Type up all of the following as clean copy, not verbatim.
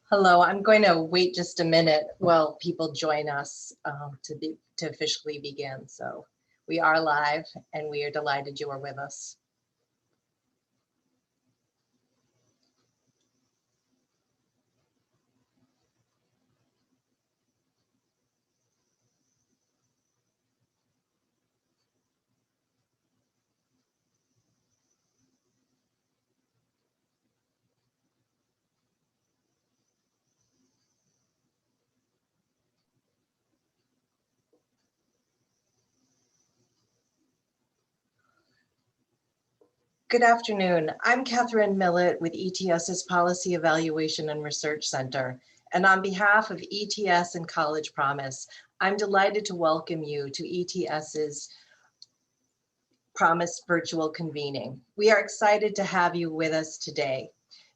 Hello, I'm going to wait just a minute while people join us to officially begin. So we are live and we are delighted you are with us. Good afternoon. I'm Catherine Millett with ETS's Policy Evaluation and Research Center. And on behalf of ETS and College Promise, I'm delighted to welcome you to ETS's Promise virtual convening. We are excited to have you with us today.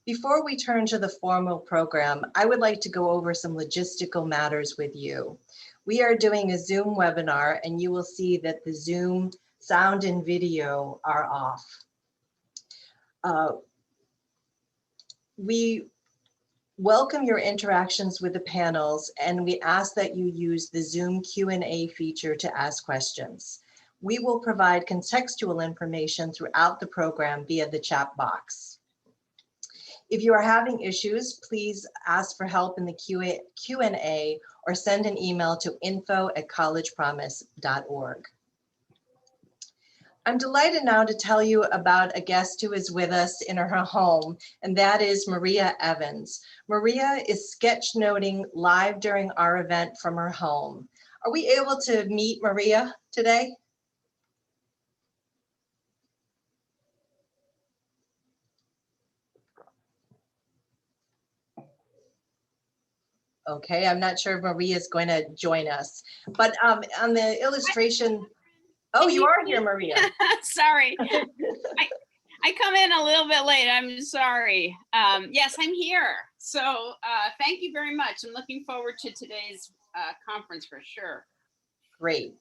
Before we turn to the formal program, I would like to go over some logistical matters with you. We are doing a Zoom webinar and you will see that the Zoom sound and video are off. We welcome your interactions with the panels and we ask that you use the Zoom Q&A feature to ask questions. We will provide contextual information throughout the program via the chat box. If you are having issues, please ask for help in the Q&A or send an email to info@collegepromise.org. I'm delighted now to tell you about a guest who is with us in her home, and that is Maria Evans. Maria is sketchnoting live during our event from her home. Are we able to meet Maria today? Okay, I'm not sure if Maria is going to join us, but on the illustration, oh, you are here, Maria. Sorry, I come in a little bit late. I'm sorry. Yes, I'm here. So thank you very much. I'm looking forward to today's conference for sure. Great.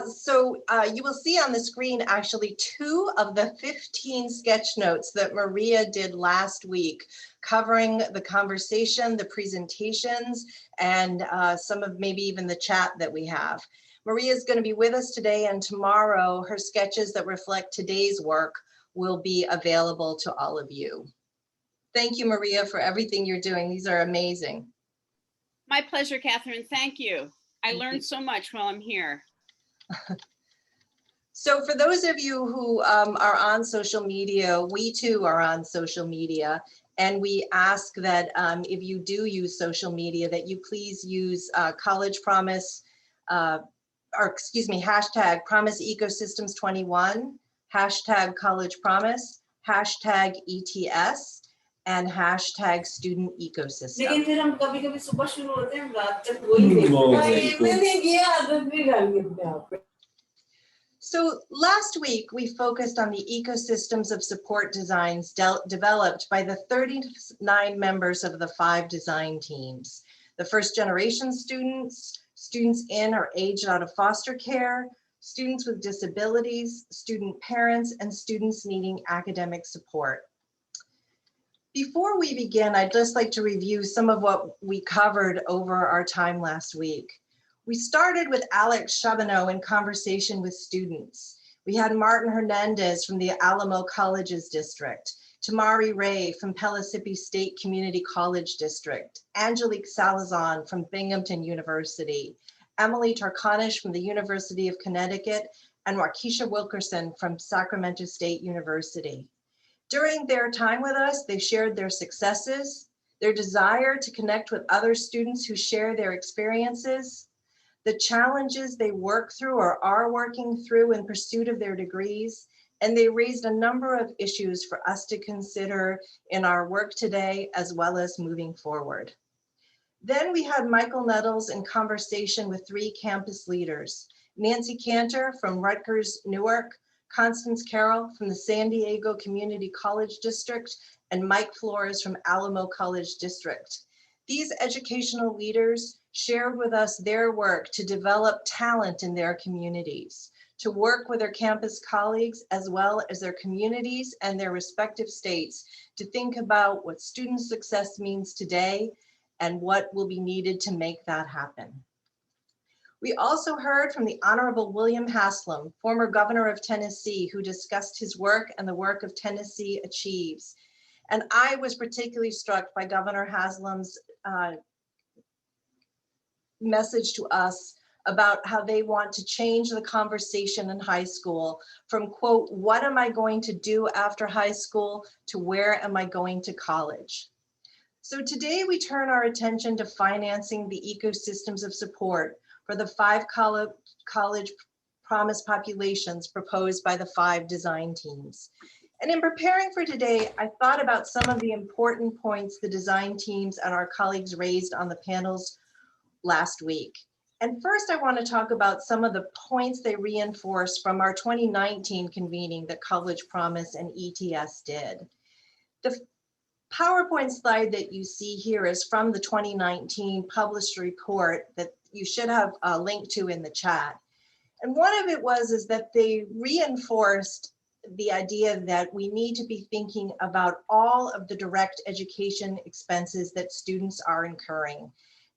So you will see on the screen actually 2 of the 15 sketch notes that Maria did last week, covering the conversation, the presentations, and some of maybe even the chat that we have. Maria is going to be with us today, and tomorrow her sketches that reflect today's work will be available to all of you. Thank you, Maria, for everything you're doing. These are amazing. My pleasure, Catherine. Thank you. I learned so much while I'm here. So for those of you who are on social media, we too are on social media, and we ask that if you do use social media, that you please use College Promise, hashtag Promise Ecosystems 21, hashtag College Promise, hashtag ETS, and hashtag Student Ecosystem. So last week, we focused on the ecosystems of support designs developed by the 39 members of the 5 design teams. The first generation students, students in or aged out of foster care, students with disabilities, student parents, and students needing academic support. Before we begin, I'd just like to review some of what we covered over our time last week. We started with Alex Chabonneau in conversation with students. We had Martin Hernandez from the Alamo Colleges District, Tamari Ray from Pellissippi State Community College District, Angelique Salazan from Binghamton University, Emily Tarkanish from the University of Connecticut, and Waukesha Wilkerson from Sacramento State University. During their time with us, they shared their successes, their desire to connect with other students who share their experiences, the challenges they work through or are working through in pursuit of their degrees, and they raised a number of issues for us to consider in our work today, as well as moving forward. Then we had Michael Nettles in conversation with 3 campus leaders, Nancy Cantor from Rutgers Newark, Constance Carroll from the San Diego Community College District, and Mike Flores from Alamo College District. These educational leaders shared with us their work to develop talent in their communities, to work with their campus colleagues as well as their communities and their respective states to think about what student success means today and what will be needed to make that happen. We also heard from the Honorable William Haslam, former governor of Tennessee, who discussed his work and the work of Tennessee Achieves. And I was particularly struck by Governor Haslam's message to us about how they want to change the conversation in high school from, quote, what am I going to do after high school, to where am I going to college? So today we turn our attention to financing the ecosystems of support for the 5 college promise populations proposed by the 5 design teams. And in preparing for today, I thought about some of the important points the design teams and our colleagues raised on the panels last week. And first, I want to talk about some of the points they reinforced from our 2019 convening that College Promise and ETS did. The PowerPoint slide that you see here is from the 2019 published report that you should have a link to in the chat. And one of it is that they reinforced the idea that we need to be thinking about all of the direct education expenses that students are incurring,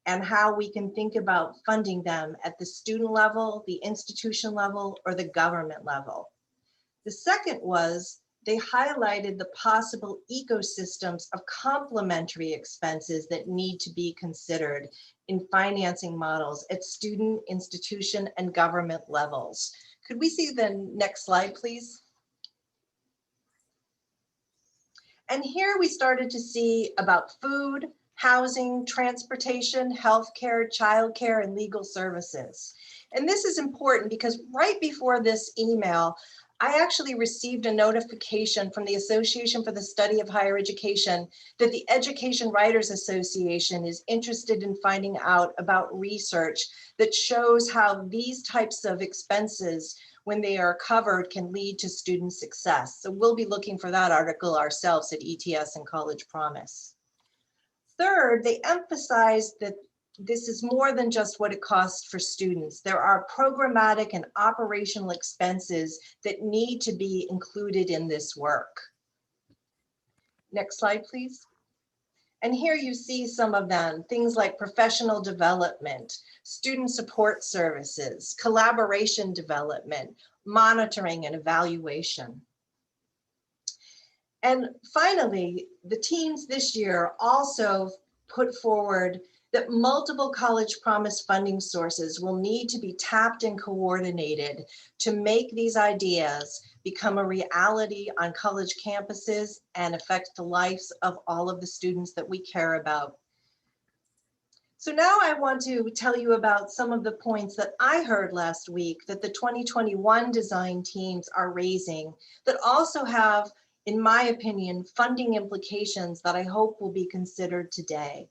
and how we can think about funding them at the student level, the institution level, or the government level. The second was they highlighted the possible ecosystems of complementary expenses that need to be considered in financing models at student, institution, and government levels. Could we see the next slide, please? And here we started to see about food, housing, transportation, healthcare, childcare, and legal services. And this is important because right before this email, I actually received a notification from the Association for the Study of Higher Education that the Education Writers Association is interested in finding out about research that shows how these types of expenses, when they are covered, can lead to student success. So we'll be looking for that article ourselves at ETS and College Promise. Third, they emphasized that this is more than just what it costs for students. There are programmatic and operational expenses that need to be included in this work. Next slide, please. And here you see some of them, things like professional development, student support services, collaboration development, monitoring and evaluation. And finally, the teams this year also put forward that multiple College Promise funding sources will need to be tapped and coordinated to make these ideas become a reality on college campuses and affect the lives of all of the students that we care about. So now I want to tell you about some of the points that I heard last week that the 2021 design teams are raising that also have, in my opinion, funding implications that I hope will be considered today.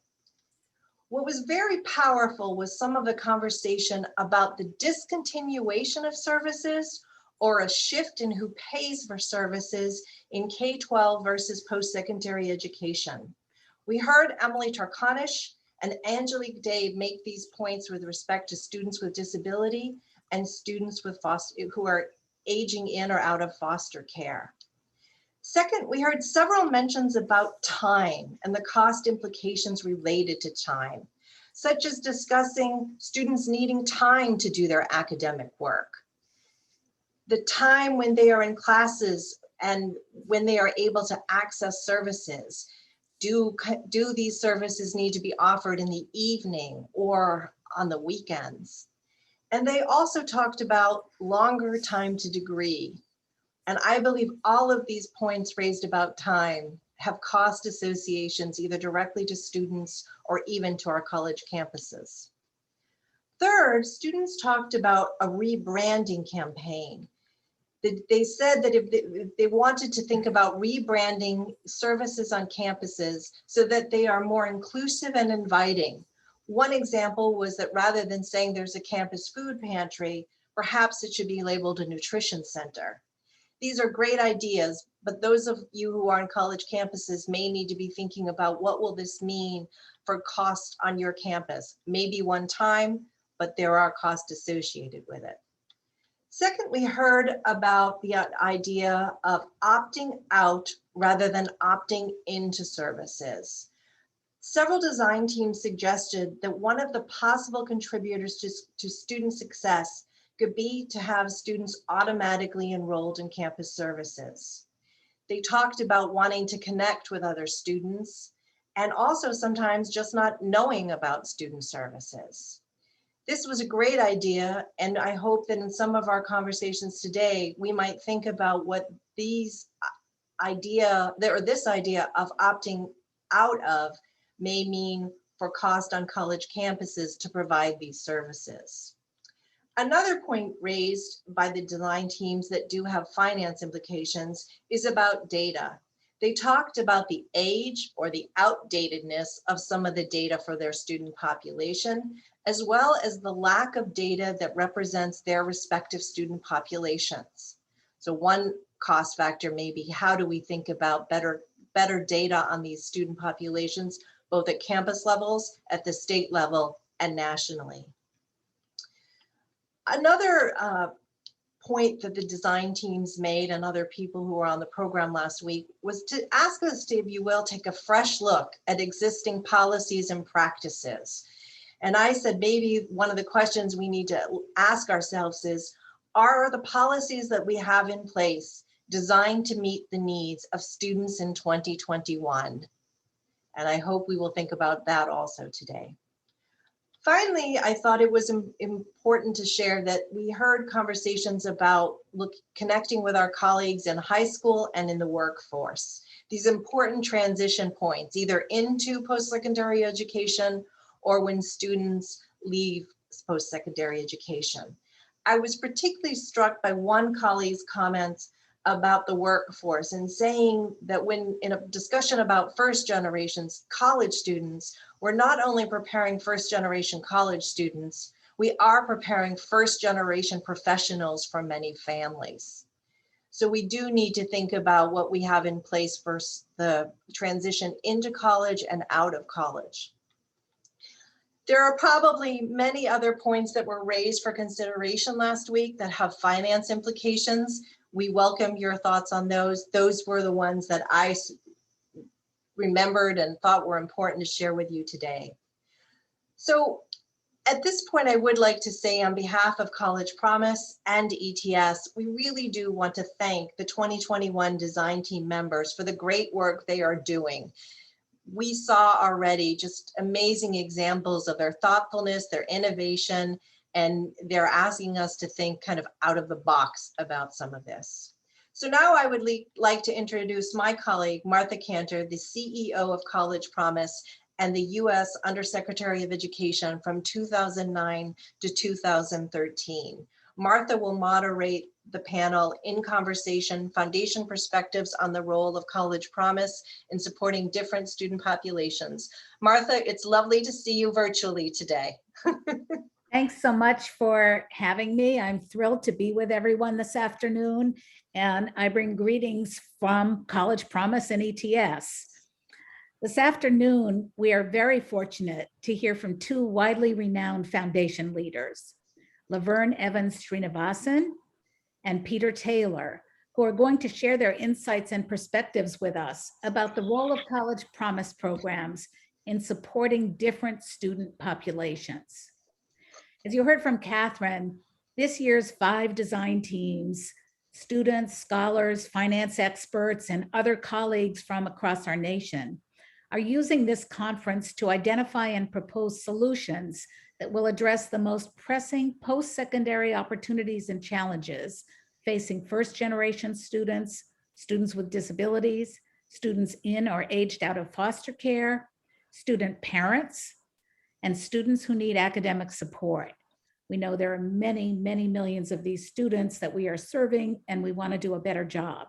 What was very powerful was some of the conversation about the discontinuation of services or a shift in who pays for services in K-12 versus post-secondary education. We heard Emily Tarkanish and Angelique Dave make these points with respect to students with disability and students with who are aging in or out of foster care. Second, we heard several mentions about time and the cost implications related to time, such as discussing students needing time to do their academic work, the time when they are in classes and when they are able to access services. Do these services need to be offered in the evening or on the weekends? And they also talked about longer time to degree. And I believe all of these points raised about time have cost associations either directly to students or even to our college campuses. Third, students talked about a rebranding campaign. They said that if they wanted to think about rebranding services on campuses so that they are more inclusive and inviting. One example was that rather than saying there's a campus food pantry, perhaps it should be labeled a nutrition center. These are great ideas, but those of you who are on college campuses may need to be thinking about what will this mean for cost on your campus. Maybe one time, but there are costs associated with it. Second, we heard about the idea of opting out rather than opting into services. Several design teams suggested that one of the possible contributors to student success could be to have students automatically enrolled in campus services. They talked about wanting to connect with other students and also sometimes just not knowing about student services. This was a great idea, and I hope that in some of our conversations today, we might think about what this idea of opting out of may mean for cost on college campuses to provide these services. Another point raised by the design teams that do have finance implications is about data. They talked about the age or the outdatedness of some of the data for their student population, as well as the lack of data that represents their respective student populations. So one cost factor may be, how do we think about better data on these student populations, both at campus levels, at the state level, and nationally? Another point that the design teams made and other people who were on the program last week was to ask us to, if you will, take a fresh look at existing policies and practices. And I said, maybe one of the questions we need to ask ourselves is, are the policies that we have in place designed to meet the needs of students in 2021? And I hope we will think about that also today. Finally, I thought it was important to share that we heard conversations about connecting with our colleagues in high school and in the workforce. These important transition points, either into post-secondary education or when students leave post-secondary education. I was particularly struck by one colleague's comments about the workforce and saying that when in a discussion about first generations college students, we're not only preparing first generation college students, we are preparing first generation professionals for many families. So we do need to think about what we have in place for the transition into college and out of college. There are probably many other points that were raised for consideration last week that have finance implications. We welcome your thoughts on those. Those were the ones that I remembered and thought were important to share with you today. So at this point, I would like to say on behalf of College Promise and ETS, we really do want to thank the 2021 design team members for the great work they are doing. We saw already just amazing examples of their thoughtfulness, their innovation, and they're asking us to think kind of out of the box about some of this. So now I would like to introduce my colleague, Martha Cantor, the CEO of College Promise and the U.S. Undersecretary of Education from 2009 to 2013. Martha will moderate the panel In Conversation, Foundation Perspectives on the Role of College Promise in Supporting Different Student Populations. Martha, it's lovely to see you virtually today. Thanks so much for having me. I'm thrilled to be with everyone this afternoon, and I bring greetings from College Promise and ETS. This afternoon, we are very fortunate to hear from two widely renowned foundation leaders, Laverne Evans Srinivasan and Peter Taylor, who are going to share their insights and perspectives with us about the role of College Promise programs in supporting different student populations. As you heard from Catherine, this year's 5 design teams, students, scholars, finance experts, and other colleagues from across our nation are using this conference to identify and propose solutions that will address the most pressing post-secondary opportunities and challenges facing first-generation students, students with disabilities, students in or aged out of foster care, student parents, and students who need academic support. We know there are many, many millions of these students that we are serving, and we want to do a better job.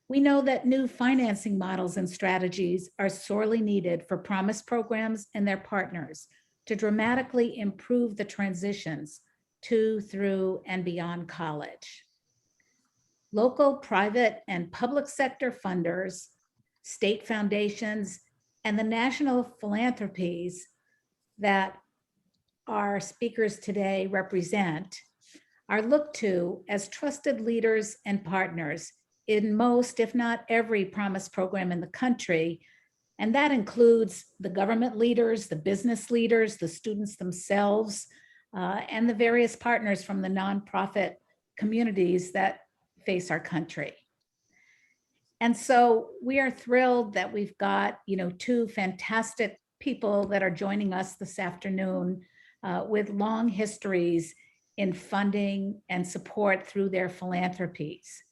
We know that new financing models and strategies are sorely needed for Promise programs and their partners to dramatically improve the transitions to, through, and beyond college. Local, private, and public sector funders, state foundations, and the national philanthropies that our speakers today represent are looked to as trusted leaders and partners in most, if not every, Promise program in the country And that includes the government leaders, the business leaders, the students themselves, and the various partners from the nonprofit communities that face our country. And so we are thrilled that we've got, two fantastic people that are joining us this afternoon with long histories in funding and support through their philanthropies.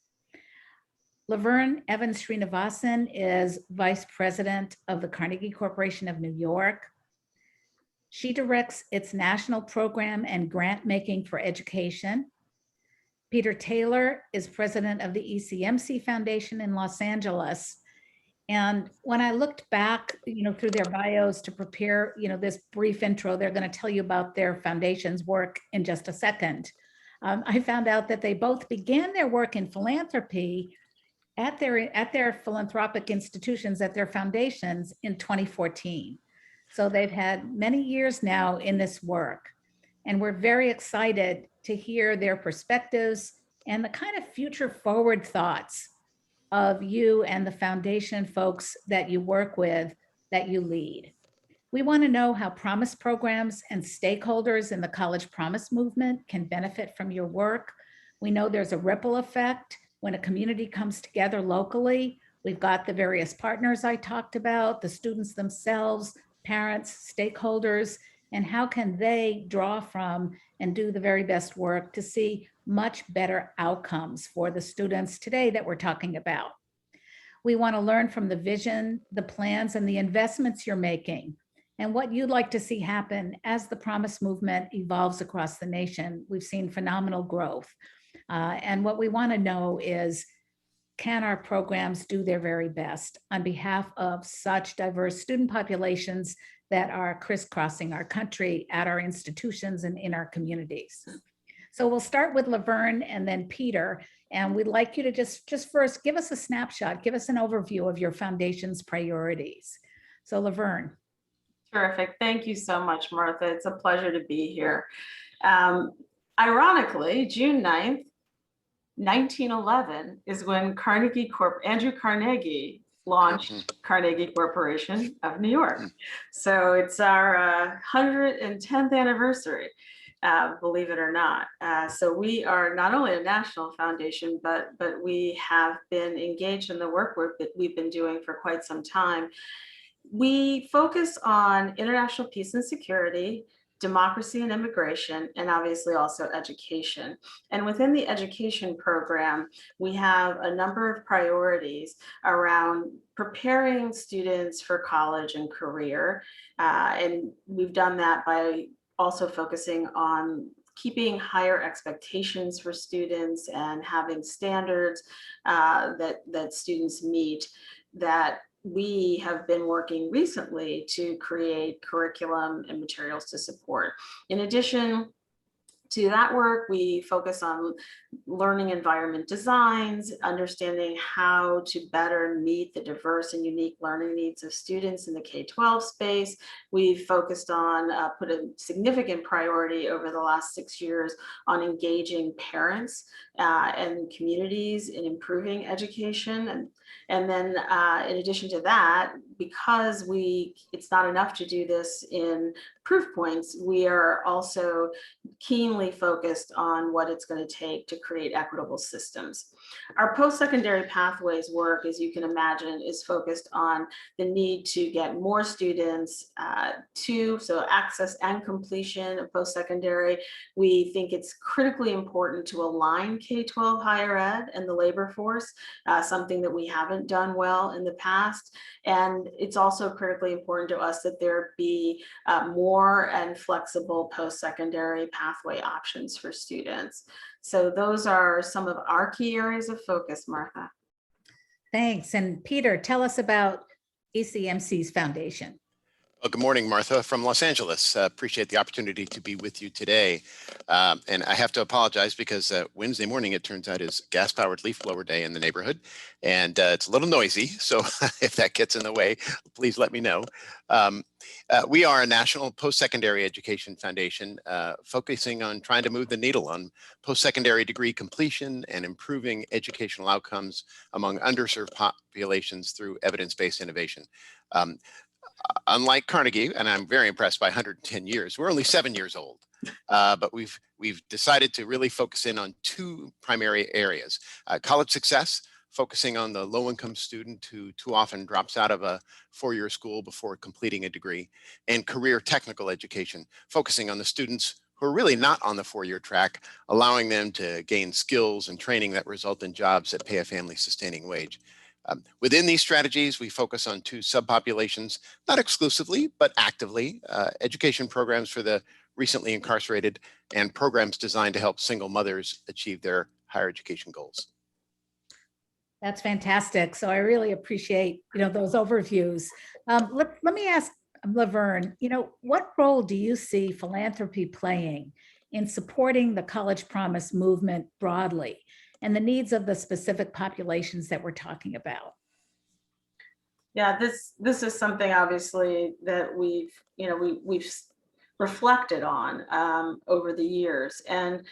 Laverne Evans Srinivasan is Vice President of the Carnegie Corporation of New York. She directs its national program and grant making for education. Peter Taylor is President of the ECMC Foundation in Los Angeles. And when I looked back, through their bios to prepare, this brief intro, they're going to tell you about their foundation's work in just a second. I found out that they both began their work in philanthropy at their philanthropic institutions, at their foundations in 2014. So they've had many years now in this work. And we're very excited to hear their perspectives and the kind of future forward thoughts of you and the foundation folks that you work with, that you lead. We want to know how Promise programs and stakeholders in the College Promise movement can benefit from your work. We know there's a ripple effect when a community comes together locally. We've got the various partners I talked about, the students themselves, parents, stakeholders, and how can they draw from and do the very best work to see much better outcomes for the students today that we're talking about. We want to learn from the vision, the plans, and the investments you're making, and what you'd like to see happen as the Promise movement evolves across the nation. We've seen phenomenal growth. And what we want to know is, can our programs do their very best on behalf of such diverse student populations that are crisscrossing our country at our institutions and in our communities? So we'll start with Laverne and then Peter, and we'd like you to just first give us a snapshot, give us an overview of your foundation's priorities. So Laverne. Terrific. Thank you so much, Martha. It's a pleasure to be here. Ironically, June 9th, 1911 is when Andrew Carnegie launched Carnegie Corporation of New York. So it's our 110th anniversary, believe it or not. So we are not only a national foundation, but we have been engaged in the work that we've been doing for quite some time. We focus on international peace and security, democracy and immigration, and obviously also education. And within the education program, we have a number of priorities around preparing students for college and career. And we've done that by also focusing on keeping higher expectations for students and having standards that students meet, that we have been working recently to create curriculum and materials to support. In addition to that work, we focus on learning environment designs, understanding how to better meet the diverse and unique learning needs of students in the K-12 space. We've focused on, put a significant priority over the last 6 years on engaging parents and communities in improving education. And then in addition to that, because it's not enough to do this in proof points, we are also keenly focused on what it's going to take to create equitable systems. Our post-secondary pathways work, as you can imagine, is focused on the need to get more students so access and completion of post-secondary. We think it's critically important to align K-12 higher ed and the labor force, something that we haven't done well in the past. And it's also critically important to us that there be more and flexible post-secondary pathway options for students. So those are some of our key areas of focus, Martha. Thanks. And Peter, tell us about ECMC's foundation. Well, good morning, Martha from Los Angeles. Appreciate the opportunity to be with you today. And I have to apologize because Wednesday morning, it turns out, is gas-powered leaf blower day in the neighborhood. And it's a little noisy. So if that gets in the way, please let me know. We are a national post-secondary education foundation focusing on trying to move the needle on post-secondary degree completion and improving educational outcomes among underserved populations through evidence-based innovation. Unlike Carnegie, and I'm very impressed by 110 years, we're only 7 years old, but we've decided to really focus in on two primary areas. College success, focusing on the low-income student who too often drops out of a four-year school before completing a degree, and career technical education, focusing on the students who are really not on the four-year track, allowing them to gain skills and training that result in jobs that pay a family-sustaining wage. Within these strategies, we focus on two subpopulations, not exclusively, but actively, education programs for the recently incarcerated and programs designed to help single mothers achieve their higher education goals. That's fantastic. So I really appreciate, those overviews. Let me ask Laverne, what role do you see philanthropy playing in supporting the College Promise movement broadly and the needs of the specific populations that we're talking about? Yeah, this is something obviously that we've reflected on over the years. And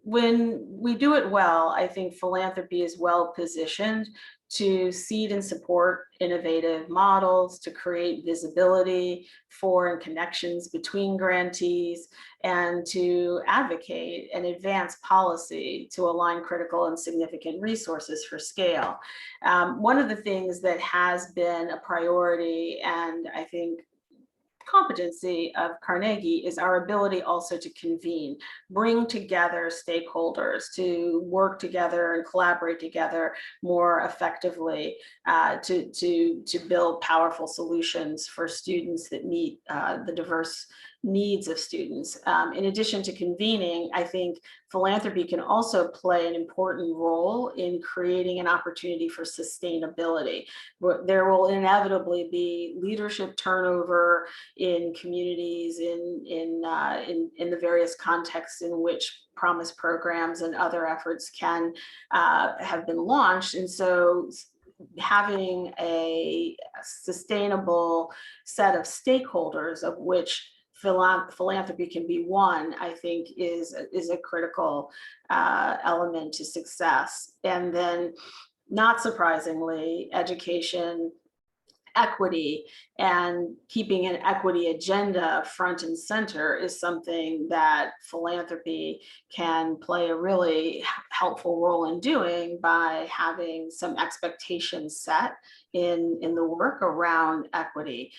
when we do it well, I think philanthropy is well positioned to seed and support innovative models, to create visibility for and connections between grantees, and to advocate and advance policy to align critical and significant resources for scale. One of the things that has been a priority, and I think competency of Carnegie, is our ability also to convene, bring together stakeholders to work together and collaborate together more effectively to build powerful solutions for students that meet the diverse needs of students. In addition to convening, I think philanthropy can also play an important role in creating an opportunity for sustainability. There will inevitably be leadership turnover in communities, in the various contexts in which Promise programs and other efforts can have been launched. And so having a sustainable set of stakeholders, of which philanthropy can be one, I think is a critical element to success. And then, not surprisingly, education equity and keeping an equity agenda front and center is something that philanthropy can play a really helpful role in doing by having some expectations set in the work around equity.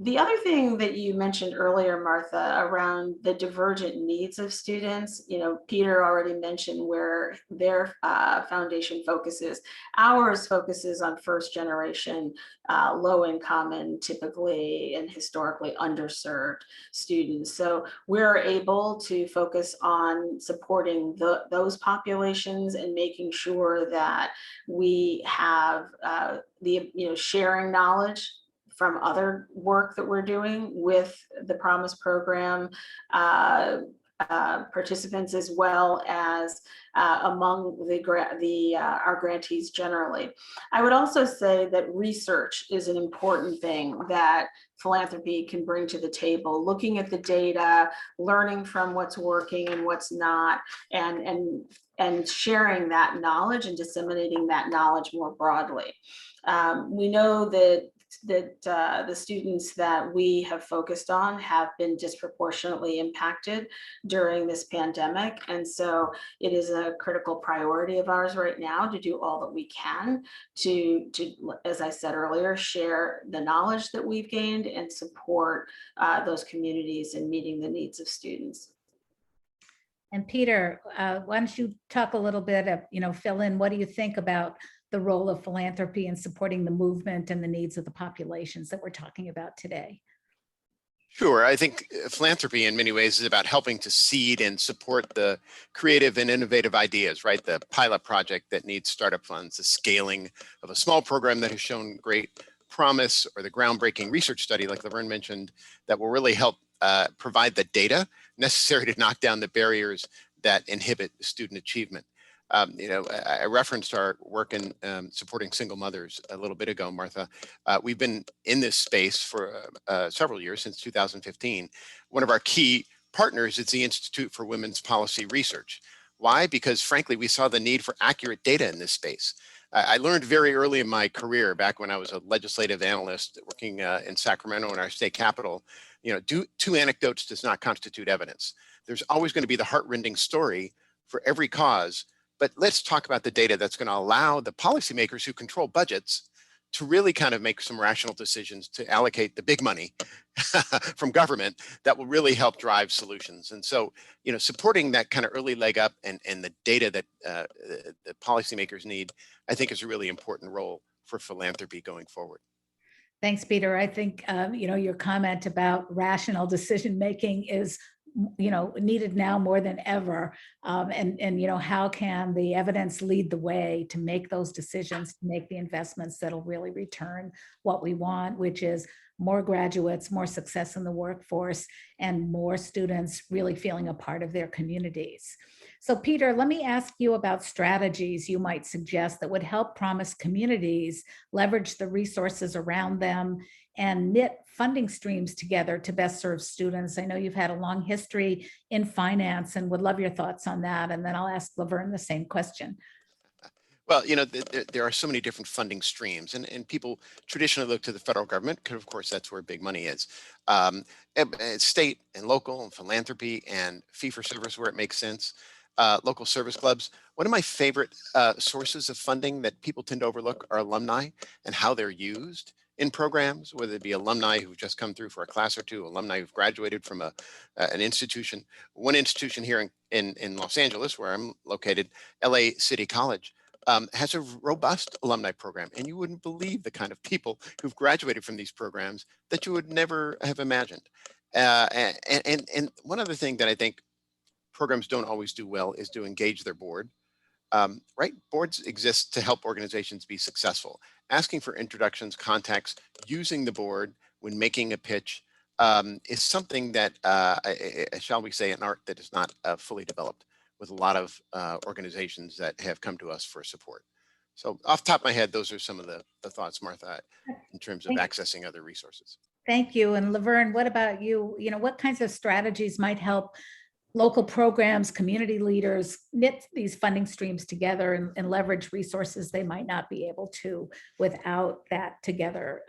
The other thing that you mentioned earlier, Martha, around the divergent needs of students, Peter already mentioned where their foundation focuses. Ours focuses on first generation, low income and typically and historically underserved students. So we're able to focus on supporting those populations and making sure that we have sharing knowledge from other work that we're doing with the Promise program participants, as well as among our grantees generally. I would also say that research is an important thing that philanthropy can bring to the table, looking at the data, learning from what's working and what's not, and sharing that knowledge and disseminating that knowledge more broadly. We know that the students that we have focused on have been disproportionately impacted during this pandemic. And so it is a critical priority of ours right now to do all that we can to, as I said earlier, share the knowledge that we've gained and support those communities in meeting the needs of students. And Peter, why don't you talk a little bit of, fill in, what do you think about the role of philanthropy in supporting the movement and the needs of the populations that we're talking about today? Sure. I think philanthropy in many ways is about helping to seed and support the creative and innovative ideas, right? The pilot project that needs startup funds, the scaling of a small program that has shown great promise or the groundbreaking research study, like Laverne mentioned, that will really help provide the data necessary to knock down the barriers that inhibit student achievement. I referenced our work in supporting single mothers a little bit ago, Martha. We've been in this space for several years, since 2015. One of our key partners is the Institute for Women's Policy Research. Why? Because frankly, we saw the need for accurate data in this space. I learned very early in my career, back when I was a legislative analyst working in Sacramento in our state capital, two anecdotes does not constitute evidence. There's always going to be the heartrending story for every cause, but let's talk about the data that's going to allow the policymakers who control budgets to really kind of make some rational decisions to allocate the big money from government that will really help drive solutions. And so, supporting that kind of early leg up and the data that the policymakers need, I think is a really important role for philanthropy going forward. Thanks, Peter. I think, your comment about rational decision-making is needed now more than ever. And how can the evidence lead the way to make those decisions, to make the investments that'll really return what we want, which is more graduates, more success in the workforce, and more students really feeling a part of their communities. So Peter, let me ask you about strategies you might suggest that would help Promise communities leverage the resources around them and knit funding streams together to best serve students. I know you've had a long history in finance and would love your thoughts on that. And then I'll ask Laverne the same question. Well, there are so many different funding streams, and people traditionally look to the federal government because, of course, that's where big money is. State and local and philanthropy and fee-for-service where it makes sense. Local service clubs. One of my favorite sources of funding that people tend to overlook are alumni and how they're used in programs, whether it be alumni who've just come through for a class or two, alumni who've graduated from an institution. One institution here in Los Angeles, where I'm located, LA City College, has a robust alumni program. And you wouldn't believe the kind of people who've graduated from these programs that you would never have imagined. And one other thing that I think programs don't always do well is to engage their board. Right? Boards exist to help organizations be successful. Asking for introductions, contacts, using the board when making a pitch is something that, shall we say, an art that is not fully developed with a lot of organizations that have come to us for support. So off the top of my head, those are some of the thoughts, Martha, in terms of accessing other resources. Thank you. And Laverne, what about you? What kinds of strategies might help local programs, community leaders knit these funding streams together and leverage resources they might not be able to without that together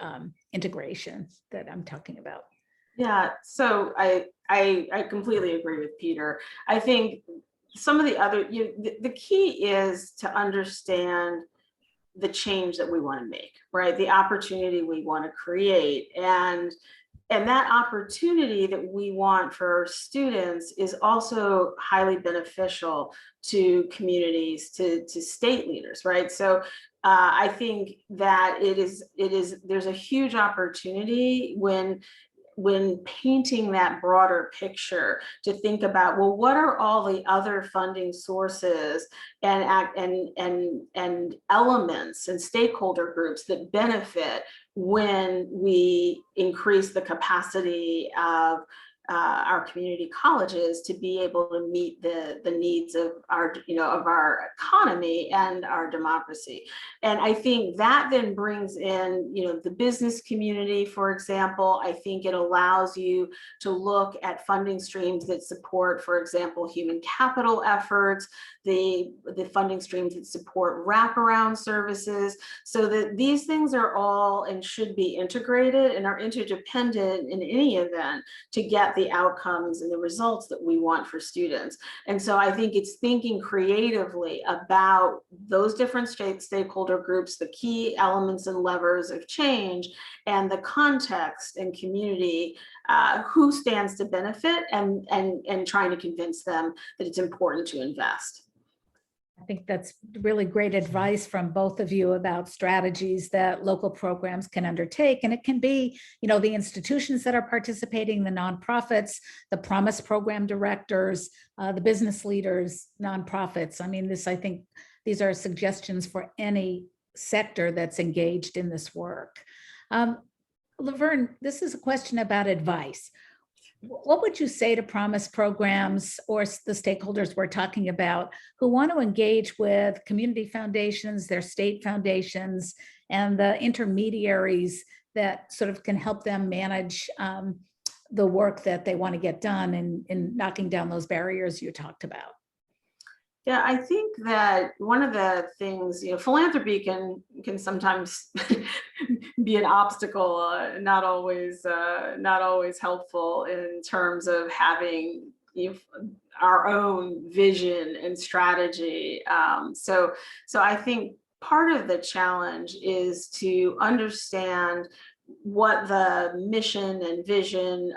integration that I'm talking about? Yeah, so I completely agree with Peter. I think some of the other, the key is to understand the change that we want to make, right? The opportunity we want to create. And that opportunity that we want for students is also highly beneficial to communities, to state leaders, right? So I think that there's a huge opportunity when painting that broader picture to think about, well, what are all the other funding sources and elements and stakeholder groups that benefit when we increase the capacity of our community colleges to be able to meet the needs of our economy and our democracy. And I think that then brings in the business community, for example. I think it allows you to look at funding streams that support, for example, human capital efforts, the funding streams that support wraparound services, so that these things are all and should be integrated and are interdependent in any event to get the outcomes and the results that we want for students. And so I think it's thinking creatively about those different stakeholder groups, the key elements and levers of change, and the context and community, who stands to benefit, and trying to convince them that it's important to invest. I think that's really great advice from both of you about strategies that local programs can undertake. And it can be, the institutions that are participating, the nonprofits, the Promise program directors, the business leaders, nonprofits. I think these are suggestions for any sector that's engaged in this work. Laverne, this is a question about advice. What would you say to Promise programs or the stakeholders we're talking about who want to engage with community foundations, their state foundations, and the intermediaries that sort of can help them manage the work that they want to get done in knocking down those barriers you talked about? Yeah, I think that one of the things, philanthropy can sometimes be an obstacle, not always helpful in terms of having our own vision and strategy. So I think part of the challenge is to understand what the mission and vision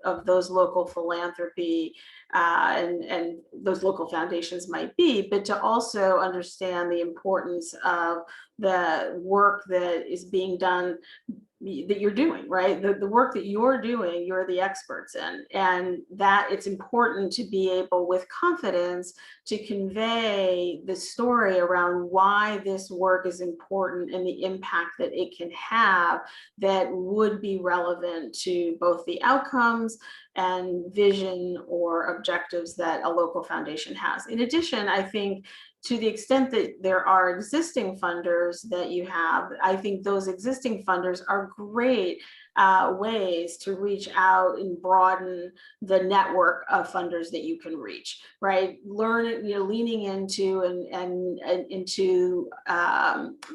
of those local philanthropy and those local foundations might be, but to also understand the importance of the work that is being done, that you're doing, right? The work that you're doing, you're the experts in, and that it's important to be able with confidence to convey the story around why this work is important and the impact that it can have that would be relevant to both the outcomes and vision or objectives that a local foundation has. In addition, I think to the extent that there are existing funders that you have, I think those existing funders are great ways to reach out and broaden the network of funders that you can reach, right? Leaning into and into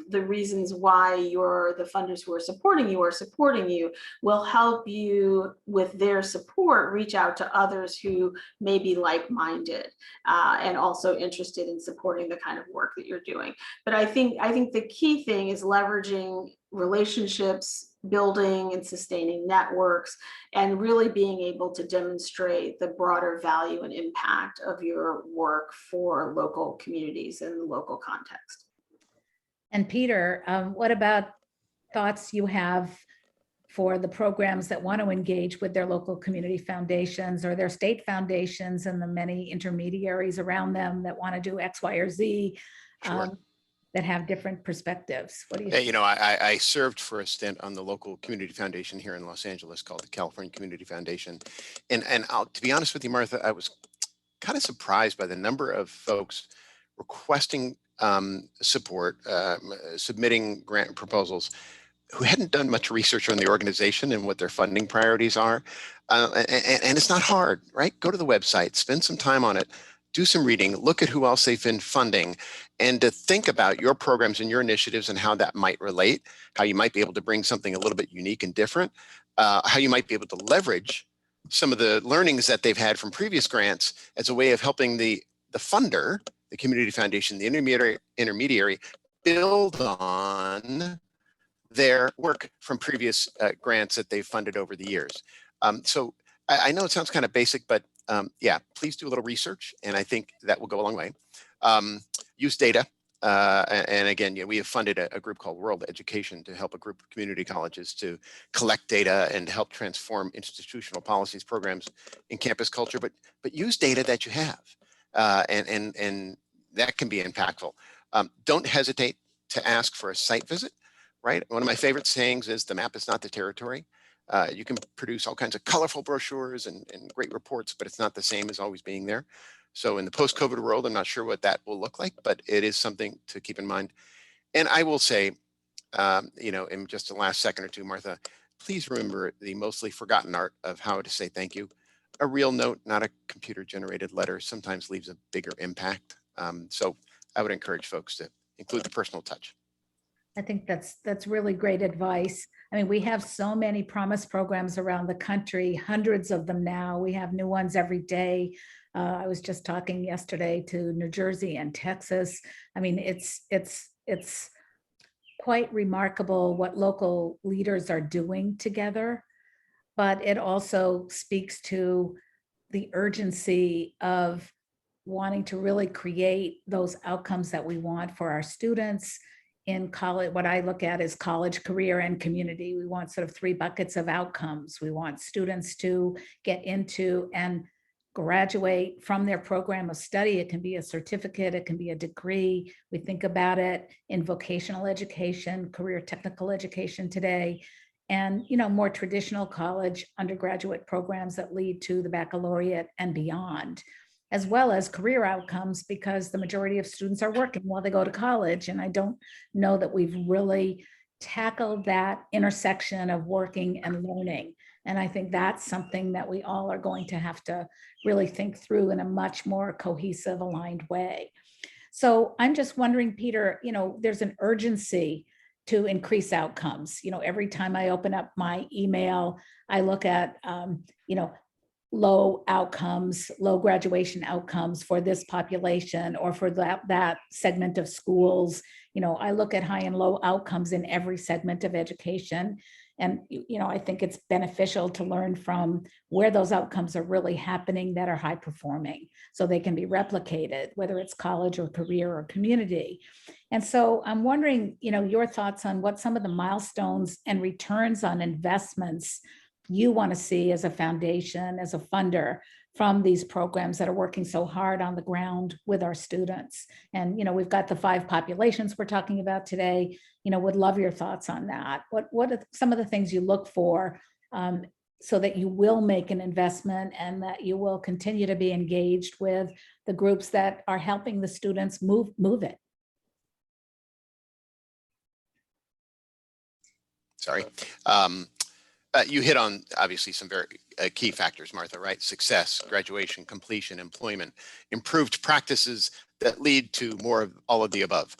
the reasons why the funders who are supporting you will help you with their support, reach out to others who may be like-minded and also interested in supporting the kind of work that you're doing. But I think the key thing is leveraging relationships, building and sustaining networks, and really being able to demonstrate the broader value and impact of your work for local communities in the local context. And Peter, what about thoughts you have for the programs that want to engage with their local community foundations or their state foundations and the many intermediaries around them that want to do X, Y, or Z? Sure. That have different perspectives. What do you Yeah, think? I served for a stint on the local community foundation here in Los Angeles called the California Community Foundation. And to be honest with you, Martha, I was kind of surprised by the number of folks requesting support, submitting grant proposals who hadn't done much research on the organization and what their funding priorities are. And it's not hard, right? Go to the website, spend some time on it, do some reading, look at who else they've been funding, and to think about your programs and your initiatives and how that might relate, how you might be able to bring something a little bit unique and different, how you might be able to leverage some of the learnings that they've had from previous grants as a way of helping the funder, the community foundation, the intermediary build on their work from previous grants that they've funded over the years. So I know it sounds kind of basic, but yeah, please do a little research, and I think that will go a long way. Use data. And again, we have funded a group called World Education to help a group of community colleges to collect data and help transform institutional policies, programs in campus culture, but use data that you have. And that can be impactful. Don't hesitate to ask for a site visit, right? One of my favorite sayings is the map is not the territory. You can produce all kinds of colorful brochures and great reports, but it's not the same as always being there. So in the post-COVID world, I'm not sure what that will look like, but it is something to keep in mind. And I will say, in just the last second or two, Martha, please remember the mostly forgotten art of how to say thank you. A real note, not a computer-generated letter, sometimes leaves a bigger impact. So I would encourage folks to include the personal touch. I think that's really great advice. I mean, we have so many Promise programs around the country, hundreds of them now. We have new ones every day. I was just talking yesterday to New Jersey and Texas. I mean, it's quite remarkable what local leaders are doing together, but it also speaks to the urgency of wanting to really create those outcomes that we want for our students in college. What I look at is college, career, and community. We want sort of 3 buckets of outcomes. We want students to get into and graduate from their program of study. It can be a certificate, it can be a degree. We think about it in vocational education, career technical education today, and more traditional college undergraduate programs that lead to the baccalaureate and beyond, as well as career outcomes, because the majority of students are working while they go to college. And I don't know that we've really tackled that intersection of working and learning. And I think that's something that we all are going to have to really think through in a much more cohesive, aligned way. So I'm just wondering, Peter, there's an urgency to increase outcomes. Every time I open up my email, I look at, low outcomes, low graduation outcomes for this population or for that segment of schools. I look at high and low outcomes in every segment of education. And, I think it's beneficial to learn from where those outcomes are really happening that are high performing, so they can be replicated, whether it's college or career or community. And so I'm wondering, your thoughts on what some of the milestones and returns on investments you want to see as a foundation, as a funder from these programs that are working so hard on the ground with our students. And, we've got the 5 populations we're talking about today. Would love your thoughts on that. What are some of the things you look for so that you will make an investment and that you will continue to be engaged with the groups that are helping the students move it? Sorry. You hit on obviously some very key factors, Martha, right? Success, graduation, completion, employment, improved practices that lead to more of all of the above,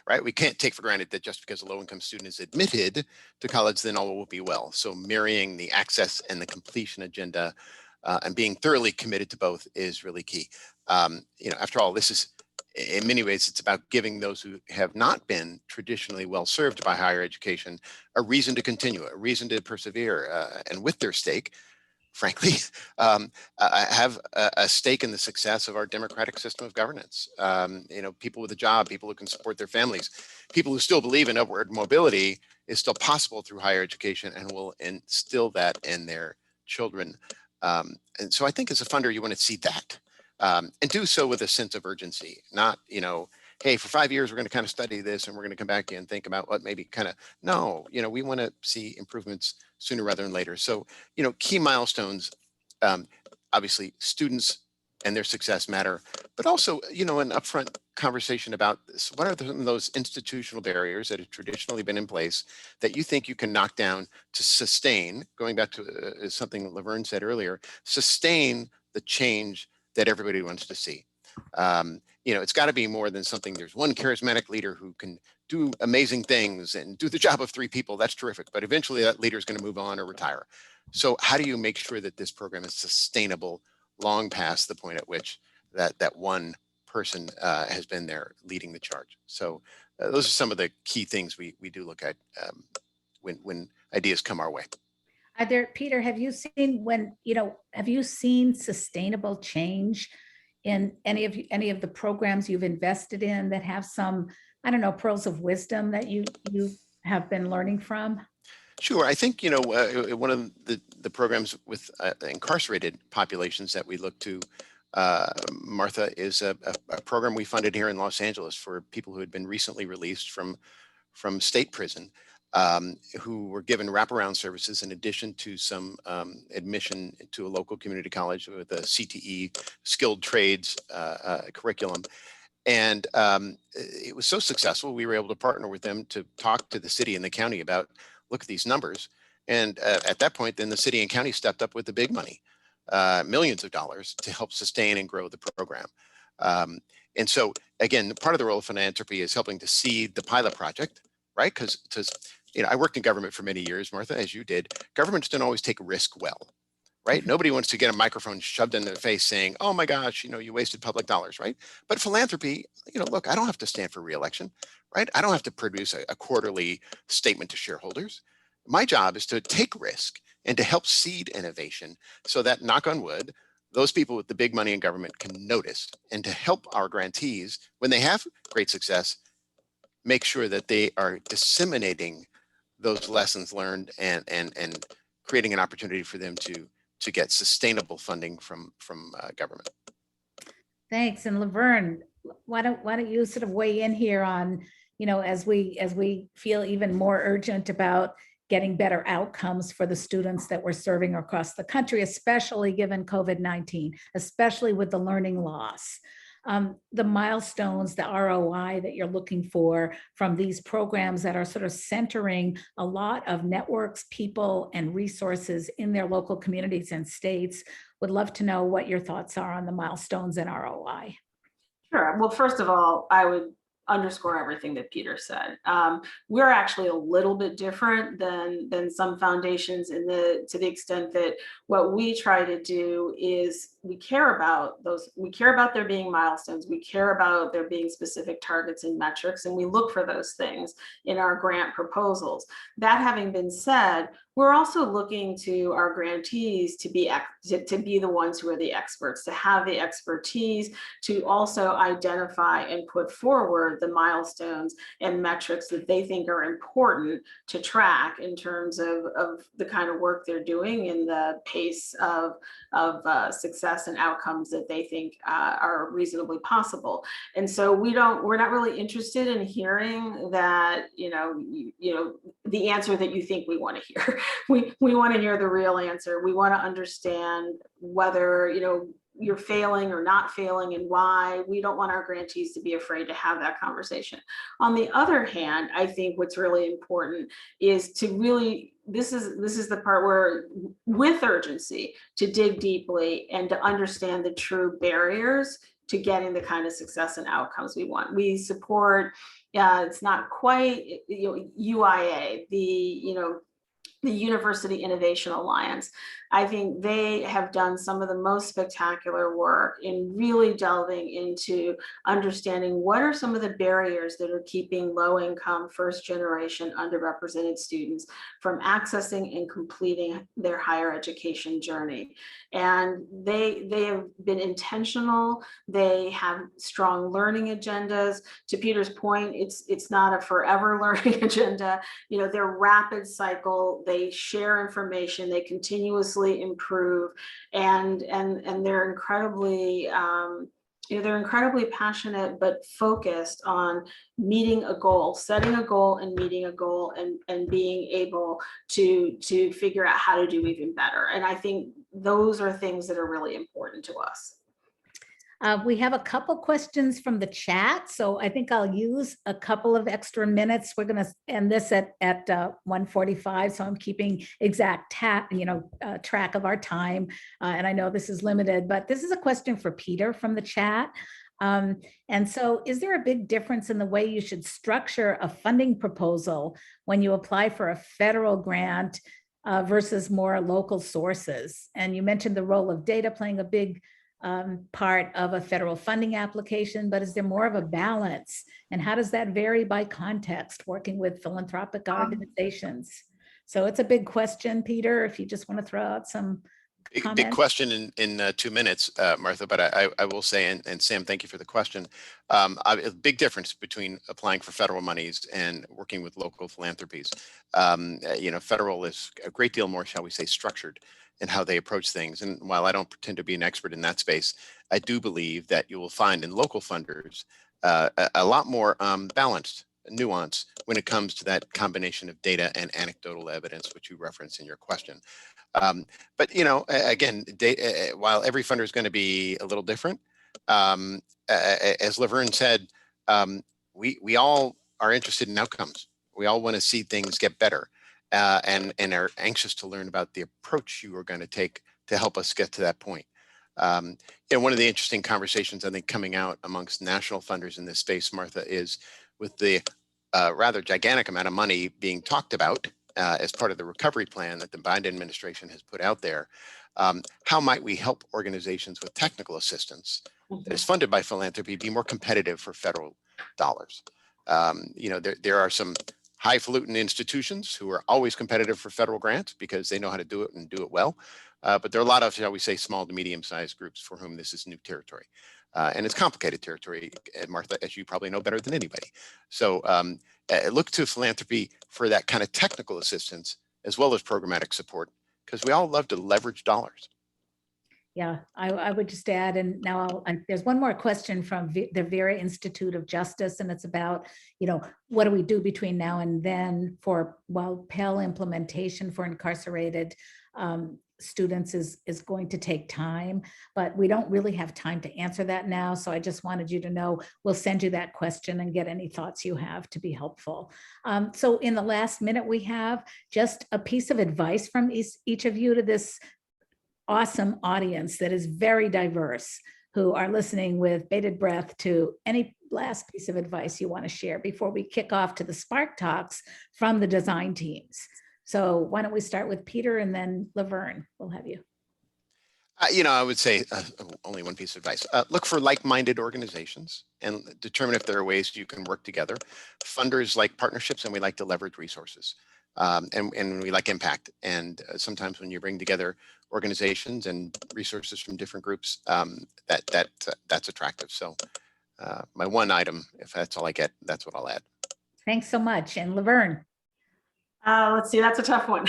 right? We can't take for granted that just because a low-income student is admitted to college, then all will be well. So marrying the access and the completion agenda and being thoroughly committed to both is really key. After all, this is, in many ways, it's about giving those who have not been traditionally well served by higher education a reason to continue, a reason to persevere, and with their stake, frankly, have a stake in the success of our democratic system of governance. People with a job, people who can support their families, people who still believe in upward mobility is still possible through higher education and will instill that in their children. And so I think as a funder, you want to see that. And do so with a sense of urgency, not, hey, for 5 years, we're going to kind of study this and we're going to come back and think about what maybe no, we want to see improvements sooner rather than later. So, key milestones, obviously students and their success matter, but also, an upfront conversation about this. What are those institutional barriers that have traditionally been in place that you think you can knock down to sustain, going back to something Laverne said earlier, sustain the change that everybody wants to see. It's got to be more than something. There's one charismatic leader who can do amazing things and do the job of 3 people. That's terrific. But eventually that leader is going to move on or retire. So how do you make sure that this program is sustainable long past the point at which that one person has been there leading the charge? So those are some of the key things we do look at when ideas come our way. Peter, have you seen sustainable change in any of the programs you've invested in that have some, pearls of wisdom that you have been learning from? Sure. I think, one of the programs with incarcerated populations that we look to, Martha, is a program we funded here in Los Angeles for people who had been recently released from state prison. Who were given wraparound services in addition to some admission to a local community college with a CTE, skilled trades curriculum. And it was so successful, we were able to partner with them to talk to the city and the county about, look at these numbers. And at that point, then the city and county stepped up with the big money, millions of dollars to help sustain and grow the program. And so, again, part of the role of philanthropy is helping to seed the pilot project, right? Because I worked in government for many years, Martha, as you did. Governments don't always take risk well, right? Nobody wants to get a microphone shoved in their face saying, oh my gosh, you wasted public dollars, right? But philanthropy, look, I don't have to stand for re-election, right? I don't have to produce a quarterly statement to shareholders. My job is to take risk and to help seed innovation so that, knock on wood, those people with the big money in government can notice, and to help our grantees, when they have great success, make sure that they are disseminating those lessons learned and creating an opportunity for them to to get sustainable funding from government. Thanks. And Laverne, why don't you sort of weigh in here on, as we feel even more urgent about getting better outcomes for the students that we're serving across the country, especially given COVID-19, especially with the learning loss. The milestones, the ROI that you're looking for from these programs that are sort of centering a lot of networks, people, and resources in their local communities and states. Would love to know what your thoughts are on the milestones and ROI. Sure. Well, first of all, I would underscore everything that Peter said. We're actually a little bit different than some foundations to the extent that what we try to do is we care about there being milestones, we care about there being specific targets and metrics, and we look for those things in our grant proposals. That having been said, we're also looking to our grantees to be the ones who are the experts, to have the expertise to also identify and put forward the milestones and metrics that they think are important to track in terms of the kind of work they're doing and the pace of success and outcomes that they think are reasonably possible. And so we're not really interested in hearing that, the answer that you think we want to hear. We want to hear the real answer. We want to understand whether, you're failing or not failing and why. We don't want our grantees to be afraid to have that conversation. On the other hand, I think what's really important is to really, this is the part where, with urgency, to dig deeply and to understand the true barriers to getting the kind of success and outcomes we want. We support, it's not quite, UIA, the University Innovation Alliance. I think they have done some of the most spectacular work in really delving into understanding what are some of the barriers that are keeping low-income, first-generation, underrepresented students from accessing and completing their higher education journey. And they have been intentional. They have strong learning agendas. To Peter's point, it's not a forever learning agenda. They're rapid cycle. They share information. They continuously improve, and they're incredibly they're incredibly passionate but focused on meeting a goal, setting a goal and meeting a goal, and being able to figure out how to do even better. And I think those are things that are really important to us. We have a couple questions from the chat, so I think I'll use a couple of extra minutes. We're going to end this at 1:45, so I'm keeping exact track of our time, and I know this is limited, but this is a question for Peter from the chat. And so, is there a big difference in the way you should structure a funding proposal when you apply for a federal grant versus more local sources? And you mentioned the role of data playing a big part of a federal funding application, but is there more of a balance? And how does that vary by context, working with philanthropic organizations? So it's a big question, Peter, if you just want to throw out some comments. Big question in 2 minutes, Martha, but I will say, and Sam, thank you for the question. A big difference between applying for federal monies and working with local philanthropies. Federal is a great deal more, shall we say, structured in how they approach things. And while I don't pretend to be an expert in that space, I do believe that you will find in local funders a lot more balanced nuance when it comes to that combination of data and anecdotal evidence, which you referenced in your question. But again, while every funder is going to be a little different, as Laverne said, we all are interested in outcomes. We all want to see things get better. And are anxious to learn about the approach you are going to take to help us get to that point. One of the interesting conversations I think coming out amongst national funders in this space, Martha, is with the rather gigantic amount of money being talked about as part of the recovery plan that the Biden administration has put out there. How might we help organizations with technical assistance that is funded by philanthropy be more competitive for federal dollars? There are some highfalutin institutions who are always competitive for federal grants because they know how to do it and do it well. But there are a lot of, shall we say, small to medium-sized groups for whom this is new territory. And it's complicated territory, Martha, as you probably know better than anybody. So look to philanthropy for that kind of technical assistance, as well as programmatic support because we all love to leverage dollars. Yeah, I would just add, and now there's one more question from the Vera Institute of Justice, and it's about, what do we do between now and then for, Pell implementation for incarcerated students is going to take time, but we don't really have time to answer that now. So I just wanted you to know, we'll send you that question and get any thoughts you have to be helpful. So in the last minute we have, just a piece of advice from each of you to this awesome audience that is very diverse, who are listening with bated breath. To any last piece of advice you want to share before we kick off to the Spark Talks from the design teams. So why don't we start with Peter, and then Laverne, we'll have you. I would say only one piece of advice. Look for like-minded organizations and determine if there are ways you can work together. Funders like partnerships, and we like to leverage resources. And we like impact. And sometimes when you bring together organizations and resources from different groups, that's attractive. So my one item, if that's all I get, that's what I'll add. Thanks so much. And Laverne. Let's see, that's a tough one.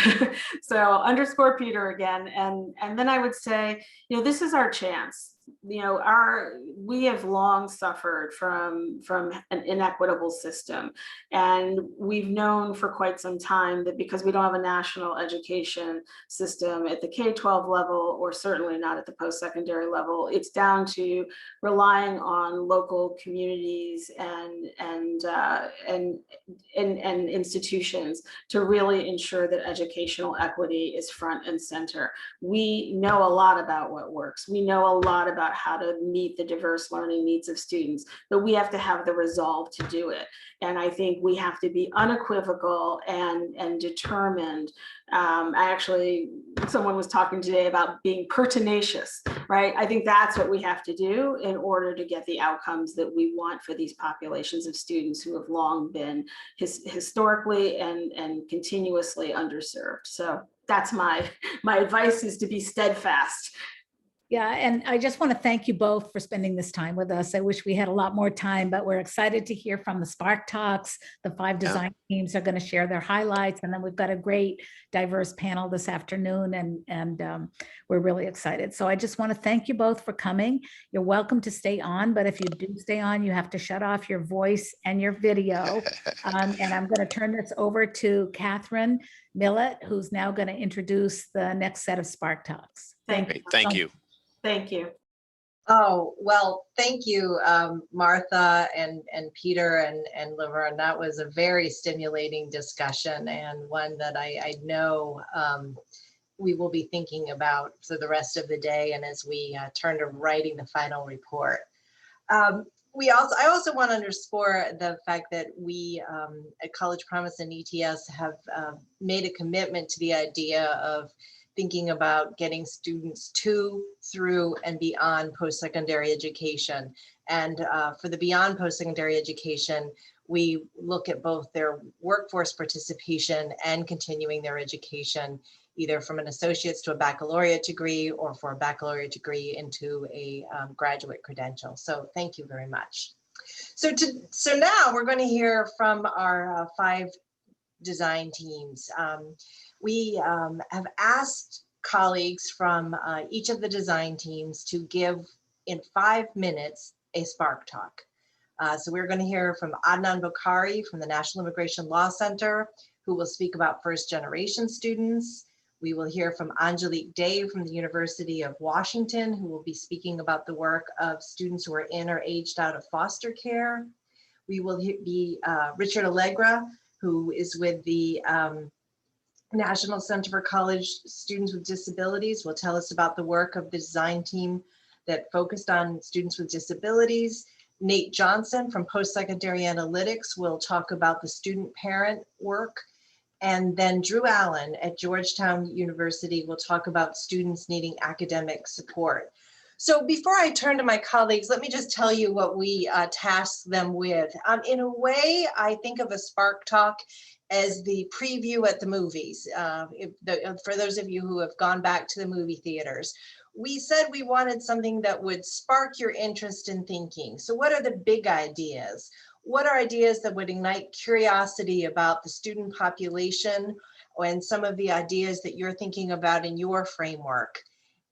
So underscore Peter again. And then I would say, this is our chance. We have long suffered from an inequitable system. And we've known for quite some time that because we don't have a national education system at the K-12 level, or certainly not at the post-secondary level, it's down to relying on local communities and institutions to really ensure that educational equity is front and center. We know a lot about what works. We know a lot about how to meet the diverse learning needs of students, but we have to have the resolve to do it. And I think we have to be unequivocal and determined. Someone was talking today about being pertinacious, right? I think that's what we have to do in order to get the outcomes that we want for these populations of students who have long been historically and continuously underserved. So that's my advice, is to be steadfast. Yeah, and I just want to thank you both for spending this time with us. I wish we had a lot more time, but we're excited to hear from the Spark Talks. The 5 design teams are going to share their highlights, and then we've got a great diverse panel this afternoon, and we're really excited. So I just want to thank you both for coming. You're welcome to stay on, but if you do stay on, you have to shut off your voice and your video. And I'm going to turn this over to Catherine Millett, who's now going to introduce the next set of Spark Talks. Thank you. Thank you. Oh, well, thank you, Martha and Peter and Laverne. That was a very stimulating discussion, and one that I know we will be thinking about for the rest of the day and as we turn to writing the final report. I also want to underscore the fact that we at College Promise and ETS have made a commitment to the idea of thinking about getting students to, through, and beyond post-secondary education. And for the beyond post-secondary education, we look at both their workforce participation and continuing their education, either from an associate's to a baccalaureate degree, or for a baccalaureate degree into a graduate credential. So thank you very much. So now we're going to hear from our 5 design teams. We have asked colleagues from each of the design teams to give, in 5 minutes, a Spark Talk. So we're going to hear from Adnan Bokhari from the National Immigration Law Center, who will speak about first-generation students. We will hear from Angelique Day from the University of Washington, who will be speaking about the work of students who are in or aged out of foster care. We will be Richard Allegra, who is with the National Center for College Students with Disabilities, will tell us about the work of the design team that focused on students with disabilities. Nate Johnson from Post-Secondary Analytics will talk about the student-parent work. And then Drew Allen at Georgetown University will talk about students needing academic support. So before I turn to my colleagues, let me just tell you what we tasked them with. In a way, I think of a Spark Talk as the preview at the movies. For those of you who have gone back to the movie theaters, we said we wanted something that would spark your interest in thinking. So what are the big ideas? What are ideas that would ignite curiosity about the student population and some of the ideas that you're thinking about in your framework.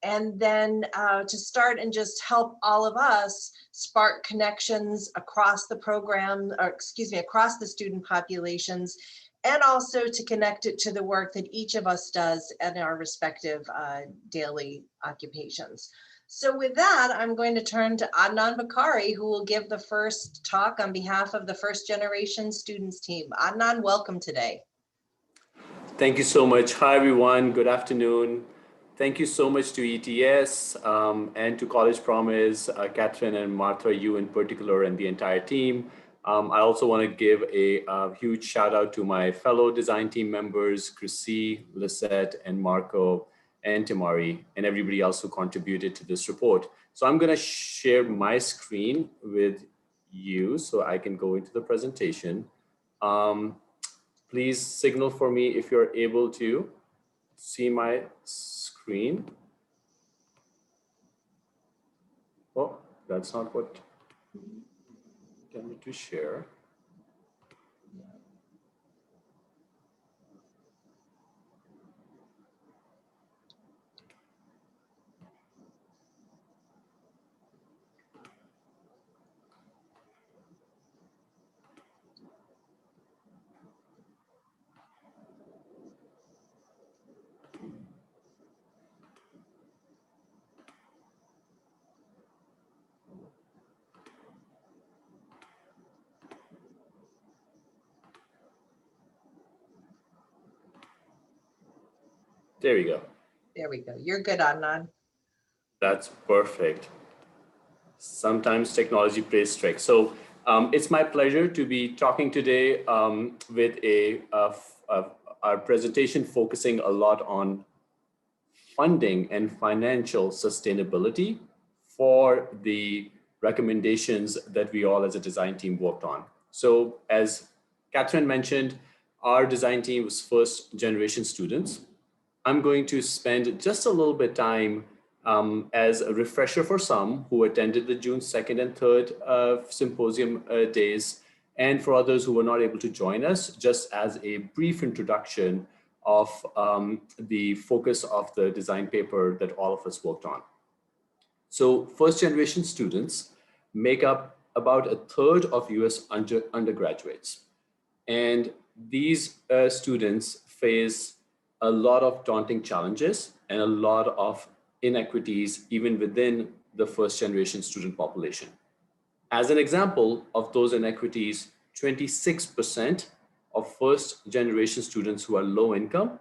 And then to start and just help all of us spark connections across the program, or excuse me, across the student populations, and also to connect it to the work that each of us does in our respective daily occupations. So with that, I'm going to turn to Adnan Bakari, who will give the first talk on behalf of the First Generation Students team. Adnan, welcome today. Thank you so much. Hi, everyone. Good afternoon. Thank you so much to ETS and to College Promise, Catherine and Martha, you in particular, and the entire team. I also want to give a huge shout out to my fellow design team members, Chrissy, Lisette, and Marco, and Timari, and everybody else who contributed to this report. So I'm going to share my screen with you so I can go into the presentation. Please signal for me if you're able to see my screen. Oh, that's not what I intended to share. There we go. There we go. You're good, Adnan. That's perfect. Sometimes technology plays tricks. So it's my pleasure to be talking today with our presentation focusing a lot on funding and financial sustainability for the recommendations that we all as a design team worked on. So as Catherine mentioned, our design team was first generation students. I'm going to spend just a little bit time as a refresher for some who attended the June 2nd and 3rd symposium days, and for others who were not able to join us, just as a brief introduction of the focus of the design paper that all of us worked on. So first generation students make up about a third of US undergraduates. And these students face a lot of daunting challenges and a lot of inequities even within the first generation student population. As an example of those inequities, 26% of first generation students who are low income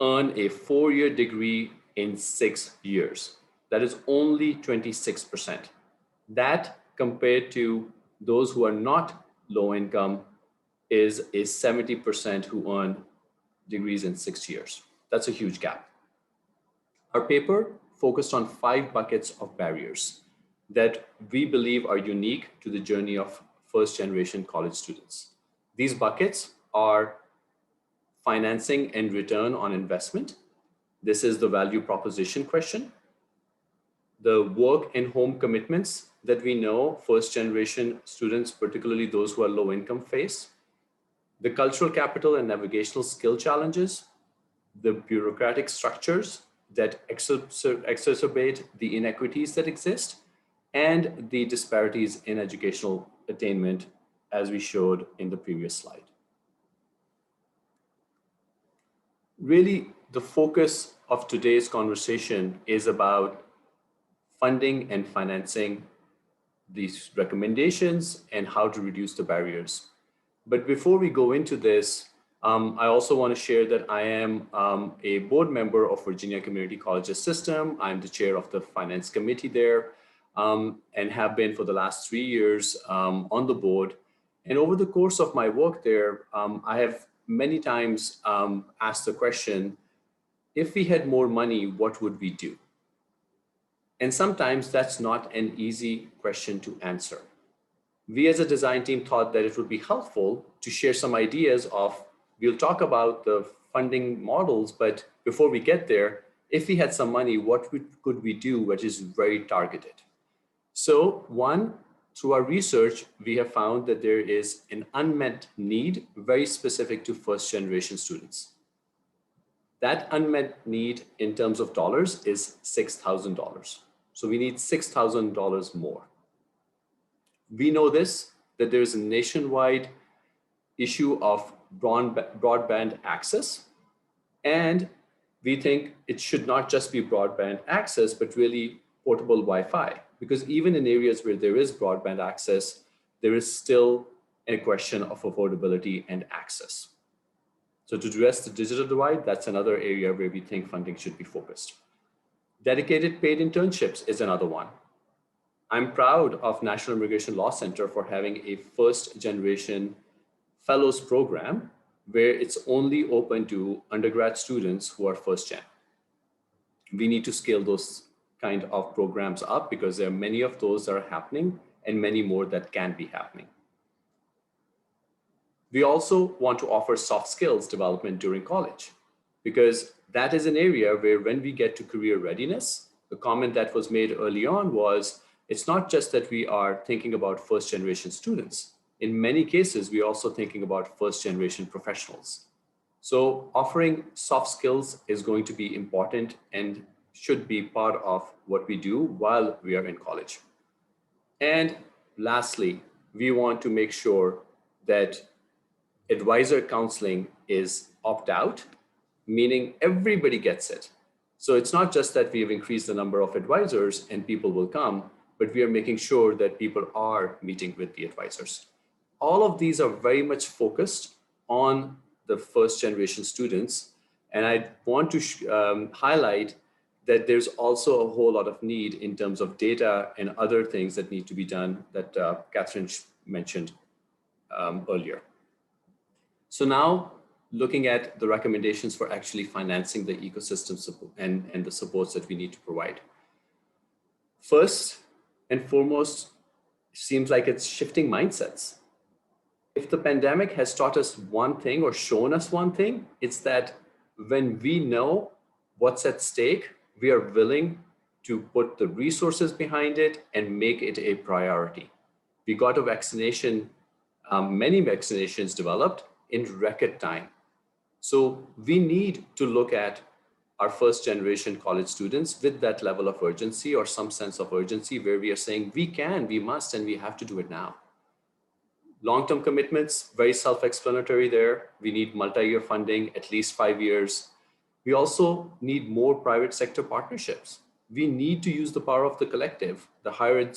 earn a 4-year degree in 6 years. That is only 26%. That compared to those who are not low income is a 70% who earn degrees in 6 years. That's a huge gap. Our paper focused on 5 buckets of barriers that we believe are unique to the journey of first generation college students. These buckets are financing and return on investment. This is the value proposition question. The work and home commitments that we know first generation students, particularly those who are low income, face. The cultural capital and navigational skill challenges, the bureaucratic structures that exacerbate the inequities that exist, and the disparities in educational attainment, as we showed in the previous slide. Really, the focus of today's conversation is about funding and financing these recommendations and how to reduce the barriers. But before we go into this, I also want to share that I am a board member of Virginia Community Colleges System. I'm the chair of the finance committee there and have been for the last 3 years on the board. And over the course of my work there, I have many times asked the question, if we had more money, what would we do? And sometimes that's not an easy question to answer. We as a design team thought that it would be helpful to share some ideas of, we'll talk about the funding models, but before we get there, if we had some money, what could we do which is very targeted? So one, through our research, we have found that there is an unmet need very specific to first generation students. That unmet need in terms of dollars is $6,000. So we need $6,000 more. We know this, that there is a nationwide issue of broadband access. And we think it should not just be broadband access, but really portable Wi-Fi. Because even in areas where there is broadband access, there is still a question of affordability and access. So to address the digital divide, that's another area where we think funding should be focused. Dedicated paid internships is another one. I'm proud of National Immigration Law Center for having a first generation fellows program where it's only open to undergrad students who are first gen. We need to scale those kind of programs up because there are many of those that are happening and many more that can be happening. We also want to offer soft skills development during college because that is an area where when we get to career readiness, the comment that was made early on was, it's not just that we are thinking about first generation students. In many cases, we're also thinking about first generation professionals. So offering soft skills is going to be important and should be part of what we do while we are in college. And lastly, we want to make sure that advisor counseling is opt-out, meaning everybody gets it. So it's not just that we have increased the number of advisors and people will come, but we are making sure that people are meeting with the advisors. All of these are very much focused on the first generation students. And I want to highlight that there's also a whole lot of need in terms of data and other things that need to be done that Catherine mentioned earlier. So now looking at the recommendations for actually financing the ecosystem support and the supports that we need to provide. First and foremost, seems like it's shifting mindsets. If the pandemic has taught us one thing or shown us one thing, it's that when we know what's at stake, we are willing to put the resources behind it and make it a priority. We got a vaccination, many vaccinations developed in record time. So we need to look at our first generation college students with that level of urgency or some sense of urgency where we are saying we can, we must, and we have to do it now. Long-term commitments, very self-explanatory there. We need multi-year funding, at least 5 years. We also need more private sector partnerships. We need to use the power of the collective. The higher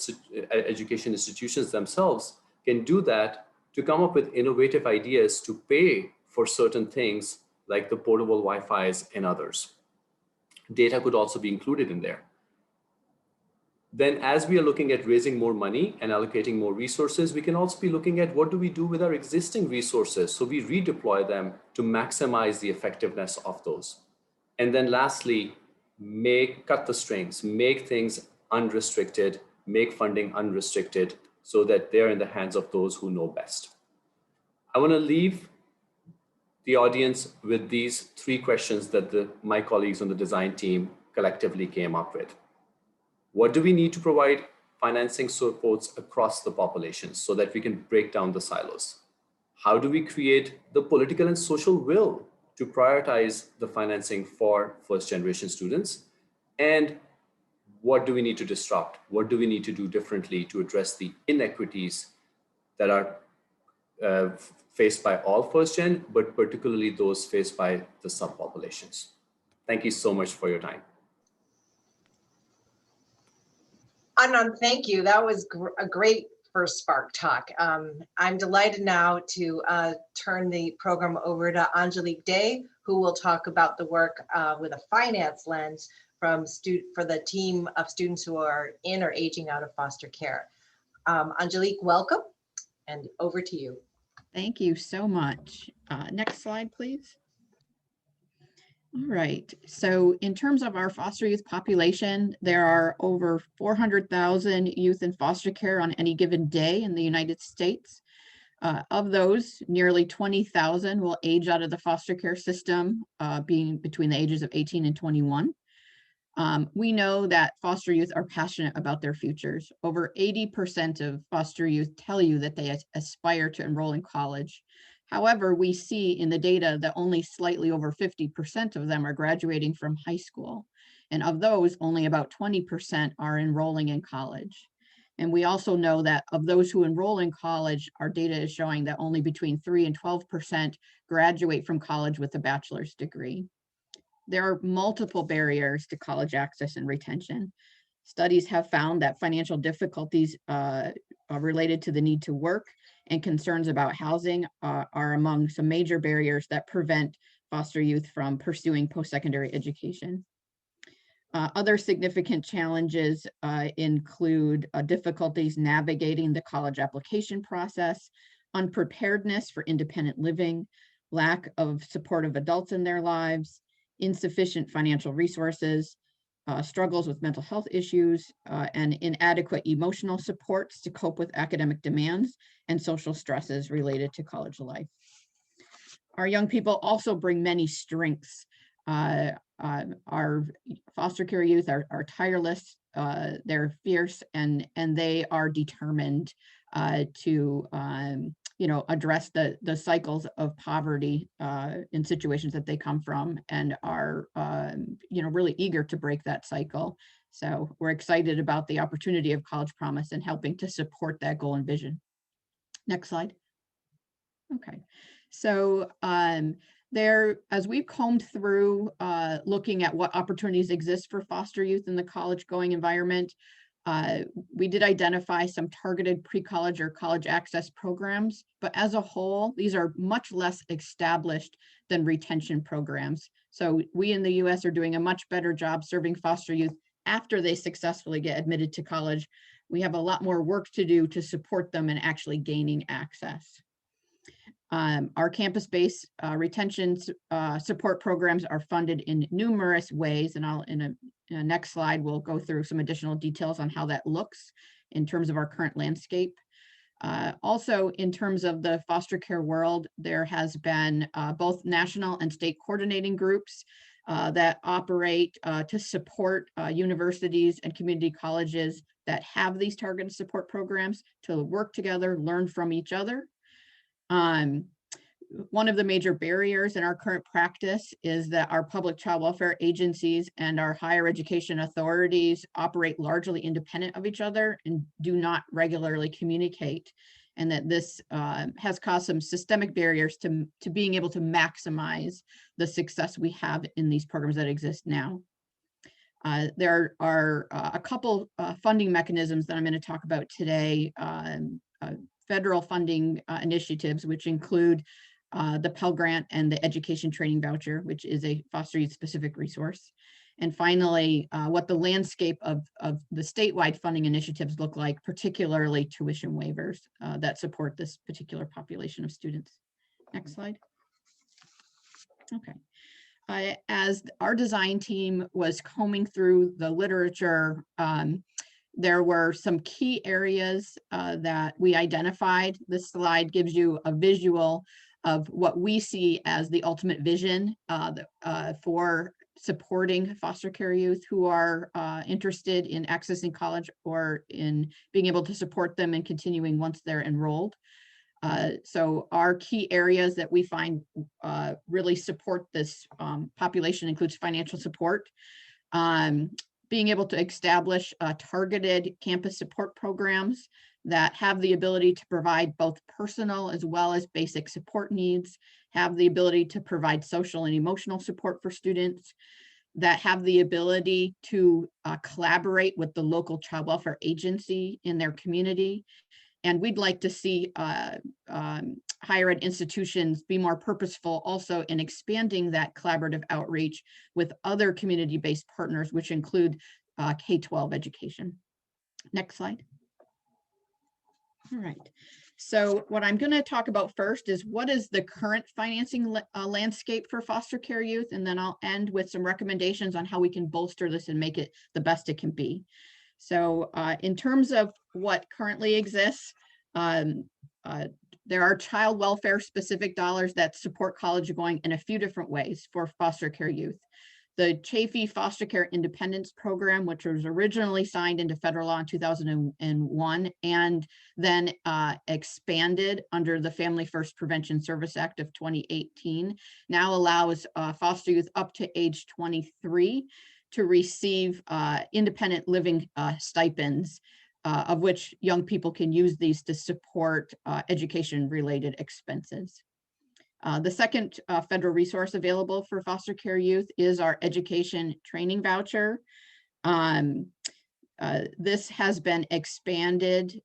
education institutions themselves can do that to come up with innovative ideas to pay for certain things like the portable Wi-Fi's and others. Data could also be included in there. Then as we are looking at raising more money and allocating more resources, we can also be looking at what do we do with our existing resources so we redeploy them to maximize the effectiveness of those. And then lastly, cut the strings, make things unrestricted, make funding unrestricted so that they're in the hands of those who know best. I want to leave the audience with these 3 questions that my colleagues on the design team collectively came up with. What do we need to provide financing supports across the population so that we can break down the silos? How do we create the political and social will to prioritize the financing for first generation students? And what do we need to disrupt? What do we need to do differently to address the inequities that are faced by all first gen, but particularly those faced by the subpopulations? Thank you so much for your time. Anand, thank you. That was a great first Spark Talk. I'm delighted now to turn the program over to Angelique Day, who will talk about the work with a finance lens for the team of students who are in or aging out of foster care. Angelique, welcome, and over to you. Thank you so much. Next slide, please. All right, so in terms of our foster youth population, there are over 400,000 youth in foster care on any given day in the United States. Of those, nearly 20,000 will age out of the foster care system, being between the ages of 18 and 21. We know that foster youth are passionate about their futures. Over 80% of foster youth tell you that they aspire to enroll in college. However, we see in the data that only slightly over 50% of them are graduating from high school. And of those, only about 20% are enrolling in college. And we also know that of those who enroll in college, our data is showing that only between 3 and 12% graduate from college with a bachelor's degree. There are multiple barriers to college access and retention. Studies have found that financial difficulties related to the need to work and concerns about housing are among some major barriers that prevent foster youth from pursuing post-secondary education. Other significant challenges include difficulties navigating the college application process, unpreparedness for independent living, lack of supportive adults in their lives, insufficient financial resources, struggles with mental health issues, and inadequate emotional supports to cope with academic demands and social stresses related to college life. Our young people also bring many strengths. Our foster care youth are tireless, they're fierce, and they are determined to address the cycles of poverty in situations that they come from, and are really eager to break that cycle. So we're excited about the opportunity of College Promise and helping to support that goal and vision. Next slide. Okay, so as we've combed through looking at what opportunities exist for foster youth in the college going environment, we did identify some targeted pre-college or college access programs, but as a whole, these are much less established than retention programs. So we in the US are doing a much better job serving foster youth after they successfully get admitted to college. We have a lot more work to do to support them in actually gaining access. Our campus-based retention support programs are funded in numerous ways, and in a next slide, we'll go through some additional details on how that looks in terms of our current landscape. Also, in terms of the foster care world, there has been both national and state coordinating groups that operate to support universities and community colleges that have these targeted support programs to work together, learn from each other. One of the major barriers in our current practice is that our public child welfare agencies and our higher education authorities operate largely independent of each other and do not regularly communicate, and that this has caused some systemic barriers to being able to maximize the success we have in these programs that exist now. There are a couple funding mechanisms that I'm going to talk about today. Federal funding initiatives, which include the Pell Grant and the Education Training Voucher, which is a foster youth specific resource. And finally, what the landscape of the statewide funding initiatives look like, particularly tuition waivers that support this particular population of students. Next slide. Okay. As our design team was combing through the literature, there were some key areas that we identified. This slide gives you a visual of what we see as the ultimate vision for supporting foster care youth who are interested in accessing college or in being able to support them and continuing once they're enrolled. So our key areas that we find really support this population includes financial support, being able to establish targeted campus support programs that have the ability to provide both personal as well as basic support needs, have the ability to provide social and emotional support for students, that have the ability to collaborate with the local child welfare agency in their community. And we'd like to see higher ed institutions be more purposeful also in expanding that collaborative outreach with other community-based partners, which include K-12 education. Next slide. All right. So what I'm going to talk about first is what is the current financing landscape for foster care youth, and then I'll end with some recommendations on how we can bolster this and make it the best it can be. So in terms of what currently exists, there are child welfare specific dollars that support college going in a few different ways for foster care youth. The Chafee Foster Care Independence Program, which was originally signed into federal law in 2001 and then expanded under the Family First Prevention Service Act of 2018, now allows foster youth up to age 23 to receive independent living stipends, of which young people can use these to support education-related expenses. The second federal resource available for foster care youth is our education training voucher. This has been expanded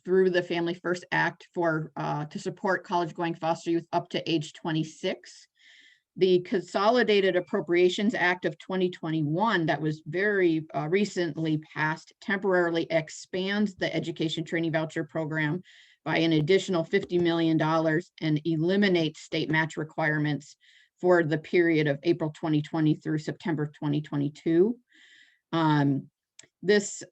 through the Family First Act to support college-going foster youth up to age 26. The Consolidated Appropriations Act of 2021 that was very recently passed temporarily expands the education training voucher program by an additional $50 million and eliminates state match requirements for the period of April 2020 through September 2022. This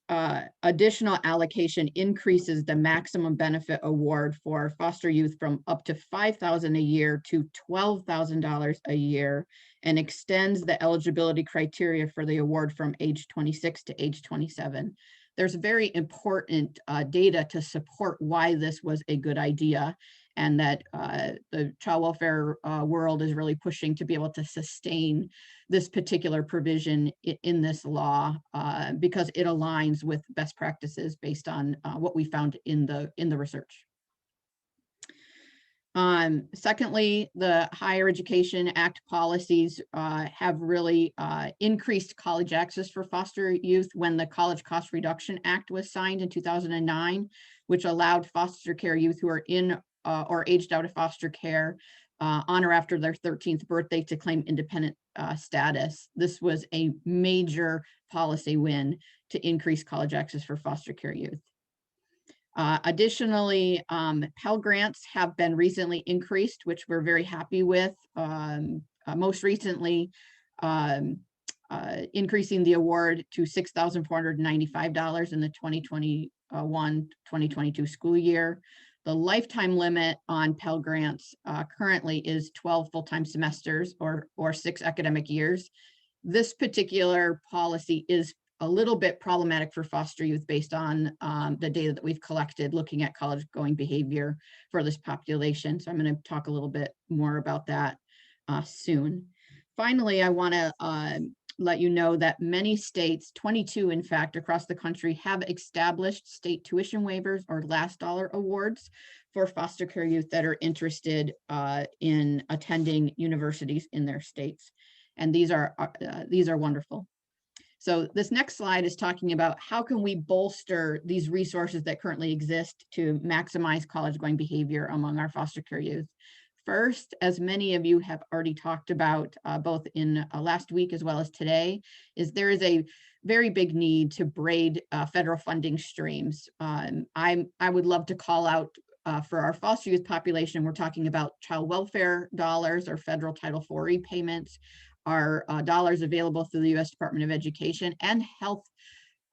additional allocation increases the maximum benefit award for foster youth from up to $5,000 a year to $12,000 a year and extends the eligibility criteria for the award from age 26 to age 27. There's very important data to support why this was a good idea, and that the child welfare world is really pushing to be able to sustain this particular provision in this law because it aligns with best practices based on what we found in the research. Secondly, the Higher Education Act policies have really increased college access for foster youth when the College Cost Reduction Act was signed in 2009, which allowed foster care youth who are in or aged out of foster care on or after their 13th birthday to claim independent status. This was a major policy win to increase college access for foster care youth. Additionally, Pell Grants have been recently increased, which we're very happy with. Most recently, increasing the award to $6,495 in the 2021-2022 school year. The lifetime limit on Pell Grants currently is 12 full-time semesters or 6 academic years. This particular policy is a little bit problematic for foster youth based on the data that we've collected looking at college-going behavior for this population. So I'm going to talk a little bit more about that soon. Finally, I want to let you know that many states, 22 in fact, across the country have established state tuition waivers or last dollar awards for foster care youth that are interested in attending universities in their states. And these are wonderful. So this next slide is talking about how can we bolster these resources that currently exist to maximize college-going behavior among our foster care youth. First, as many of you have already talked about both in last week as well as today, is there is a very big need to braid federal funding streams. I would love to call out for our foster youth population, we're talking about child welfare dollars or federal Title IV repayments, are dollars available through the U.S. Department of Education, and health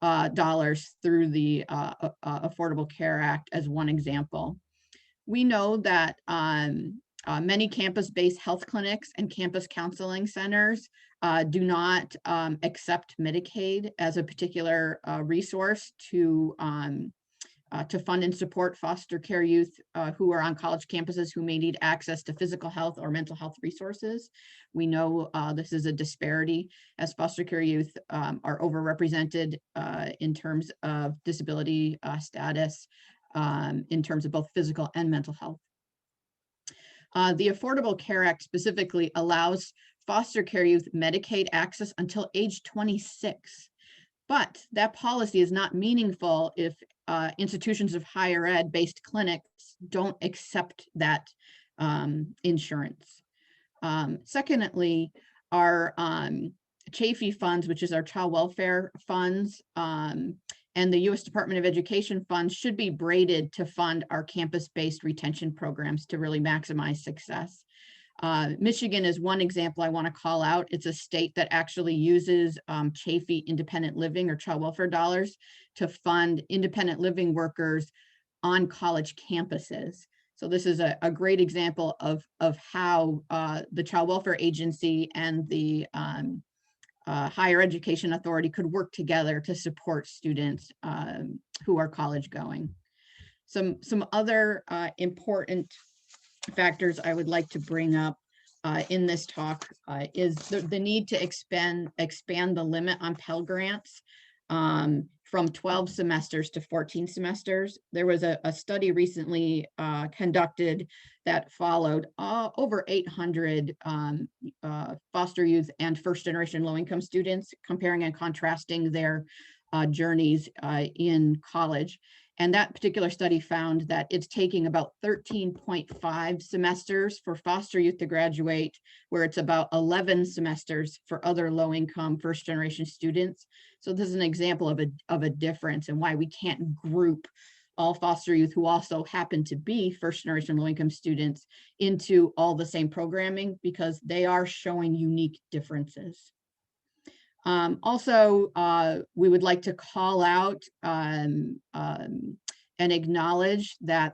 dollars through the Affordable Care Act as one example. We know that many campus-based health clinics and campus counseling centers do not accept Medicaid as a particular resource to fund and support foster care youth who are on college campuses who may need access to physical health or mental health resources. We know this is a disparity as foster care youth are overrepresented in terms of disability status, in terms of both physical and mental health. The Affordable Care Act specifically allows foster care youth Medicaid access until age 26. But that policy is not meaningful if institutions of higher ed based clinics don't accept that insurance. Secondly, our Chafee funds, which is our child welfare funds, and the U.S. Department of Education funds should be braided to fund our campus-based retention programs to really maximize success. Michigan is one example I want to call out. It's a state that actually uses Chafee independent living or child welfare dollars to fund independent living workers on college campuses. So this is a great example of how the Child Welfare Agency and the higher education authority could work together to support students who are college going. Some other important factors I would like to bring up in this talk is the need to expand the limit on Pell Grants from 12 semesters to 14 semesters. There was a study recently conducted that followed over 800 foster youth and first generation low income students, comparing and contrasting their journeys in college. And that particular study found that it's taking about 13.5 semesters for foster youth to graduate, where it's about 11 semesters for other low-income first-generation students. So this is an example of a difference and why we can't group all foster youth who also happen to be first-generation low-income students into all the same programming, because they are showing unique differences. Also, we would like to call out and acknowledge that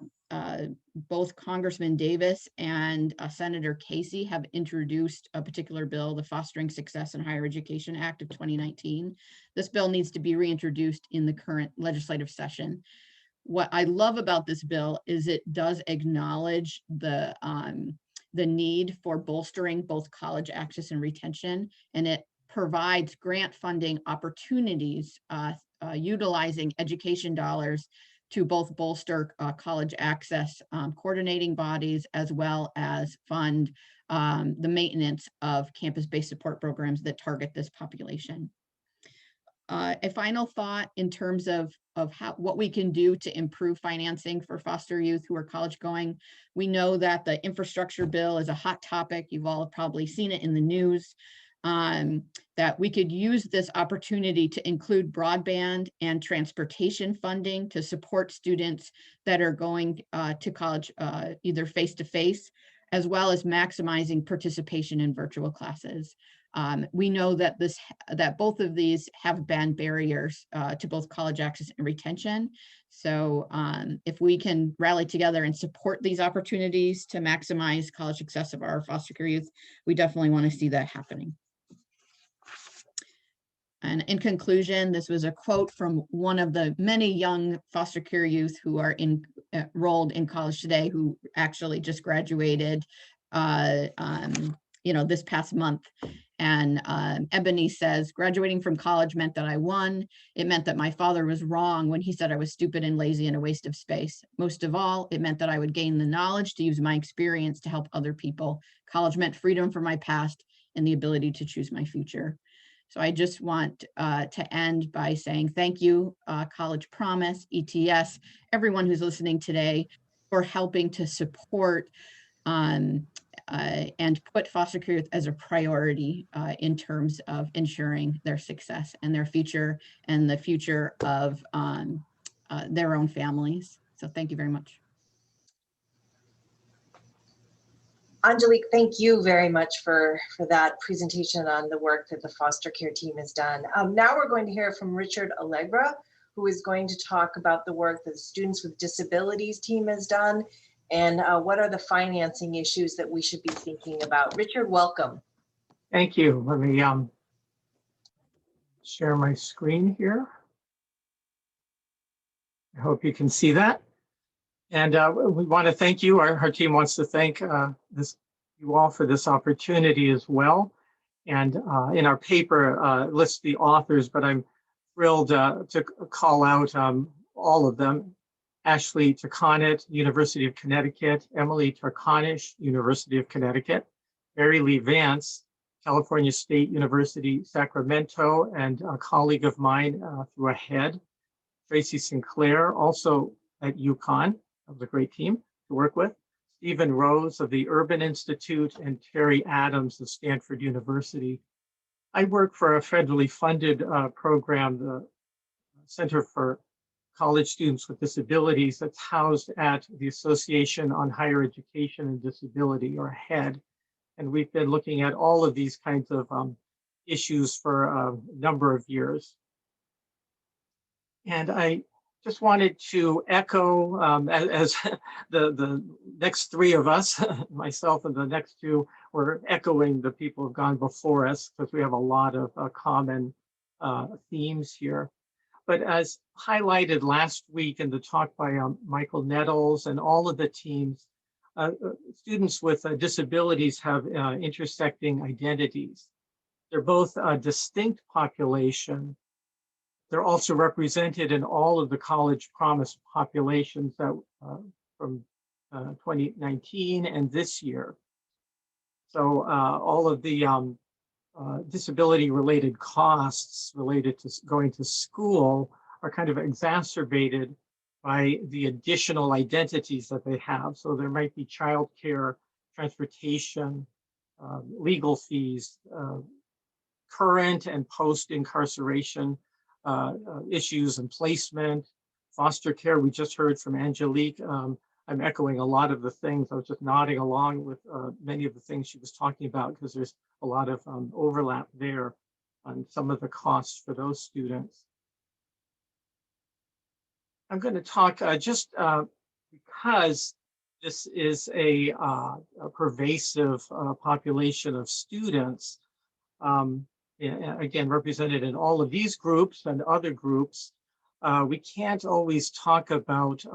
both Congressman Davis and Senator Casey have introduced a particular bill, the Fostering Success in Higher Education Act of 2019. This bill needs to be reintroduced in the current legislative session. What I love about this bill is it does acknowledge the need for bolstering both college access and retention, and it provides grant funding opportunities utilizing education dollars to both bolster college access coordinating bodies, as well as fund the maintenance of campus-based support programs that target this population. A final thought in terms of what we can do to improve financing for foster youth who are college going. We know that the infrastructure bill is a hot topic. You've all probably seen it in the news. That we could use this opportunity to include broadband and transportation funding to support students that are going to college either face-to-face, as well as maximizing participation in virtual classes. We know that both of these have been barriers to both college access and retention. So if we can rally together and support these opportunities to maximize college success of our foster care youth, we definitely want to see that happening. And in conclusion, this was a quote from one of the many young foster care youth who are enrolled in college today, who actually just graduated, this past month. And Ebony says, graduating from college meant that I won. It meant that my father was wrong when he said I was stupid and lazy and a waste of space. Most of all, it meant that I would gain the knowledge to use my experience to help other people. College meant freedom from my past and the ability to choose my future. So I just want to end by saying thank you, College Promise, ETS, everyone who's listening today, for helping to support and put foster care youth as a priority in terms of ensuring their success and their future and the future of their own families. So thank you very much. Angelique, thank you very much for that presentation on the work that the foster care team has done. Now we're going to hear from Richard Allegra, who is going to talk about the work that the Students with Disabilities team has done and what are the financing issues that we should be thinking about. Richard, welcome. Thank you. Let me share my screen here. I hope you can see that. And we want to thank you. Our team wants to thank you all for this opportunity as well. And in our paper, lists the authors, but I'm thrilled to call out all of them. Ashley Taconitt, University of Connecticut; Emily Tarkanish, University of Connecticut; Mary Lee Vance, California State University, Sacramento, and a colleague of mine through AHEAD; Tracy Sinclair, also at UConn. That was a great team to work with; Stephen Rose of the Urban Institute; and Terry Adams of Stanford University. I work for a federally funded program, the Center for College Students with Disabilities, that's housed at the Association on Higher Education and Disability, or AHEAD. And we've been looking at all of these kinds of issues for a number of years. And I just wanted to echo, as the next three of us, myself and the next two, were echoing the people who've gone before us, because we have a lot of common themes here. But as highlighted last week in the talk by Michael Nettles and all of the teams, students with disabilities have intersecting identities. They're both a distinct population. They're also represented in all of the College Promise populations that from 2019 and this year. So all of the disability-related costs related to going to school are kind of exacerbated by the additional identities that they have. So there might be childcare, transportation, legal fees, current and post-incarceration issues and placement, foster care. We just heard from Angelique. I'm echoing a lot of the things. I was just nodding along with many of the things she was talking about, because there's a lot of overlap there on some of the costs for those students. I'm going to talk just because this is a pervasive population of students, again, represented in all of these groups and other groups. We can't always talk about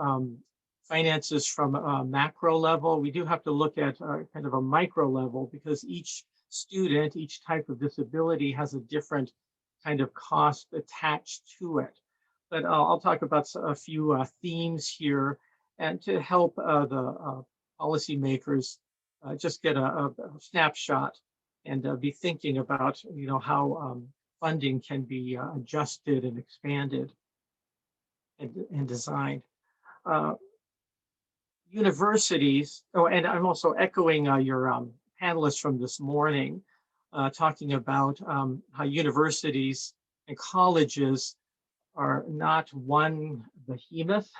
finances from a macro level. We do have to look at kind of a micro level, because each student, each type of disability has a different kind of cost attached to it. But I'll talk about a few themes here, and to help the policymakers just get a snapshot and be thinking about, how funding can be adjusted and expanded and designed. Universities, and I'm also echoing your panelists from this morning, talking about how universities and colleges are not one behemoth,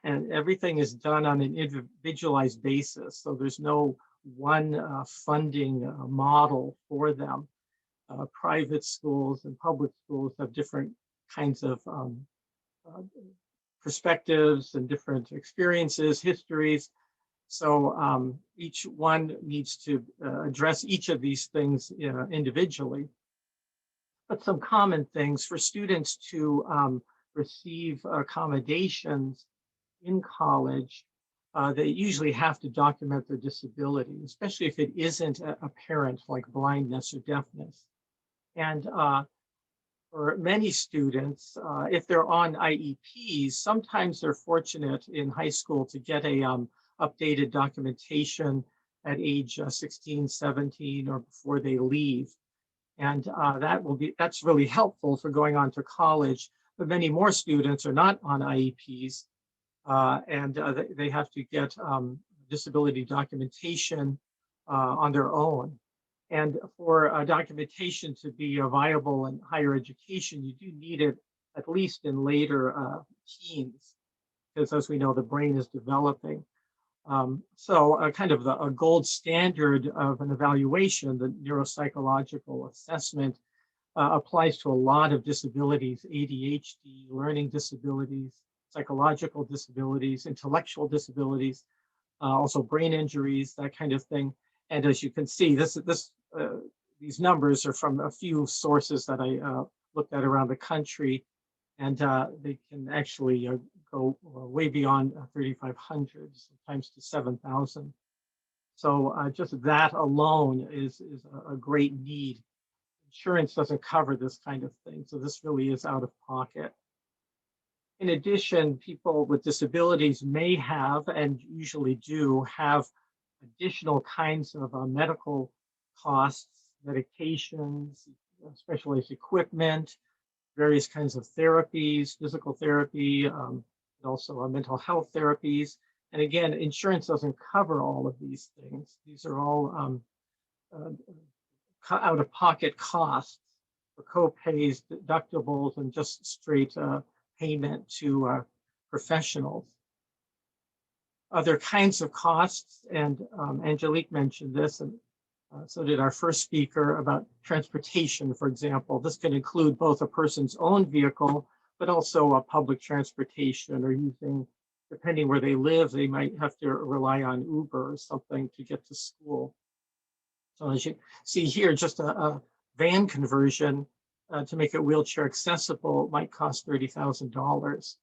and everything is done on an individualized basis. So there's no one funding model for them. Private schools and public schools have different kinds of perspectives and different experiences, histories. So each one needs to address each of these things individually. But some common things for students to receive accommodations in college, they usually have to document their disability, especially if it isn't apparent, like blindness or deafness. And for many students, if they're on IEPs, sometimes they're fortunate in high school to get a updated documentation at age 16, 17, or before they leave. And that's really helpful for going on to college. But many more students are not on IEPs, and they have to get disability documentation on their own. And for documentation to be viable in higher education, you do need it at least in later teens, because as we know, the brain is developing. So kind of a gold standard of an evaluation, the neuropsychological assessment, applies to a lot of disabilities: ADHD, learning disabilities, psychological disabilities, intellectual disabilities, also brain injuries, that kind of thing. And as you can see, these numbers are from a few sources that I looked at around the country, and they can actually go way beyond 3,500, sometimes to 7,000. So just that alone is a great need. Insurance doesn't cover this kind of thing, so this really is out of pocket. In addition, people with disabilities may have, and usually do have, additional kinds of medical costs, medications, specialized equipment, various kinds of therapies, physical therapy, and also mental health therapies. And again, insurance doesn't cover all of these things. These are all out-of-pocket costs for co-pays, deductibles, and just straight payment to professionals. Other kinds of costs, and Angelique mentioned this, and so did our first speaker, about transportation, for example. This can include both a person's own vehicle, but also public transportation or using, depending where they live, they might have to rely on Uber or something to get to school. So as you see here, just a van conversion to make it wheelchair accessible might cost $30,000.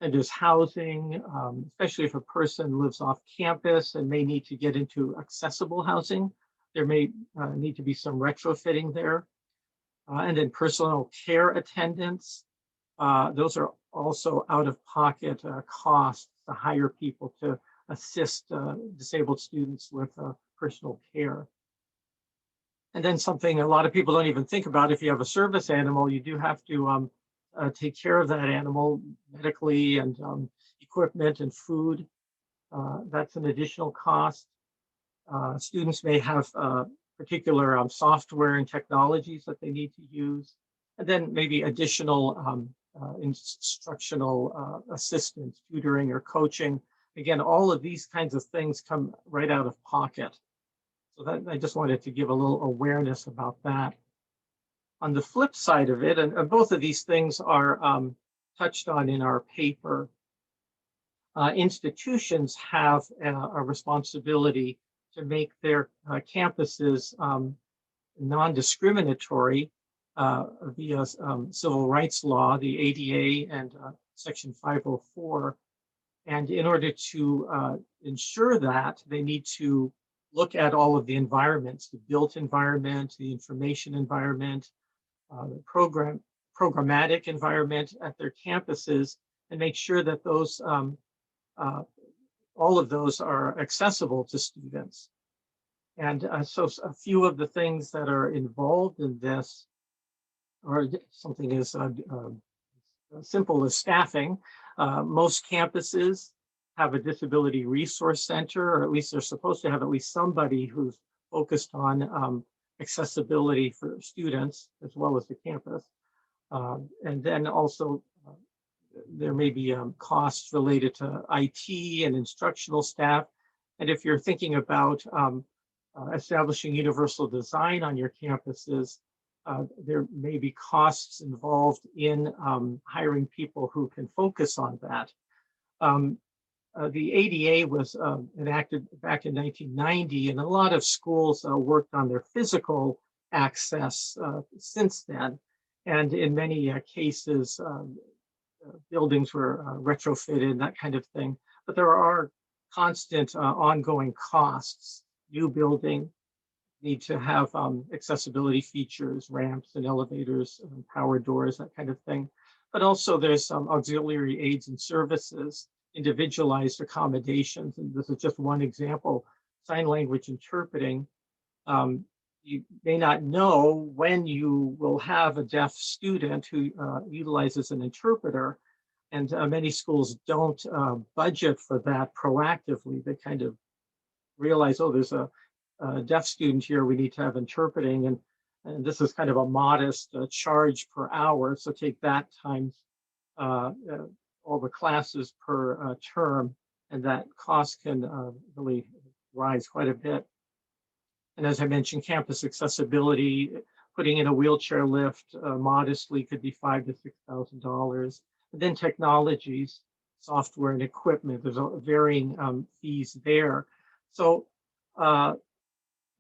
And there's housing, especially if a person lives off campus and may need to get into accessible housing. There may need to be some retrofitting there. And then personal care attendants. Those are also out-of-pocket costs to hire people to assist disabled students with personal care. And then something a lot of people don't even think about, if you have a service animal, you do have to take care of that animal medically and equipment and food. That's an additional cost. Students may have particular software and technologies that they need to use. And then maybe additional instructional assistance, tutoring or coaching. Again, all of these kinds of things come right out of pocket. So that, I just wanted to give a little awareness about that. On the flip side of it, and both of these things are touched on in our paper, institutions have a responsibility to make their campuses non-discriminatory via civil rights law, the ADA and Section 504. And in order to ensure that, they need to look at all of the environments, the built environment, the information environment, the programmatic environment at their campuses, and make sure that those all of those are accessible to students. And so a few of the things that are involved in this, or something as simple as staffing. Most campuses have a disability resource center, or at least they're supposed to have at least somebody who's focused on accessibility for students as well as the campus. And then also there may be costs related to IT and instructional staff. And if you're thinking about establishing universal design on your campuses, there may be costs involved in hiring people who can focus on that. The ADA was enacted back in 1990, and a lot of schools worked on their physical access since then. And in many cases, buildings were retrofitted, that kind of thing. But there are constant ongoing costs. New building need to have accessibility features, ramps and elevators, power doors, that kind of thing. But also there's some auxiliary aids and services, individualized accommodations. And this is just one example, sign language interpreting. You may not know when you will have a deaf student who utilizes an interpreter. And many schools don't budget for that proactively. They kind of realize, oh, there's a deaf student here, we need to have interpreting. And this is kind of a modest charge per hour. So take that times all the classes per term, and that cost can really rise quite a bit. And as I mentioned, campus accessibility, putting in a wheelchair lift modestly could be $5,000 to $6,000. And then technologies, software and equipment, there's varying fees there. So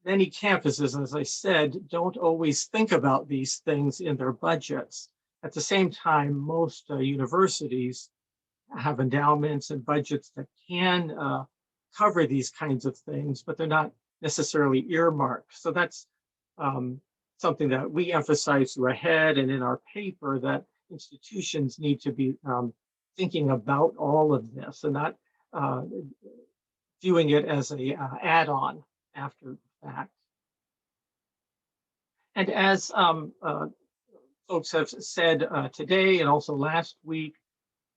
many campuses, as I said, don't always think about these things in their budgets. At the same time, most universities have endowments and budgets that can cover these kinds of things, but they're not necessarily earmarked. So that's something that we emphasize through AHEAD and in our paper, that institutions need to be thinking about all of this and not viewing it as a add-on after the fact. And as folks have said today and also last week,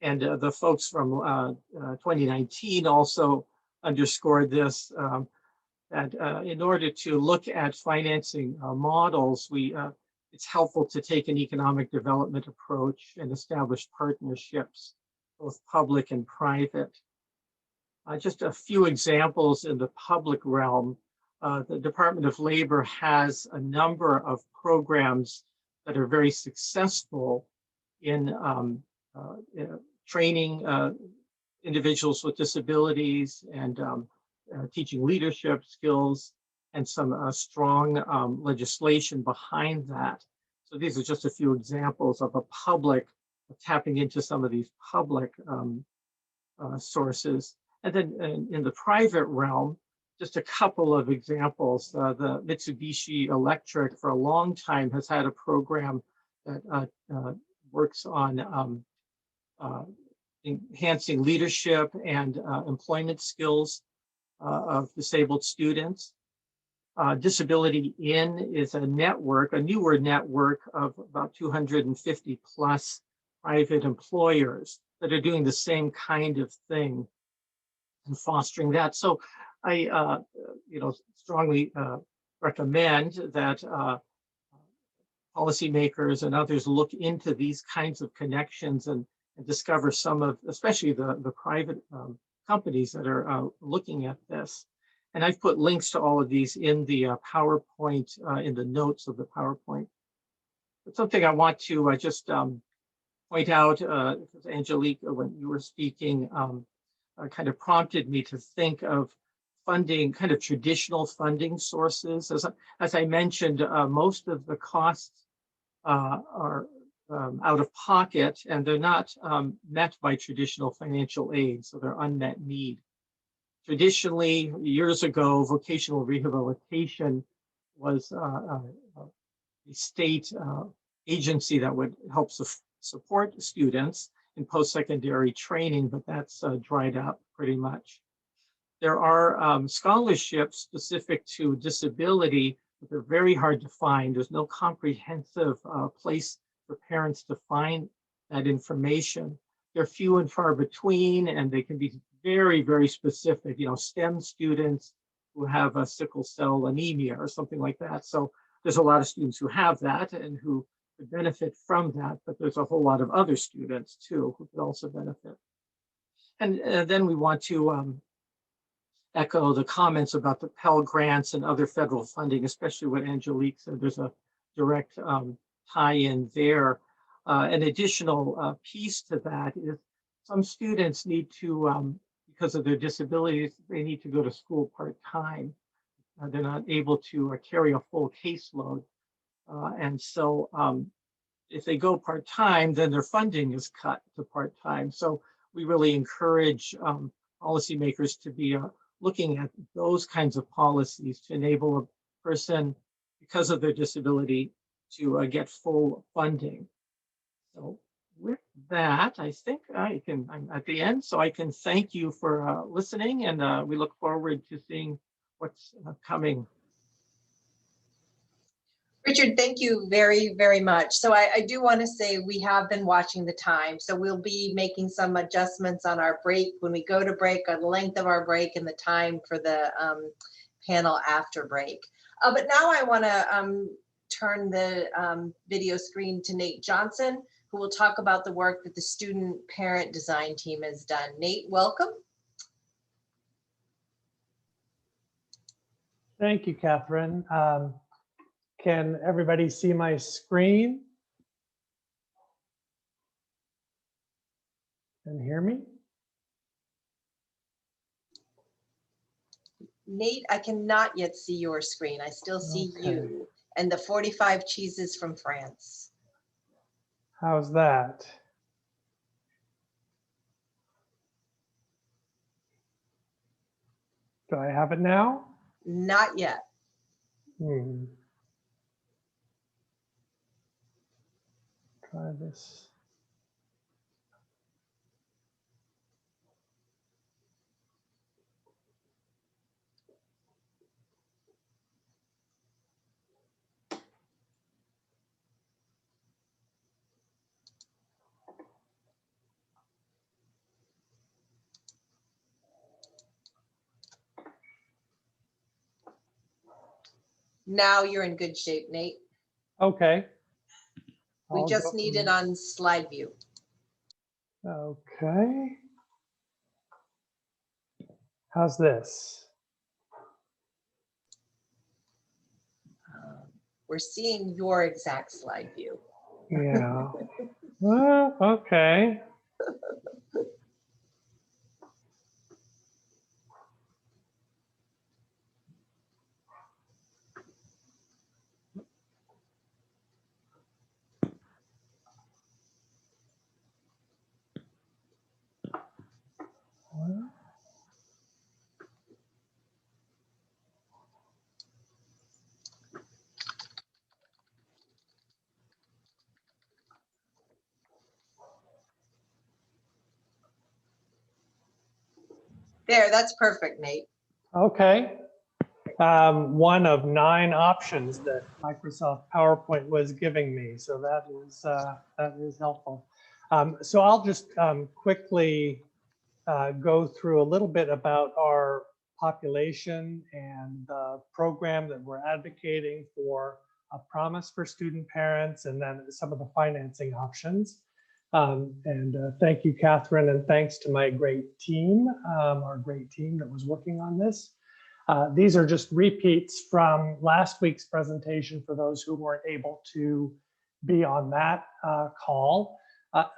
and the folks from 2019 also underscored this, that in order to look at financing models, it's helpful to take an economic development approach and establish partnerships, both public and private. Just a few examples in the public realm. The Department of Labor has a number of programs that are very successful in training individuals with disabilities and teaching leadership skills and some strong legislation behind that. So these are just a few examples of a public tapping into some of these public sources. And then in the private realm, just a couple of examples. The Mitsubishi Electric for a long time has had a program that works on enhancing leadership and employment skills of disabled students. Disability In is a network, a newer network of about 250 plus private employers that are doing the same kind of thing and fostering that. So I, strongly recommend that policymakers and others look into these kinds of connections and discover some of, especially the private companies that are looking at this. And I've put links to all of these in the PowerPoint, in the notes of the PowerPoint. But something I want to just point out, because Angelique, when you were speaking, kind of prompted me to think of funding, kind of traditional funding sources. As I mentioned, most of the costs are out of pocket, and they're not met by traditional financial aid, so they're unmet need. Traditionally, years ago, vocational rehabilitation was a state agency that would help support students in post-secondary training, but that's dried up pretty much. There are scholarships specific to disability, but they're very hard to find. There's no comprehensive place for parents to find that information. They're few and far between, and they can be very, very specific, STEM students who have a sickle cell anemia or something like that. So there's a lot of students who have that and who could benefit from that, but there's a whole lot of other students too who could also benefit. And then we want to echo the comments about the Pell Grants and other federal funding, especially what Angelique said. There's a direct tie-in there. An additional piece to that is some students need to, because of their disabilities, they need to go to school part-time. They're not able to carry a full caseload. And so if they go part-time, then their funding is cut to part-time. So we really encourage policymakers to be looking at those kinds of policies to enable a person, because of their disability, to get full funding. So with that, I think I'm at the end, so I can thank you for listening, and we look forward to seeing what's coming. Richard, thank you very, very much. So I do want to say we have been watching the time. So we'll be making some adjustments on our break when we go to break, on the length of our break and the time for the panel after break. But now I want to turn the video screen to Nate Johnson, who will talk about the work that the student parent design team has done. Nate, welcome. Thank you, Catherine. Can everybody see my screen and hear me? Nate, I cannot yet see your screen. I still see you and the 45 cheeses from France. How's that? Do I have it now? Not yet. Try this. Now you're in good shape, Nate. Okay. We just need it on slide view. Okay. How's this? We're seeing your exact slide view. Yeah. Okay. There, that's perfect, Nate. Okay. One of 9 options that Microsoft PowerPoint was giving me. So that is helpful. So I'll just quickly go through a little bit about our population and the program that we're advocating for, a promise for student parents, and then some of the financing options. Thank you, Catherine, and thanks to my great team, our great team that was working on this. These are just repeats from last week's presentation for those who weren't able to be on that call.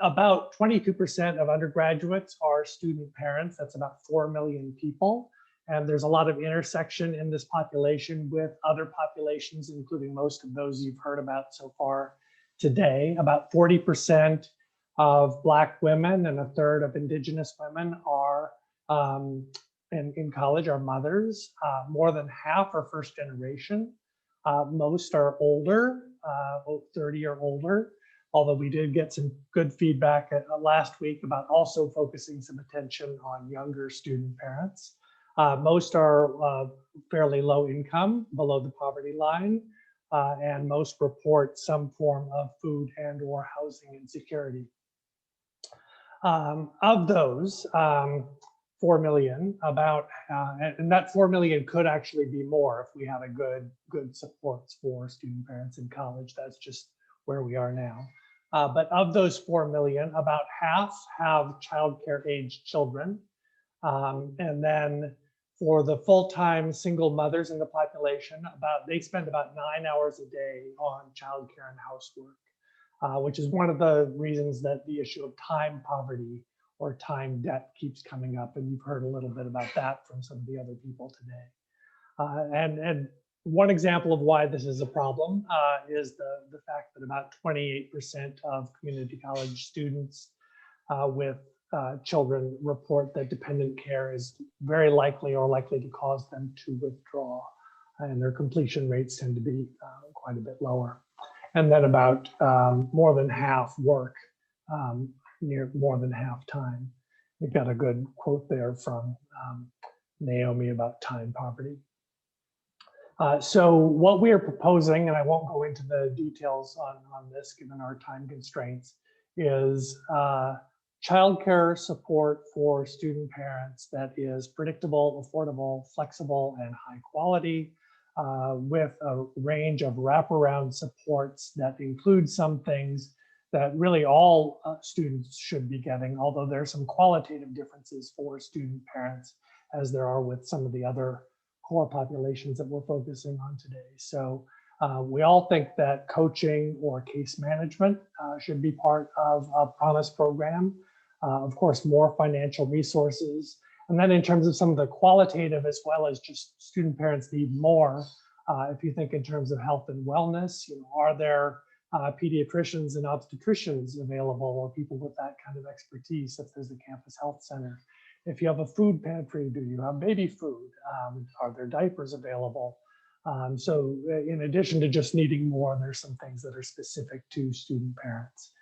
About 22% of undergraduates are student parents. That's about 4 million people. And there's a lot of intersection in this population with other populations, including most of those you've heard about so far today. About 40% of Black women and a third of Indigenous women are in college, are mothers. More than half are first generation. Most are older, 30 or older. Although we did get some good feedback last week about also focusing some attention on younger student parents. Most are fairly low income, below the poverty line, and most report some form of food and or housing insecurity. Of those, 4 million, and that 4 million could actually be more if we had a good supports for student parents in college. That's just where we are now. But of those 4 million, about half have childcare age children. And then for the full-time single mothers in the population, they spend about 9 hours a day on childcare and housework, which is one of the reasons that the issue of time poverty or time debt keeps coming up. And you've heard a little bit about that from some of the other people today. And one example of why this is a problem is the fact that about 28% of community college students with children report that dependent care is very likely or likely to cause them to withdraw. And their completion rates tend to be quite a bit lower. And then about more than half work near more than half time. We've got a good quote there from Naomi about time poverty. So what we are proposing, and I won't go into the details on this given our time constraints, is childcare support for student parents that is predictable, affordable, flexible, and high quality, with a range of wraparound supports that include some things that really all students should be getting, although there are some qualitative differences for student parents as there are with some of the other core populations that we're focusing on today. So we all think that coaching or case management should be part of a Promise program. Of course, more financial resources. And then in terms of some of the qualitative as well as just student parents need more, if you think in terms of health and wellness, are there pediatricians and obstetricians available or people with that kind of expertise if there's a campus health center? If you have a food pantry, do you have baby food? Are there diapers available? So in addition to just needing more, there's some things that are specific to student parents.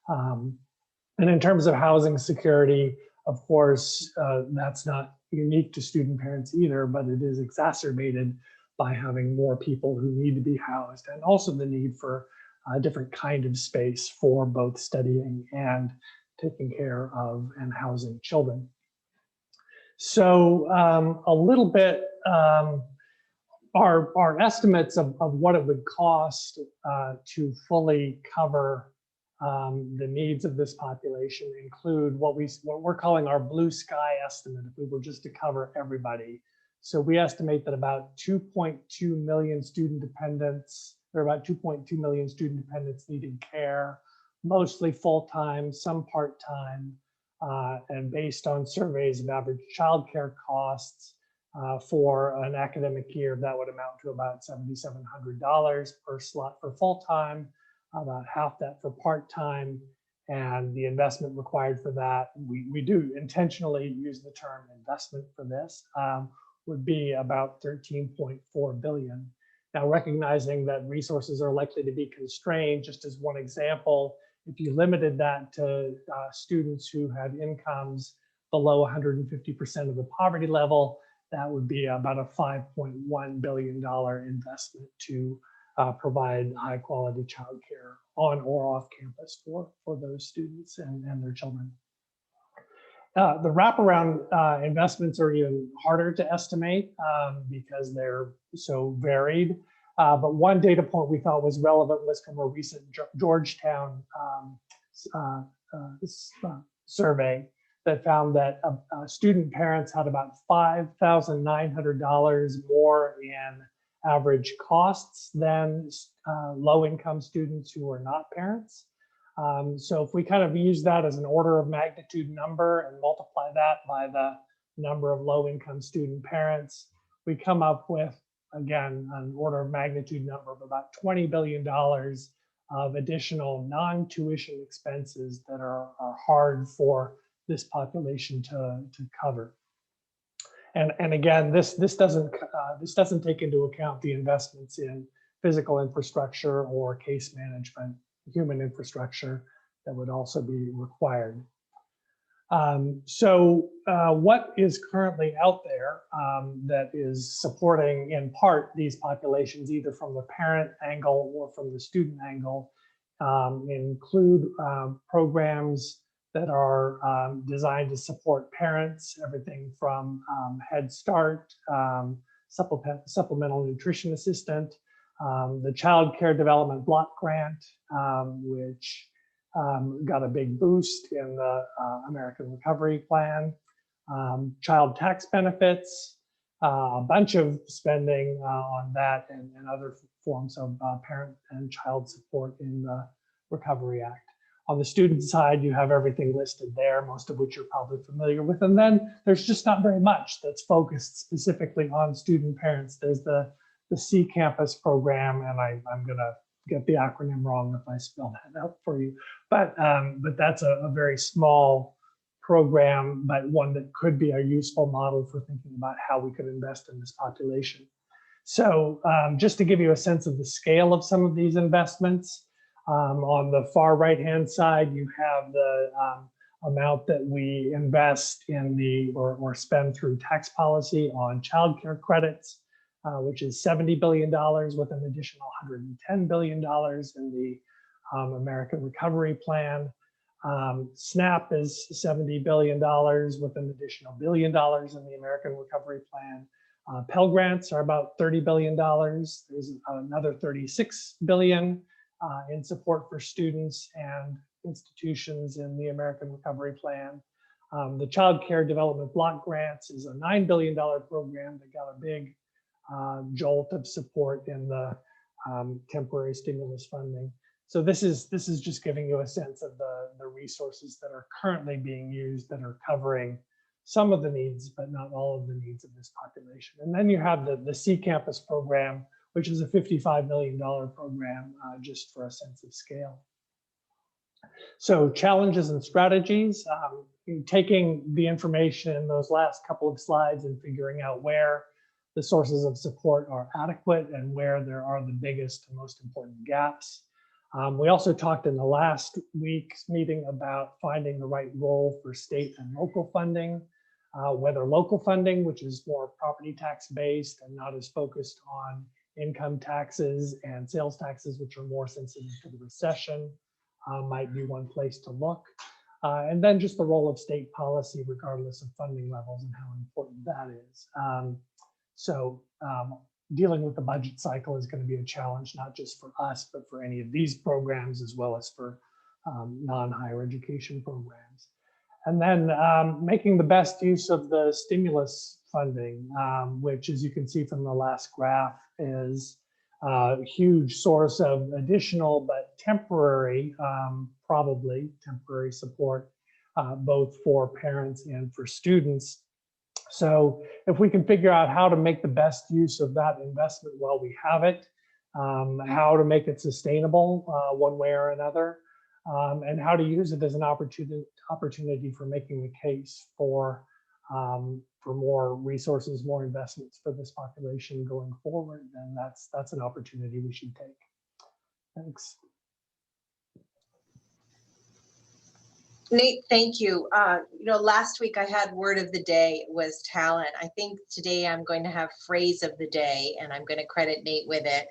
And in terms of housing security, of course, that's not unique to student parents either, but it is exacerbated by having more people who need to be housed, and also the need for a different kind of space for both studying and taking care of and housing children. So a little bit, our estimates of what it would cost to fully cover the needs of this population include what we're calling our blue sky estimate, if we were just to cover everybody. So we estimate that about 2.2 million student dependents, there are about 2.2 million student dependents needing care, mostly full-time, some part-time, and based on surveys of average childcare costs for an academic year, that would amount to about $7,700 per slot for full-time, about half that for part-time, and the investment required for that, we do intentionally use the term investment for this, would be about 13.4 billion. Now, recognizing that resources are likely to be constrained, just as one example, if you limited that to students who had incomes below 150% of the poverty level, that would be about a $5.1 billion investment to provide high quality childcare on or off campus for those students and their children. The wraparound investments are even harder to estimate because they're so varied. But one data point we thought was relevant was from a recent Georgetown survey that found that student parents had about $5,900 more in average costs than low-income students who are not parents. So if we kind of use that as an order of magnitude number and multiply that by the number of low-income student parents, we come up with, again, an order of magnitude number of about $20 billion of additional non-tuition expenses that are hard for this population to cover. And again, this doesn't take into account the investments in physical infrastructure or case management, human infrastructure that would also be required. So what is currently out there that is supporting in part these populations, either from the parent angle or from the student angle, include programs that are designed to support parents, everything from Head Start, supplemental nutrition assistant, the Child Care Development Block Grant, which got a big boost in the American Recovery Plan, child tax benefits, a bunch of spending on that and other forms of parent and child support in the Recovery Act. On the student side, you have everything listed there, most of which you're probably familiar with. And then there's just not very much that's focused specifically on student parents. There's the C Campus program, and I'm gonna get the acronym wrong if I spell that out for you. But that's a very small program, but one that could be a useful model for thinking about how we could invest in this population. So just to give you a sense of the scale of some of these investments, on the far right-hand side, you have the amount that we invest in or spend through tax policy on childcare credits, which is $70 billion with an additional $110 billion in the American Recovery Plan. SNAP is $70 billion with an additional $1 billion in the American Recovery Plan. Pell Grants are about $30 billion. There's another $36 billion in support for students and institutions in the American Recovery Plan. The Child Care Development Block Grants is a $9 billion program that got a big jolt of support in the temporary stimulus funding. So this is just giving you a sense of the resources that are currently being used that are covering some of the needs, but not all of the needs of this population. And then you have the C Campus program, which is a $55 million program, just for a sense of scale. So challenges and strategies, taking the information in those last couple of slides and figuring out where the sources of support are adequate and where there are the biggest and most important gaps. We also talked in the last week's meeting about finding the right role for state and local funding, whether local funding, which is more property tax based and not as focused on income taxes and sales taxes, which are more sensitive to the recession, might be one place to look. And then just the role of state policy, regardless of funding levels, and how important that is. Dealing with the budget cycle is going to be a challenge, not just for us, but for any of these programs, as well as for non-higher education programs. And then making the best use of the stimulus funding, which, as you can see from the last graph, is huge source of additional but temporary, probably temporary support, both for parents and for students. So if we can figure out how to make the best use of that investment while we have it, how to make it sustainable one way or another, and how to use it as an opportunity for making the case for more resources, more investments for this population going forward, then that's an opportunity we should take. Thanks. Nate, thank you. Last week I had word of the day was talent. I think today I'm going to have phrase of the day, and I'm going to credit Nate with it.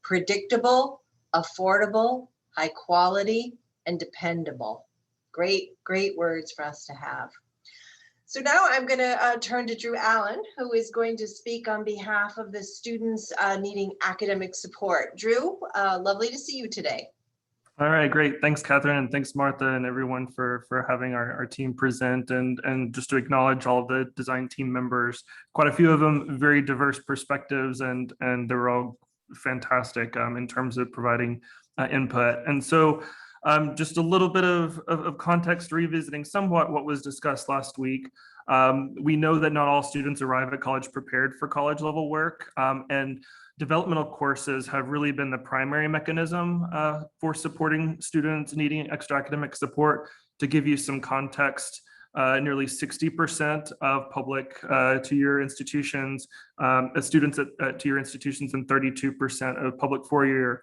Predictable, affordable, high quality, and dependable. Great words for us to have. So now I'm going to turn to Drew Allen, who is going to speak on behalf of the students needing academic support. Drew, lovely to see you today. All right, great. Thanks, Catherine, and thanks, Martha, and everyone for having our team present, and just to acknowledge all of the design team members. Quite a few of them, very diverse perspectives, and they're all fantastic in terms of providing input. And so just a little bit of context, revisiting somewhat what was discussed last week. We know that not all students arrive at college prepared for college level work, and developmental courses have really been the primary mechanism for supporting students needing extra academic support. To give you some context, nearly 60% of public two-year institutions, students at two-year institutions, and 32% of public four-year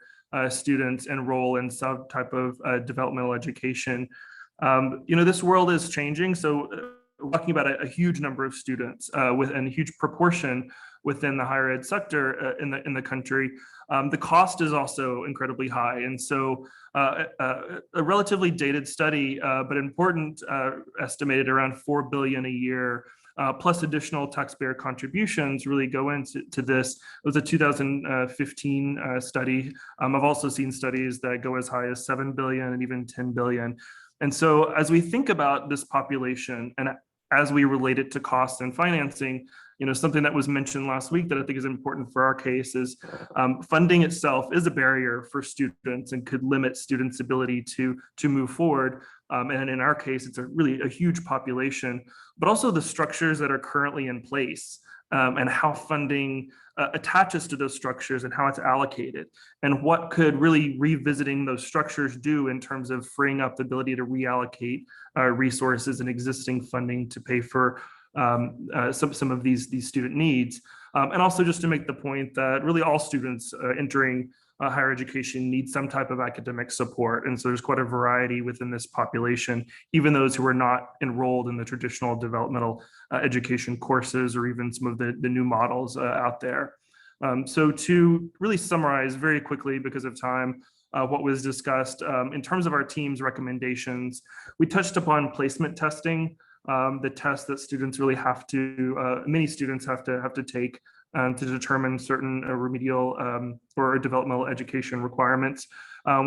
students enroll in some type of developmental education. This world is changing, so we're talking about a huge number of students and a huge proportion within the higher ed sector in the country. The cost is also incredibly high, and so a relatively dated study, but important, estimated around $4 billion a year, plus additional taxpayer contributions really go into this. It was a 2015 study. I've also seen studies that go as high as 7 billion and even 10 billion. And so as we think about this population and as we relate it to costs and financing, something that was mentioned last week that I think is important for our case is funding itself is a barrier for students and could limit students' ability to move forward. And in our case, it's really a huge population, but also the structures that are currently in place and how funding attaches to those structures and how it's allocated, and what could really revisiting those structures do in terms of freeing up the ability to reallocate resources and existing funding to pay for some of these student needs. And also just to make the point that really all students entering higher education need some type of academic support. And so there's quite a variety within this population, even those who are not enrolled in the traditional developmental education courses or even some of the new models out there. So to really summarize very quickly because of time, what was discussed in terms of our team's recommendations, we touched upon placement testing, the test that students really have to, many students have to take to determine certain remedial or developmental education requirements.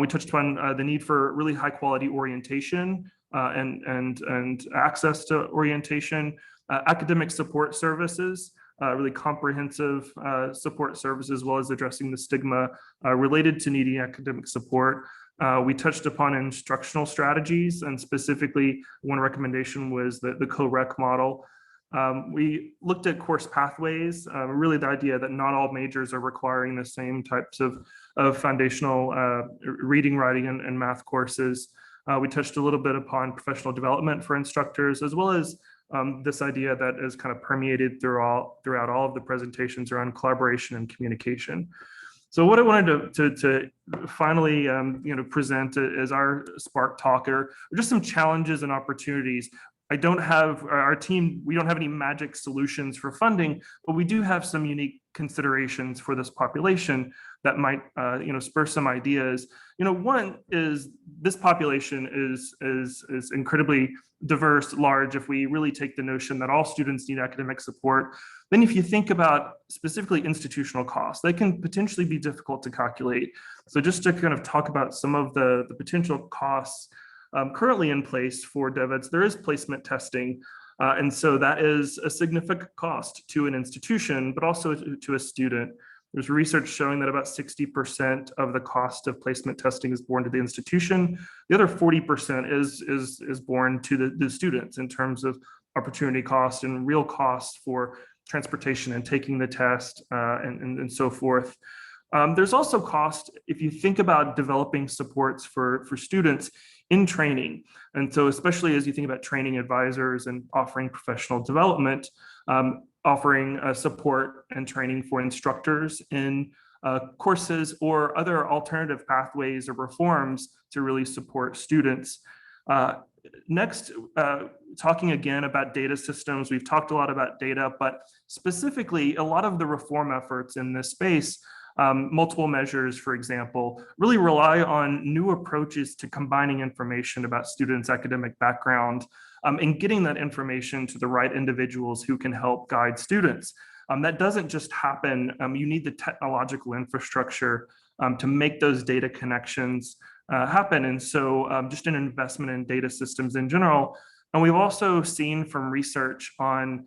We touched upon the need for really high quality orientation and access to orientation, academic support services, really comprehensive support services, as well as addressing the stigma related to needing academic support. We touched upon instructional strategies, and specifically one recommendation was the co-rec model. We looked at course pathways, really the idea that not all majors are requiring the same types of foundational reading, writing, and math courses. We touched a little bit upon professional development for instructors, as well as this idea that is kind of permeated throughout all of the presentations around collaboration and communication. So what I wanted to finally present as our Spark Talker are just some challenges and opportunities. I don't have our team, we don't have any magic solutions for funding, but we do have some unique considerations for this population that might spur some ideas. One is this population is incredibly diverse, large. If we really take the notion that all students need academic support, then if you think about specifically institutional costs, they can potentially be difficult to calculate. So just to kind of talk about some of the potential costs currently in place for DevEds, there is placement testing. And so that is a significant cost to an institution, but also to a student. There's research showing that about 60% of the cost of placement testing is borne to the institution. The other 40% is borne to the students in terms of opportunity cost and real costs for transportation and taking the test and so forth. There's also cost if you think about developing supports for students in training. And so especially as you think about training advisors and offering professional development, offering support and training for instructors in courses or other alternative pathways or reforms to really support students. Next, talking again about data systems, we've talked a lot about data, but specifically a lot of the reform efforts in this space, multiple measures, for example, really rely on new approaches to combining information about students' academic background and getting that information to the right individuals who can help guide students. That doesn't just happen. You need the technological infrastructure to make those data connections happen. And so just an investment in data systems in general. And we've also seen from research on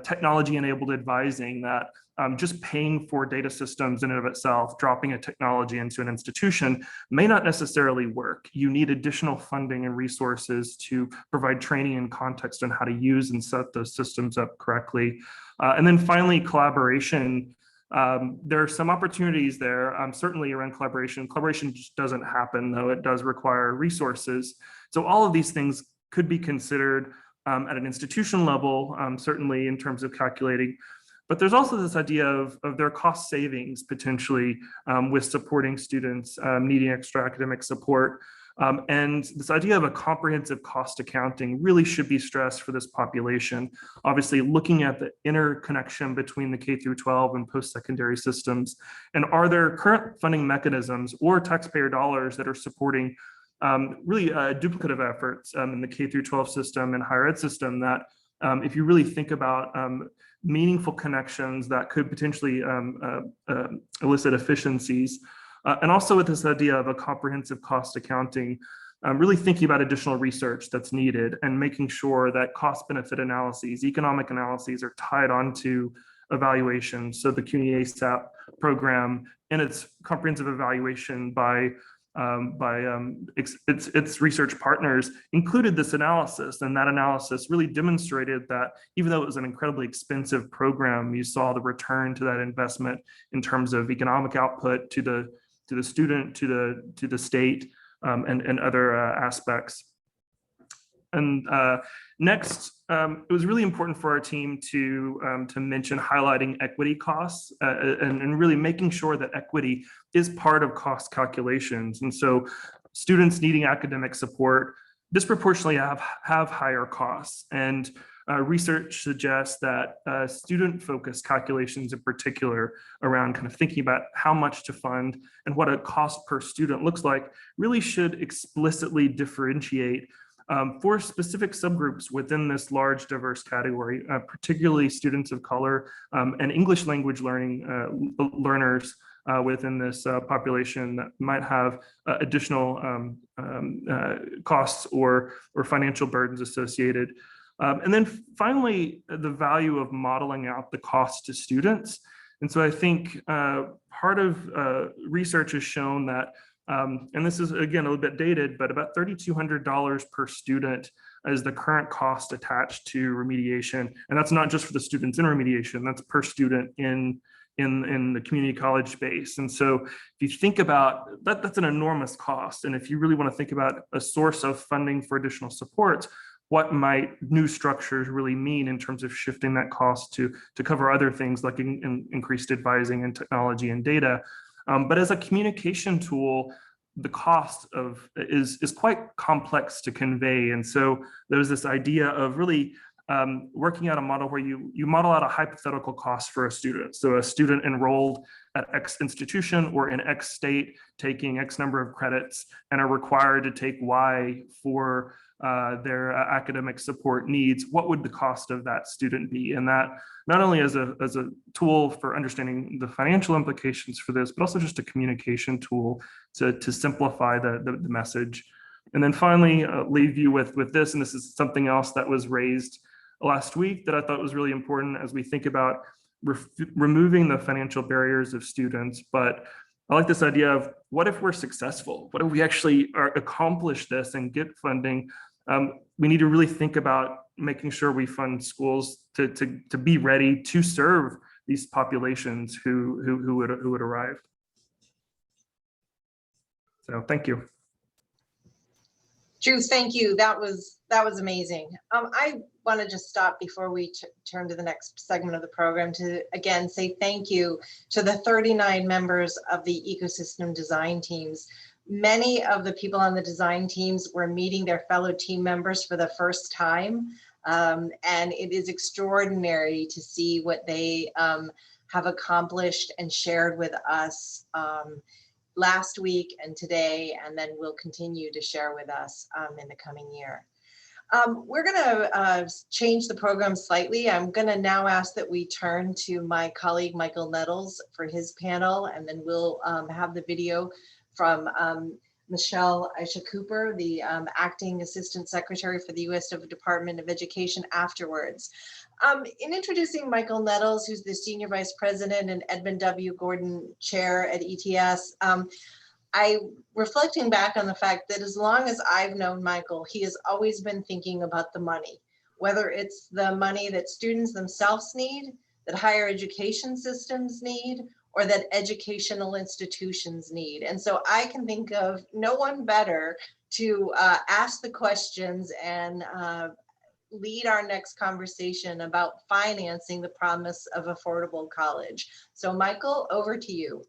technology-enabled advising that just paying for data systems in and of itself, dropping a technology into an institution may not necessarily work. You need additional funding and resources to provide training and context on how to use and set those systems up correctly. And then finally, collaboration. There are some opportunities there, certainly around collaboration. Collaboration just doesn't happen, though it does require resources. So all of these things could be considered at an institution level, certainly in terms of calculating. But there's also this idea of their cost savings potentially with supporting students needing extra academic support. And this idea of a comprehensive cost accounting really should be stressed for this population. Obviously, looking at the interconnection between the K through 12 and post-secondary systems, and are there current funding mechanisms or taxpayer dollars that are supporting really duplicative efforts in the K through 12 system and higher ed system that if you really think about meaningful connections that could potentially elicit efficiencies. And also with this idea of a comprehensive cost accounting, really thinking about additional research that's needed and making sure that cost benefit analyses, economic analyses are tied onto evaluation. So the CUNY ASAP program and its comprehensive evaluation by its research partners included this analysis, and that analysis really demonstrated that even though it was an incredibly expensive program, you saw the return to that investment in terms of economic output to the student, to the state, and other aspects. And next, it was really important for our team to mention highlighting equity costs and really making sure that equity is part of cost calculations. And so students needing academic support disproportionately have higher costs. And research suggests that student-focused calculations in particular around kind of thinking about how much to fund and what a cost per student looks like really should explicitly differentiate for specific subgroups within this large diverse category, particularly students of color and English language learning learners within this population that might have additional costs or financial burdens associated. And then finally, the value of modeling out the cost to students. And so I think part of research has shown that and this is, again, a little bit dated, but about $3,200 per student is the current cost attached to remediation. And that's not just for the students in remediation, that's per student in the community college space. And so if you think about that, that's an enormous cost. And if you really want to think about a source of funding for additional supports, what might new structures really mean in terms of shifting that cost to cover other things like increased advising and technology and data. But as a communication tool, the cost of is quite complex to convey. And so there's this idea of really working out a model where you model out a hypothetical cost for a student. So a student enrolled at X institution or in X state taking X number of credits and are required to take Y for their academic support needs, what would the cost of that student be? And that not only as a tool for understanding the financial implications for this, but also just a communication tool to simplify the message. And then finally, leave you with this, and this is something else that was raised last week that I thought was really important as we think about removing the financial barriers of students, but I like this idea of what if we're successful? What if we actually accomplish this and get funding? We need to really think about making sure we fund schools to be ready to serve these populations who would arrive. So thank you. Drew, thank you. That was amazing. I want to just stop before we turn to the next segment of the program to again say thank you to the 39 members of the ecosystem design teams. Many of the people on the design teams were meeting their fellow team members for the first time. And it is extraordinary to see what they have accomplished and shared with us last week and today, and then will continue to share with us in the coming year. We're going to change the program slightly. I'm going to now ask that we turn to my colleague Michael Nettles for his panel, and then we'll have the video from Michelle Aisha Cooper, the Acting Assistant Secretary for the U.S. Department of Education afterwards. In introducing Michael Nettles, who's the Senior Vice President and Edmund W. Gordon Chair at ETS, reflecting back on the fact that as long as I've known Michael, he has always been thinking about the money, whether it's the money that students themselves need, that higher education systems need, or that educational institutions need. And so I can think of no one better to ask the questions and lead our next conversation about financing the promise of affordable college. So Michael, over to you.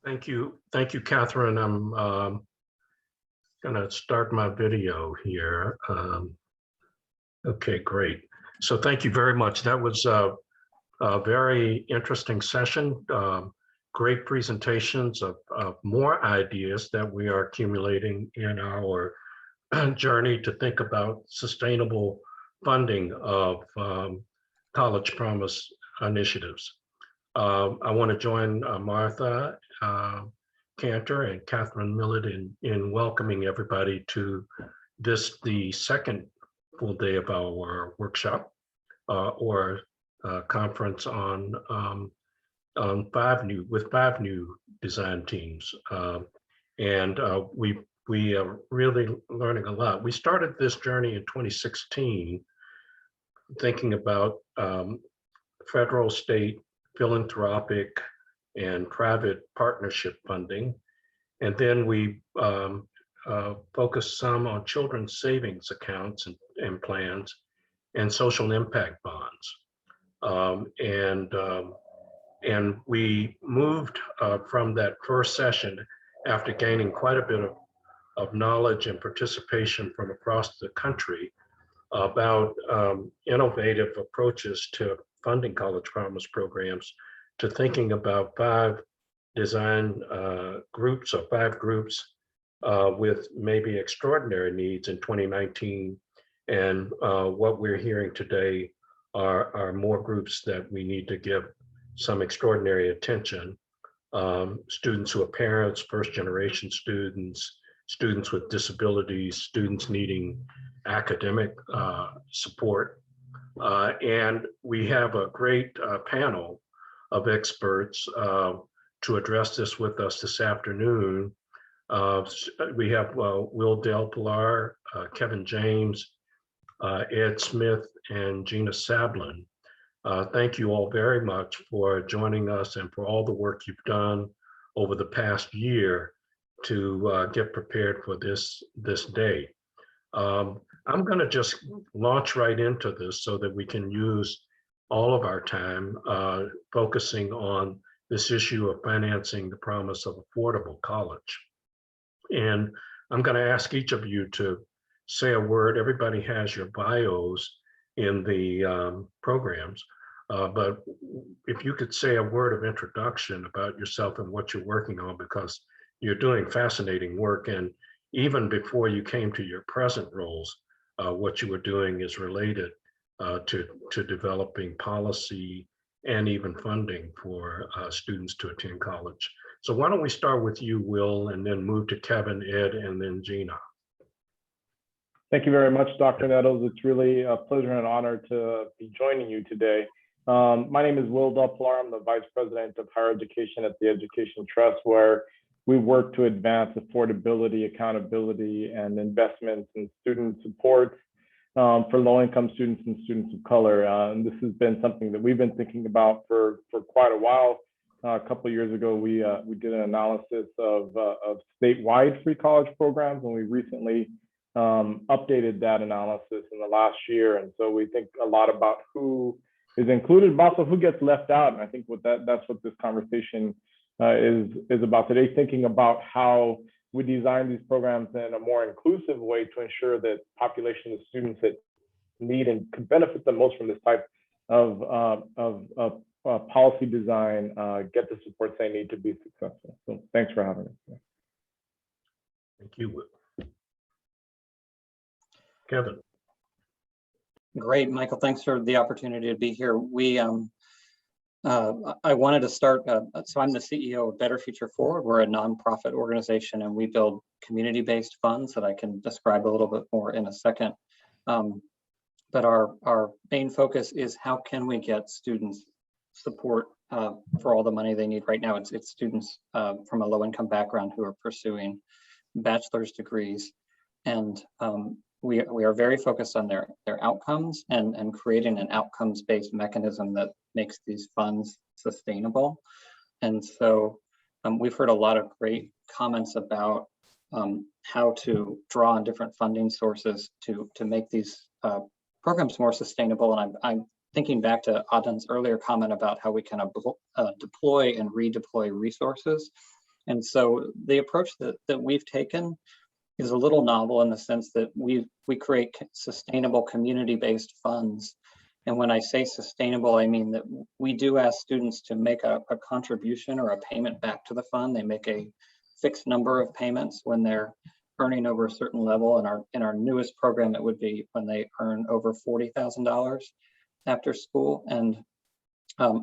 Thank you, Catherine. I'm gonna start my video here. Okay, great. So thank you very much. That was a very interesting session. Great presentations of more ideas that we are accumulating in our journey to think about sustainable funding of College Promise initiatives. I want to join Martha Cantor and Catherine Millett in welcoming everybody to this, the second full day of our workshop or conference on five new design teams. We are really learning a lot. We started this journey in 2016, thinking about federal, state, philanthropic, and private partnership funding. And then we focused some on children's savings accounts and plans and social impact bonds. And we moved from that first session after gaining quite a bit of knowledge and participation from across the country about innovative approaches to funding College Promise programs, to thinking about five design groups or five groups with maybe extraordinary needs in 2019. And what we're hearing today are more groups that we need to give some extraordinary attention. Students who are parents, first generation students, students with disabilities, students needing academic support. And we have a great panel of experts to address this with us this afternoon. We have Will Del Pilar, Kevin James, Ed Smith, and Gina Sablin. Thank you all very much for joining us and for all the work you've done over the past year to get prepared for this day. I'm going to just launch right into this so that we can use all of our time focusing on this issue of financing the promise of affordable college. And I'm going to ask each of you to say a word. Everybody has your bios in the programs, but if you could say a word of introduction about yourself and what you're working on, because you're doing fascinating work. And even before you came to your present roles, what you were doing is related to developing policy and even funding for students to attend college. So why don't we start with you, Will, and then move to Kevin, Ed, and then Gina. Thank you very much, Dr. Nettles. It's really a pleasure and an honor to be joining you today. My name is Will Doppler. I'm the Vice President of Higher Education at the Education Trust, where we work to advance affordability, accountability, and investments in student support for low-income students and students of color. And this has been something that we've been thinking about for quite a while. A couple of years ago, we did an analysis of statewide free college programs, and we recently updated that analysis in the last year. And so we think a lot about who is included, but also who gets left out. And I think that's what this conversation is about today, thinking about how we design these programs in a more inclusive way to ensure that population of students that need and could benefit the most from this type of policy design get the supports they need to be successful. So thanks for having us. Thank you, Will. Kevin. Great, Michael, thanks for the opportunity to be here. I wanted to start, so I'm the CEO of Better Future Forward. We're a nonprofit organization and we build community-based funds that I can describe a little bit more in a second. But our main focus is how can we get students support for all the money they need right now. It's students from a low-income background who are pursuing bachelor's degrees. And we are very focused on their outcomes and creating an outcomes-based mechanism that makes these funds sustainable. And so we've heard a lot of great comments about how to draw on different funding sources to make these programs more sustainable. And I'm thinking back to Adnan's earlier comment about how we can deploy and redeploy resources. And so the approach that we've taken is a little novel in the sense that we create sustainable community-based funds. And when I say sustainable, I mean that we do ask students to make a contribution or a payment back to the fund. They make a fixed number of payments when they're earning over a certain level. In our newest program, it would be when they earn over $40,000 after school. And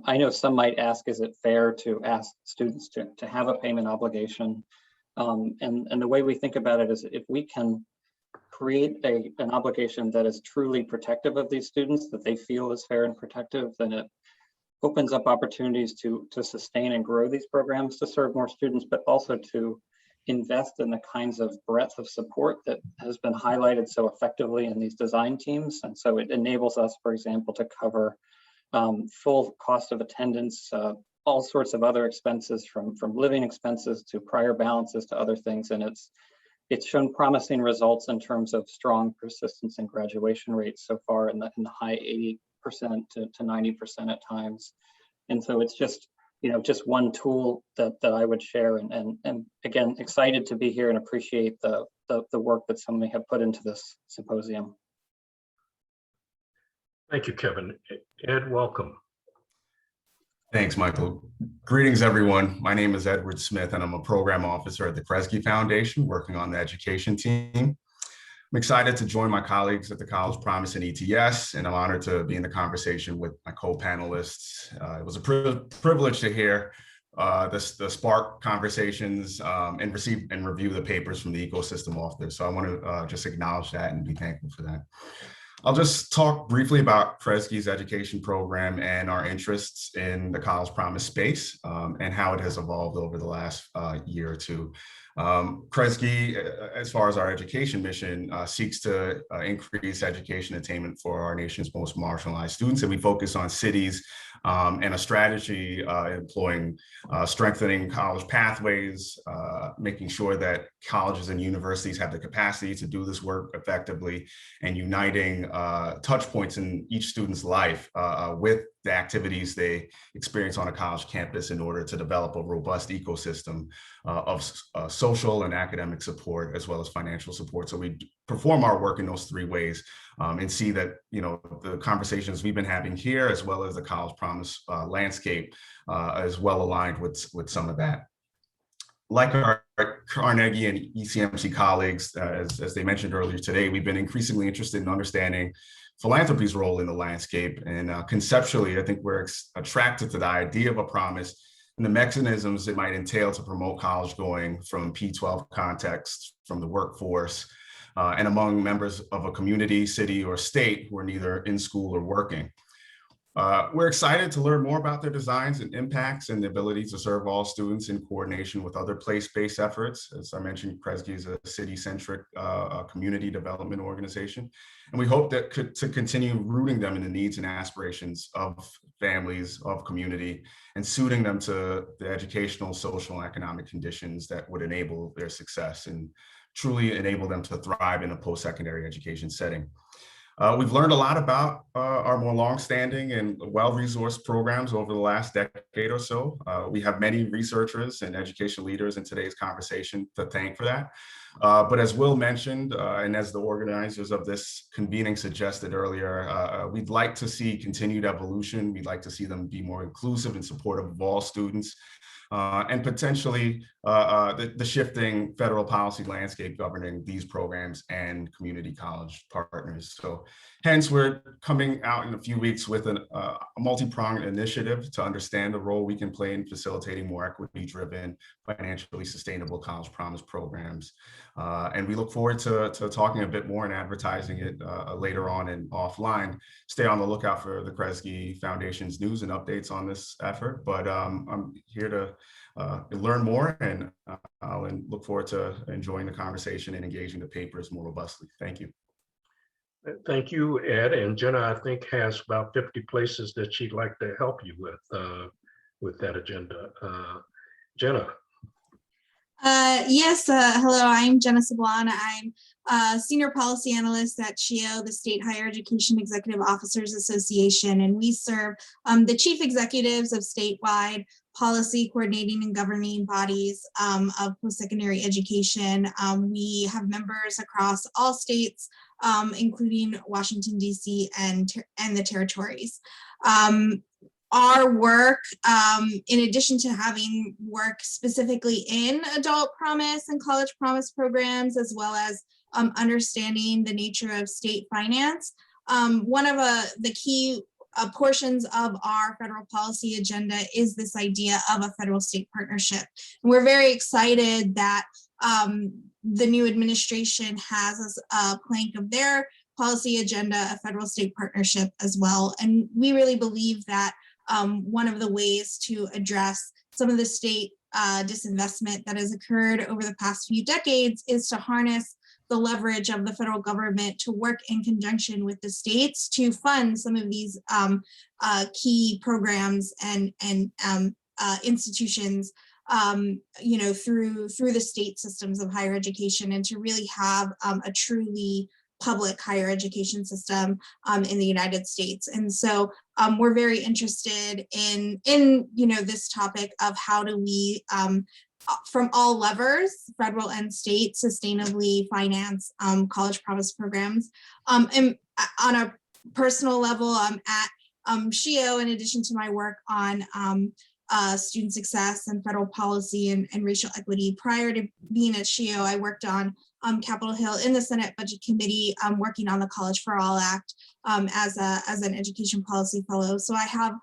I know some might ask, is it fair to ask students to have a payment obligation? And the way we think about it is if we can create an obligation that is truly protective of these students, that they feel is fair and protective, then it opens up opportunities to sustain and grow these programs to serve more students, but also to invest in the kinds of breadth of support that has been highlighted so effectively in these design teams. And so it enables us, for example, to cover full cost of attendance, all sorts of other expenses from living expenses to prior balances to other things. And it's shown promising results in terms of strong persistence and graduation rates so far in the high 80% to 90% at times. And so it's just one tool that I would share, and again, excited to be here and appreciate the work that some may have put into this symposium. Thank you, Kevin. Ed, welcome. Thanks, Michael. Greetings, everyone. My name is Edward Smith, and I'm a program officer at the Kresge Foundation, working on the education team. I'm excited to join my colleagues at the College Promise and ETS, and I'm honored to be in the conversation with my co-panelists. It was a privilege to hear the Spark conversations and receive and review the papers from the ecosystem authors. So I want to just acknowledge that and be thankful for that. I'll just talk briefly about Kresge's education program and our interests in the College Promise space and how it has evolved over the last year or two. Kresge, as far as our education mission, seeks to increase education attainment for our nation's most marginalized students, and we focus on cities and a strategy employing strengthening college pathways, making sure that colleges and universities have the capacity to do this work effectively, and uniting touch points in each student's life with the activities they experience on a college campus in order to develop a robust ecosystem of social and academic support, as well as financial support. So we perform our work in those three ways and see that, the conversations we've been having here, as well as the College Promise landscape, is well aligned with some of that. Like our Carnegie and ECMC colleagues, as they mentioned earlier today, we've been increasingly interested in understanding philanthropy's role in the landscape. And conceptually, I think we're attracted to the idea of a promise and the mechanisms it might entail to promote college going from P-12 context, from the workforce, and among members of a community, city, or state who are neither in school or working. We're excited to learn more about their designs and impacts and the ability to serve all students in coordination with other place-based efforts. As I mentioned, Kresge is a city-centric community development organization. And we hope that to continue rooting them in the needs and aspirations of families, of community, and suiting them to the educational, social, and economic conditions that would enable their success and truly enable them to thrive in a post-secondary education setting. We've learned a lot about our more longstanding and well-resourced programs over the last decade or so. We have many researchers and education leaders in today's conversation to thank for that. But as Will mentioned, and as the organizers of this convening suggested earlier, we'd like to see continued evolution. We'd like to see them be more inclusive and supportive of all students. And potentially the shifting federal policy landscape governing these programs and community college partners. So hence, we're coming out in a few weeks with a multi-pronged initiative to understand the role we can play in facilitating more equity-driven, financially sustainable college promise programs. And we look forward to talking a bit more and advertising it later on and offline. Stay on the lookout for the Kresge Foundation's news and updates on this effort. But I'm here to learn more, and I'll look forward to enjoying the conversation and engaging the papers more robustly. Thank you. Thank you, Ed. And Jenna, I think, has about 50 places that she'd like to help you with that agenda. Jenna. Yes, hello, I'm Jenna Sablon. I'm a senior policy analyst at SHIO, the State Higher Education Executive Officers Association, and we serve the chief executives of statewide policy coordinating and governing bodies of post-secondary education. We have members across all states, including Washington, D.C. and the territories. Our work, in addition to having work specifically in adult promise and college promise programs, as well as understanding the nature of state finance, one of the key portions of our federal policy agenda is this idea of a federal state partnership. And we're very excited that the new administration has as a plank of their policy agenda a federal state partnership as well. And we really believe that one of the ways to address some of the state disinvestment that has occurred over the past few decades is to harness the leverage of the federal government to work in conjunction with the states to fund some of these key programs and institutions, through the state systems of higher education, and to really have a truly public higher education system in the United States. And so we're very interested in this topic of how do we, from all levers, federal and state, sustainably finance college promise programs. And on a personal level, I'm at SHIO, in addition to my work on student success and federal policy and racial equity. Prior to being at SHIO, I worked on Capitol Hill in the Senate Budget Committee, working on the College for All Act as an education policy fellow. So I have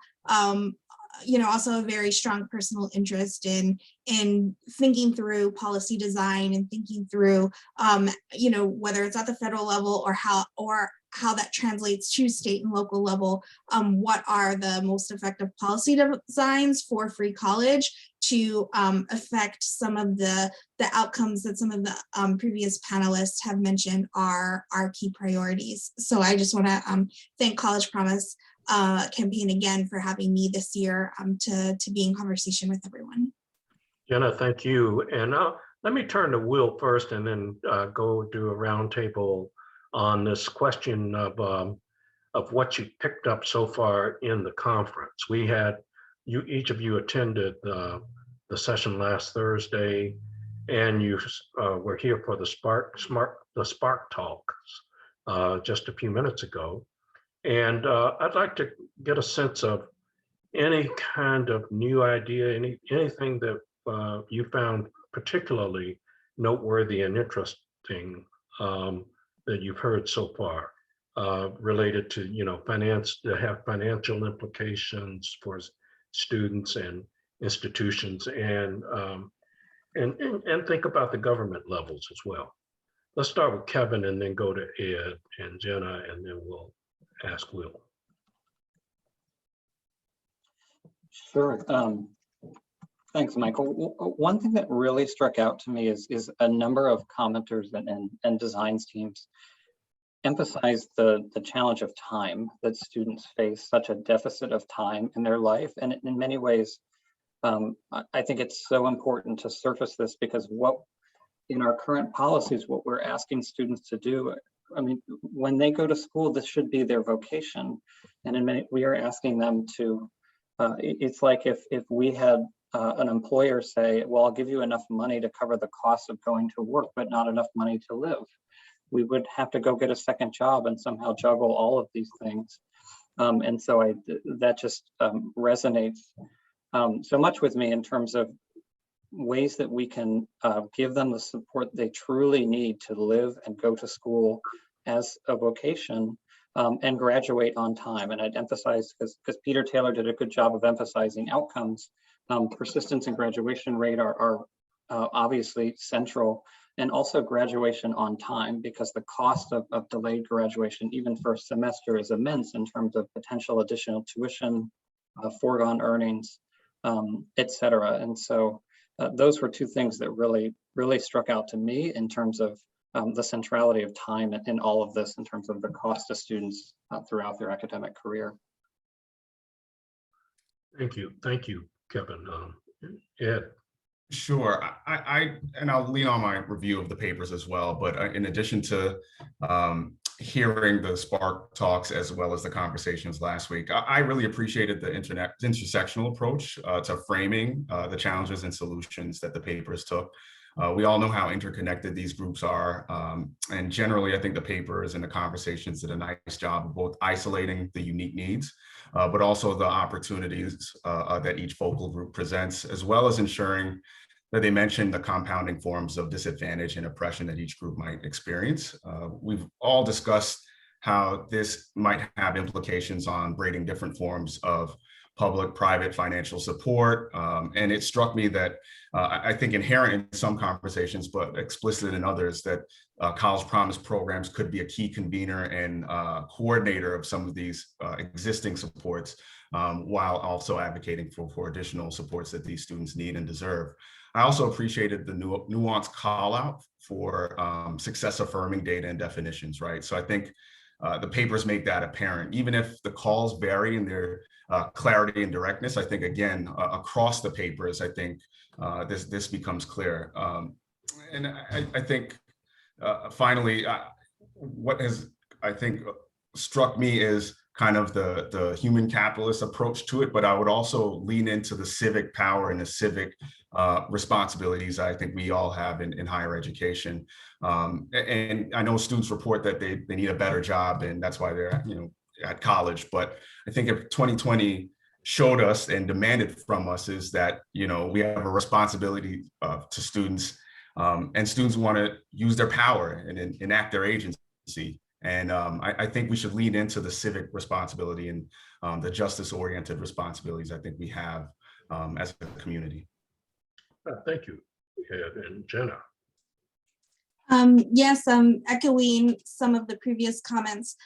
also a very strong personal interest in thinking through policy design and thinking through whether it's at the federal level or how that translates to state and local level, what are the most effective policy designs for free college to affect some of the outcomes that some of the previous panelists have mentioned are our key priorities. So I just want to thank College Promise campaign again for having me this year to be in conversation with everyone. Jenna, thank you. And let me turn to Will first, and then go do a roundtable on this question of what you picked up so far in the conference. We had each of you attended the session last Thursday, and you were here for the Spark Talks just a few minutes ago. And I'd like to get a sense of any kind of new idea, anything that you found particularly noteworthy and interesting that you've heard so far, related to finance, that have financial implications for students and institutions, and think about the government levels as well. let's start with Kevin and then go to Ed and Jenna, and then we'll ask Will. Sure. Thanks, Michael. One thing that really struck out to me is a number of commenters and designs teams emphasize the challenge of time, that students face such a deficit of time in their life. And in many ways, I think it's so important to surface this, because what in our current policies, what we're asking students to do, I mean, when they go to school, this should be their vocation. And in many, we are asking them to, it's like if we had an employer say, well, I'll give you enough money to cover the cost of going to work, but not enough money to live. We would have to go get a second job and somehow juggle all of these things. And so that just resonates so much with me in terms of ways that we can give them the support they truly need to live and go to school as a vocation and graduate on time. And I'd emphasize, because Peter Taylor did a good job of emphasizing outcomes, persistence and graduation rate are obviously central, and also graduation on time, because the cost of delayed graduation, even first semester, is immense in terms of potential additional tuition, foregone earnings, et cetera. And so those were two things that really struck out to me in terms of the centrality of time in all of this, in terms of the cost to students throughout their academic career. Thank you, Kevin. Ed. Sure, and I'll lean on my review of the papers as well, but in addition to hearing the Spark talks as well as the conversations last week, I really appreciated the intersectional approach to framing the challenges and solutions that the papers took. We all know how interconnected these groups are, and generally I think the papers and the conversations did a nice job of both isolating the unique needs, but also the opportunities that each focal group presents, as well as ensuring that they mention the compounding forms of disadvantage and oppression that each group might experience. We've all discussed how this might have implications on braiding different forms of public-private financial support. And it struck me that I think inherent in some conversations, but explicit in others, that College Promise programs could be a key convener and coordinator of some of these existing supports, while also advocating for additional supports that these students need and deserve. I also appreciated the nuanced call out for success affirming data and definitions, right? So I think the papers make that apparent, even if the calls vary in their clarity and directness. I think, again, across the papers, I think this becomes clear. And I think finally, what has, I think, struck me is kind of the human capitalist approach to it, but I would also lean into the civic power and the civic responsibilities I think we all have in higher education. And I know students report that they need a better job, and that's why they're at college. But I think if 2020 showed us and demanded from us is that we have a responsibility to students, and students want to use their power and enact their agency. And I think we should lean into the civic responsibility and the justice-oriented responsibilities I think we have as a community. Thank you, Ed and Jenna. Yes, echoing some of the previous comments.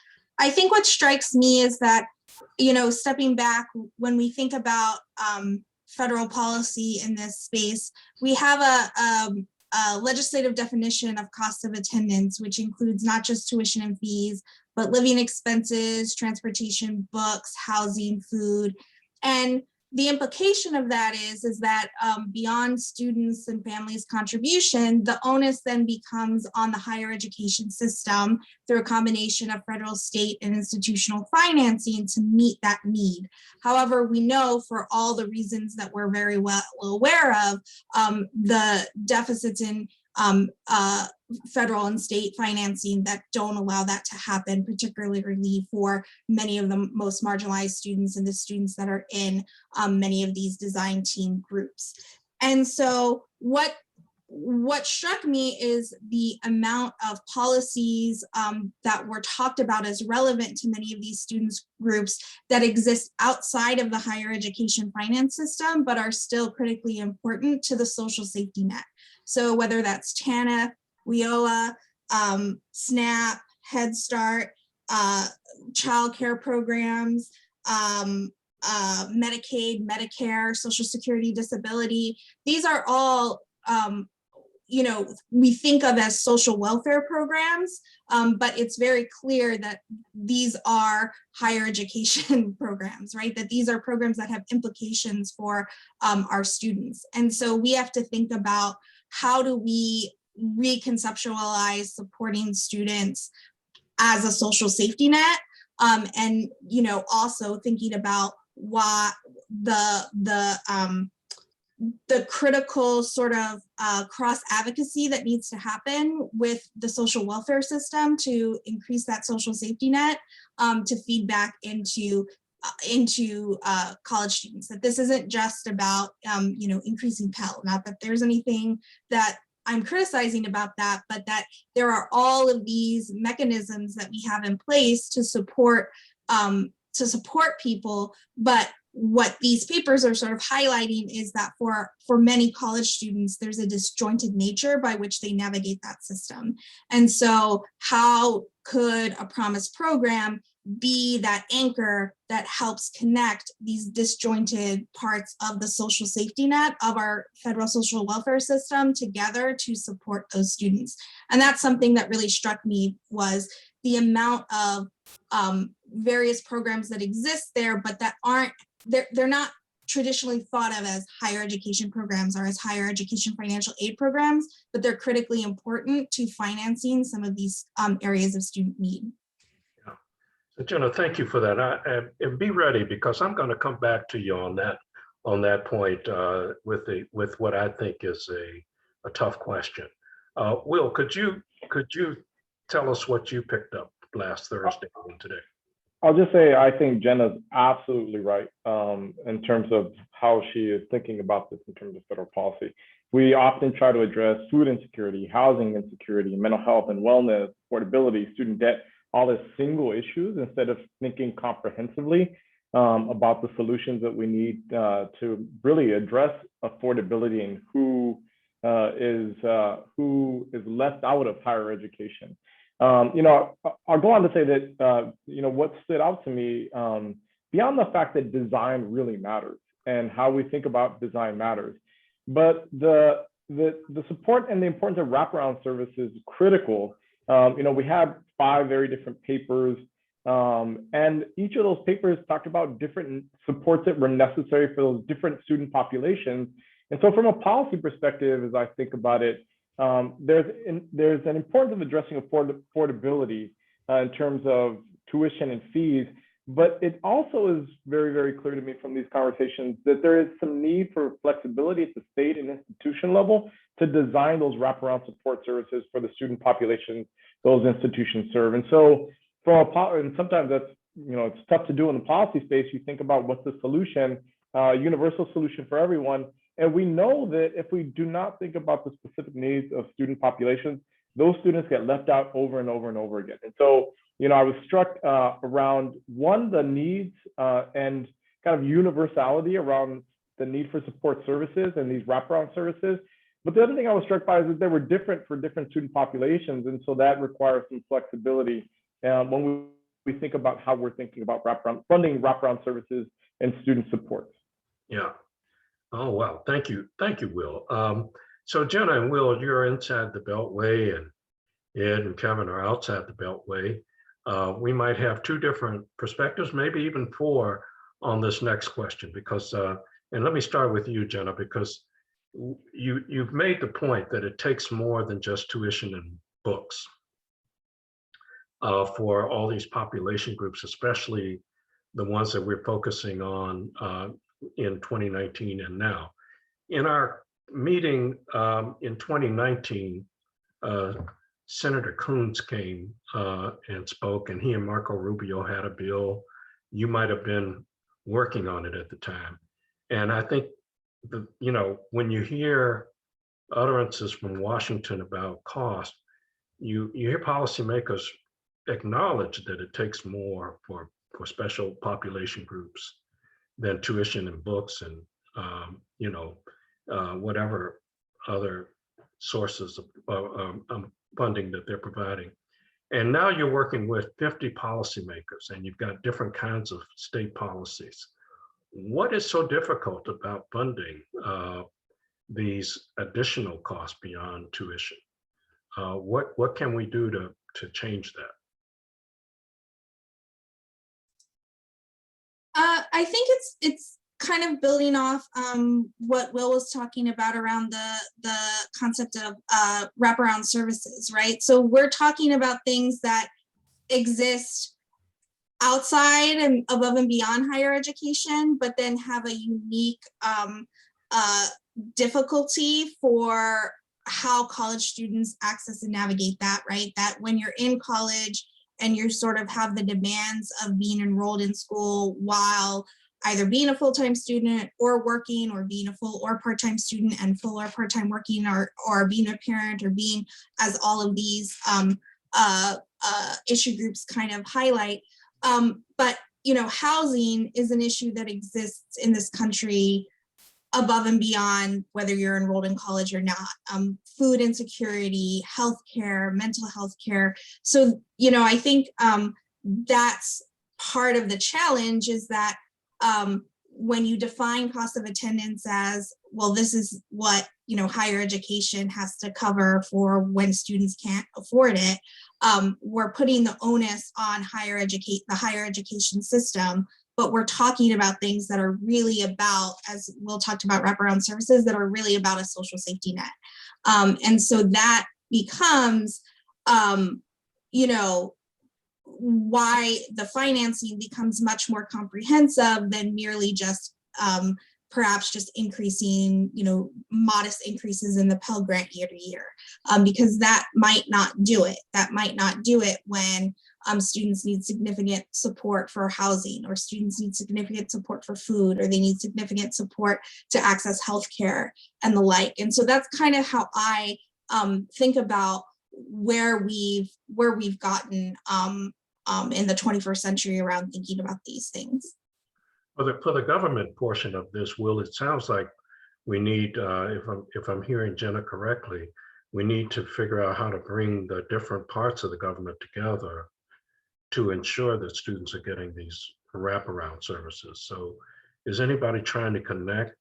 I think what strikes me is that, stepping back, when we think about federal policy in this space, we have a legislative definition of cost of attendance, which includes not just tuition and fees, but living expenses, transportation, books, housing, food. And the implication of that is that beyond students and families' contribution, the onus then becomes on the higher education system through a combination of federal, state, and institutional financing to meet that need. However, we know, for all the reasons that we're very well aware of, the deficits in federal and state financing that don't allow that to happen, particularly for many of the most marginalized students and the students that are in many of these design team groups. And so what struck me is the amount of policies that were talked about as relevant to many of these students groups that exist outside of the higher education finance system, but are still critically important to the social safety net. So whether that's TANF, WIOA, SNAP, Head Start, child care programs, Medicaid, Medicare, Social Security, disability. These are all, you know, we think of as social welfare programs, but it's very clear that these are higher education programs, right? That these are programs that have implications for our students. And so we have to think about how do we reconceptualize supporting students as a social safety net, and you know, also thinking about why the critical sort of cross advocacy that needs to happen with the social welfare system to increase that social safety net, to feed back into college students. That this isn't just about you know, increasing Pell. Not that there's anything that I'm criticizing about that, but that there are all of these mechanisms that we have in place to support people. But what these papers are sort of highlighting is that for many college students, there's a disjointed nature by which they navigate that system. And so how could a Promise program be that anchor that helps connect these disjointed parts of the social safety net of our federal social welfare system together to support those students? And that's something that really struck me, was the amount of various programs that exist there, but that aren't, they're not traditionally thought of as higher education programs or as higher education financial aid programs, but they're critically important to financing some of these areas of student need. Yeah. So Jenna, thank you for that. And be ready, because I'm going to come back to you on that point with what I think is a tough question. Will, could you tell us what you picked up last Thursday and today? I'll just say, I think Jenna's absolutely right in terms of how she is thinking about this in terms of federal policy. We often try to address food insecurity, housing insecurity, mental health and wellness, affordability, student debt, all as single issues, instead of thinking comprehensively about the solutions that we need to really address affordability and who is left out of higher education. You know, I'll go on to say that, you know, what stood out to me, beyond the fact that design really matters and how we think about design matters, but the support and the importance of wraparound services is critical. You know, we had 5 very different papers, and each of those papers talked about different supports that were necessary for those different student populations. And so from a policy perspective, as I think about it, there's an importance of addressing affordability in terms of tuition and fees, but it also is very, very clear to me from these conversations that there is some need for flexibility at the state and institution level to design those wraparound support services for the student populations those institutions serve. And so and sometimes that's, you know, it's tough to do in the policy space. You think about what's the solution, universal solution for everyone. And we know that if we do not think about the specific needs of student populations, those students get left out over and over and over again. And so, you know, I was struck around, one, the needs and kind of universality around the need for support services and these wraparound services. But the other thing I was struck by is that they were different for different student populations. And so that requires some flexibility when we think about how we're thinking about funding wraparound services and student supports. Yeah. Oh, wow. Thank you. Thank you, Will. So Jenna and Will, you're inside the Beltway, and Ed and Kevin are outside the Beltway. We might have 2 different perspectives, maybe even 4 on this next question, because, and let me start with you, Jenna, because you've made the point that it takes more than just tuition and books for all these population groups, especially the ones that we're focusing on in 2019 and now. In our meeting in 2019, Senator Coons came and spoke, and he and Marco Rubio had a bill. You might have been working on it at the time. And I think, you know, when you hear utterances from Washington about cost, you hear policymakers acknowledge that it takes more for special population groups than tuition and books and, you know, whatever other sources of funding that they're providing. And now you're working with 50 policymakers and you've got different kinds of state policies. What is so difficult about funding these additional costs beyond tuition? What can we do to change that? I think it's kind of building off what Will was talking about around the concept of wraparound services, right? So we're talking about things that exist outside and above and beyond higher education, but then have a unique difficulty for how college students access and navigate that, right? That when you're in college and you sort of have the demands of being enrolled in school while either being a full-time student or working, or being a full or part-time student and full or part-time working, or being a parent, or being, as all of these issue groups kind of highlight. But housing is an issue that exists in this country above and beyond whether you're enrolled in college or not. Food insecurity, healthcare, mental health care. So, I think that's part of the challenge, is that when you define cost of attendance as, well, this is what higher education has to cover for when students can't afford it, we're putting the onus on the higher education system. But we're talking about things that are really about, as Will talked about, wraparound services that are really about a social safety net. And so that becomes, why the financing becomes much more comprehensive than merely just perhaps just increasing, modest increases in the Pell Grant year to year, because that might not do it. That might not do it when students need significant support for housing, or students need significant support for food, or they need significant support to access healthcare and the like. And so that's kind of how I think about where we've gotten in the 21st century around thinking about these things. For the government portion of this, Will, it sounds like we need, if I'm hearing Jenna correctly, we need to figure out how to bring the different parts of the government together to ensure that students are getting these wraparound services. So is anybody trying to connect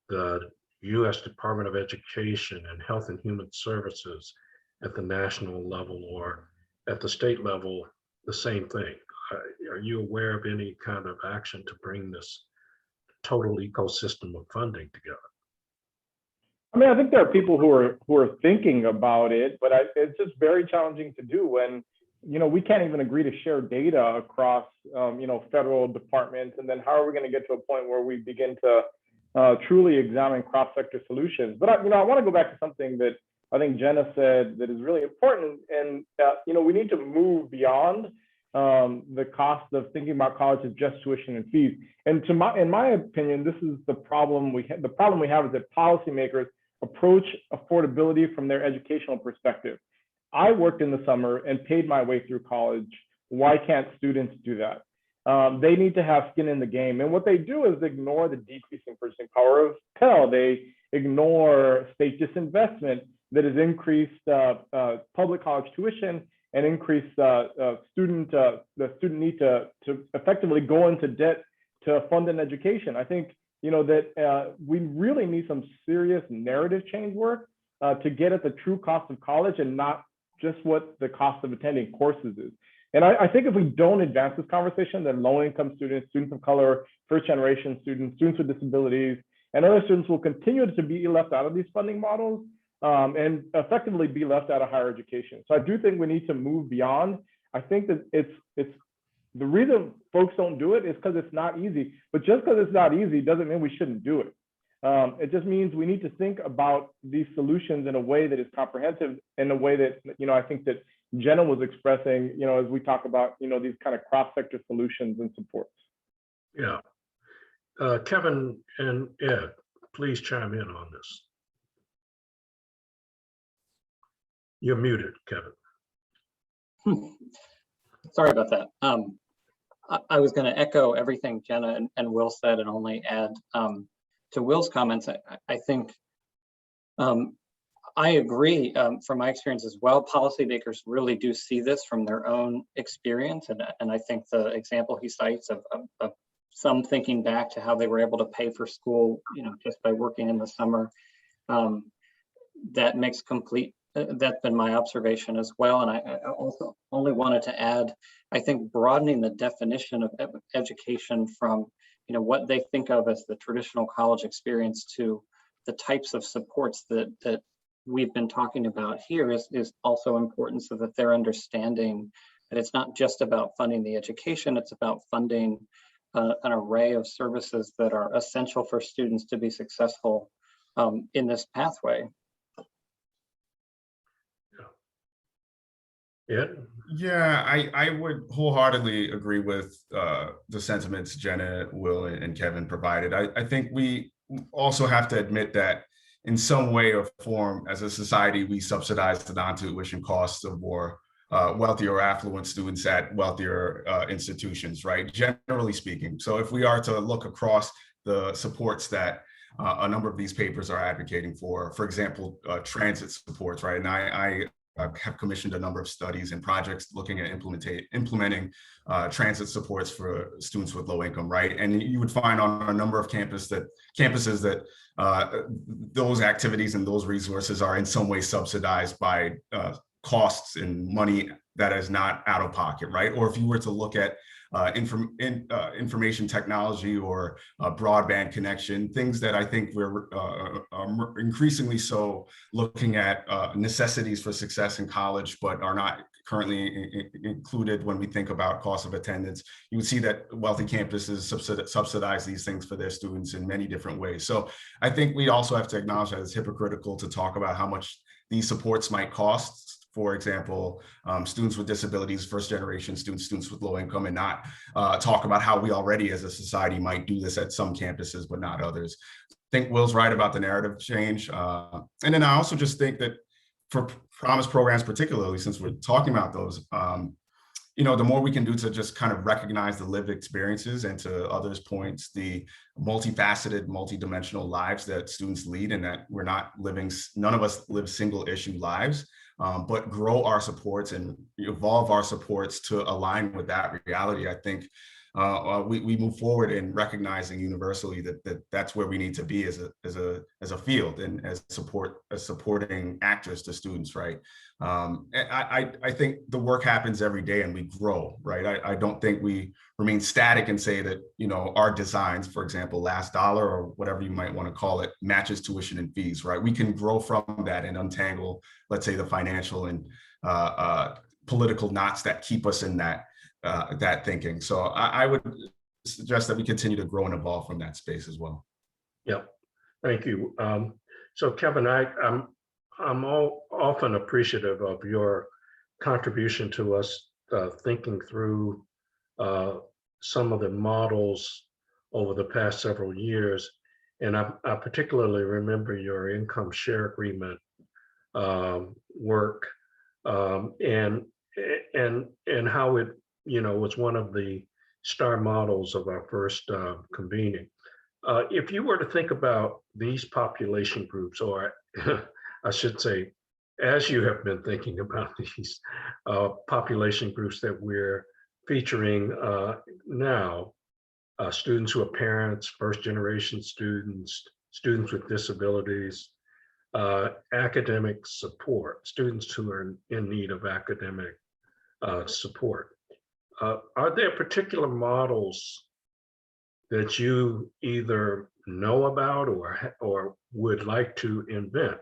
the U.S. Department of Education and Health and Human Services at the national level, or at the state level, the same thing? Are you aware of any kind of action to bring this total ecosystem of funding together? I mean, I think there are people who are thinking about it, but it's just very challenging to do when, we can't even agree to share data across, federal departments. And then how are we going to get to a point where we begin to truly examine cross-sector solutions? But I want to go back to something that I think Jenna said that is really important. And, we need to move beyond the cost of thinking about college as just tuition and fees. And in my opinion, this is the problem we have. The problem we have is that policymakers approach affordability from their educational perspective. I worked in the summer and paid my way through college. Why can't students do that? They need to have skin in the game. And what they do is ignore the decreasing purchasing power of Pell. They ignore state disinvestment that has increased public college tuition and increased the student need to effectively go into debt to fund an education. I think that we really need some serious narrative change work to get at the true cost of college and not just what the cost of attending courses is. And I think if we don't advance this conversation, then low-income students, students of color, first-generation students, students with disabilities, and other students will continue to be left out of these funding models and effectively be left out of higher education. So I do think we need to move beyond. I think that it's the reason folks don't do it is because it's not easy. But just because it's not easy doesn't mean we shouldn't do it. It just means we need to think about these solutions in a way that is comprehensive, in a way that, I think that Jenna was expressing, as we talk about, these kind of cross-sector solutions and supports. Yeah. Kevin and Ed, please chime in on this. You're muted, Kevin. Sorry about that. I was going to echo everything Jenna and Will said and only add to Will's comments. I think I I agree from my experience as well. Policymakers really do see this from their own experience. And I think the example he cites of some thinking back to how they were able to pay for school, just by working in the summer, that makes complete, that's been my observation as well. And I also only wanted to add, I think broadening the definition of education from, what they think of as the traditional college experience to the types of supports that we've been talking about here is also important, so that they're understanding that it's not just about funding the education, it's about funding an array of services that are essential for students to be successful in this pathway. Yeah, I would wholeheartedly agree with the sentiments Jenna, Will, and Kevin provided. I think we also have to admit that in some way or form, as a society, we subsidize the non-tuition costs of more wealthier or affluent students at wealthier institutions, right? Generally speaking. So if we are to look across the supports that a number of these papers are advocating for example, transit supports, right? And I have commissioned a number of studies and projects looking at implementing transit supports for students with low income, right? And you would find on a number of campuses that those activities and those resources are in some way subsidized by costs and money that is not out of pocket, right? Or if you were to look at information technology or broadband connection, things that I think we're increasingly so looking at necessities for success in college, but are not currently included when we think about cost of attendance. You would see that wealthy campuses subsidize these things for their students in many different ways. So I think we also have to acknowledge that it's hypocritical to talk about how much these supports might cost. For example, students with disabilities, first generation students with low income, and not talk about how we already as a society might do this at some campuses, but not others. I think Will's right about the narrative change. And then I also just think that for Promise programs, particularly since we're talking about those, the more we can do to just kind of recognize the lived experiences and, to others' points, the multifaceted, multidimensional lives that students lead, and that we're not living, none of us live single issue lives. But grow our supports and evolve our supports to align with that reality. I think we move forward in recognizing universally that that's where we need to be as a field and as supporting actors to students, right? I think the work happens every day and we grow, right? I don't think we remain static and say that, our designs, for example, last dollar or whatever you might want to call it, matches tuition and fees, right? We can grow from that and untangle, let's say, the financial and political knots that keep us in that thinking. So I would suggest that we continue to grow and evolve from that space as well. Yeah, thank you. So Kevin, I'm often appreciative of your contribution to us thinking through some of the models over the past several years. And I particularly remember your income share agreement work and how it was one of the star models of our first convening. If you were to think about these population groups, or I should say, as you have been thinking about these population groups that we're featuring now, students who are parents, first generation students, students with disabilities, academic support, students who are in need of academic support. Are there particular models that you either know about or would like to invent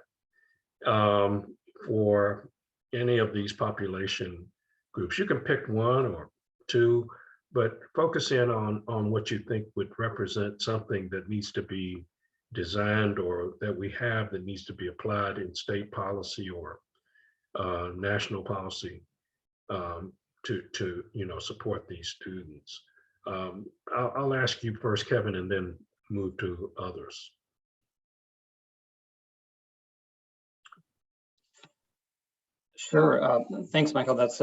for any of these population groups? You can pick one or two, but focus in on what you think would represent something that needs to be designed or that we have that needs to be applied in state policy or national policy to support these students. I'll ask you first, Kevin, and then move to others. Sure. Thanks, Michael. That's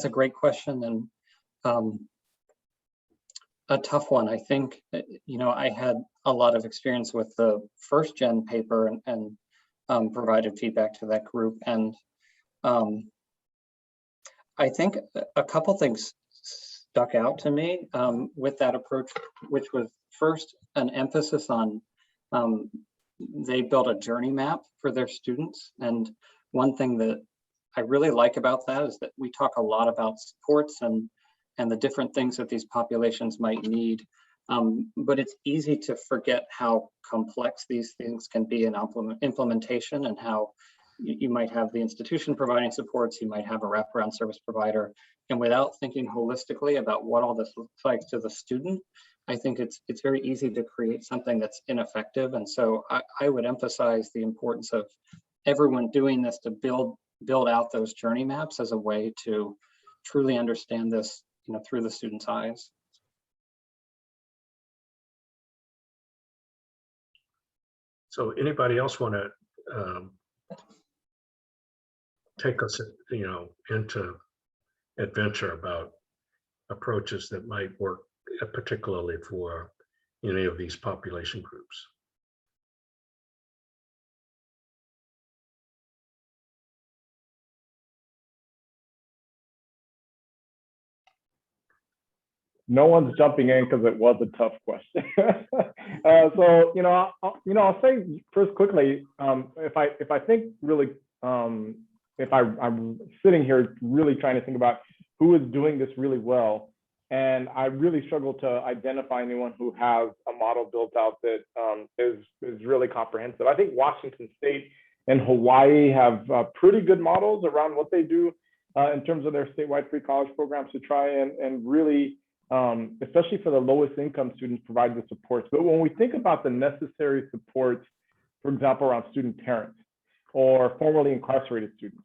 a great question and a tough one. I think, I had a lot of experience with the first gen paper and provided feedback to that group. And I think a couple things stuck out to me with that approach, which was first an emphasis on they built a journey map for their students. And one thing that I really like about that is that we talk a lot about supports and the different things that these populations might need. But it's easy to forget how complex these things can be in implementation, and how you might have the institution providing supports, you might have a wraparound service provider, and without thinking holistically about what all this looks like to the student, I think it's very easy to create something that's ineffective. And so I would emphasize the importance of everyone doing this to build out those journey maps as a way to truly understand this, through the student's eyes. So anybody else want to take us, into adventure about approaches that might work particularly for any of these population groups? No one's jumping in because it was a tough question. So I'll say first quickly, if I think really, if I'm sitting here really trying to think about who is doing this really well, and I really struggle to identify anyone who has a model built out that is really comprehensive. I think Washington State and Hawaii have pretty good models around what they do in terms of their statewide free college programs to try and really, especially for the lowest income students, provide the supports. But when we think about the necessary supports, for example, around student parents or formerly incarcerated students,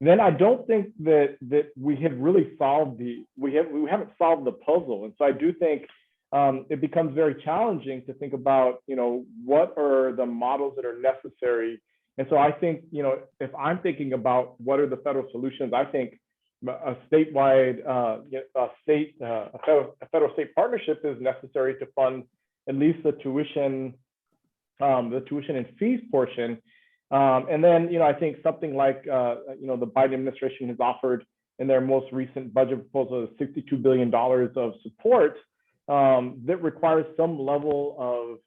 then I don't think that we have really solved we haven't solved the puzzle. And so I do think it becomes very challenging to think about, what are the models that are necessary. And so I think, if I'm thinking about what are the federal solutions, I think a statewide, a federal state partnership is necessary to fund at least the tuition and fees portion. And then, I think something like, the Biden administration has offered in their most recent budget proposal of $62 billion of support that requires some level of,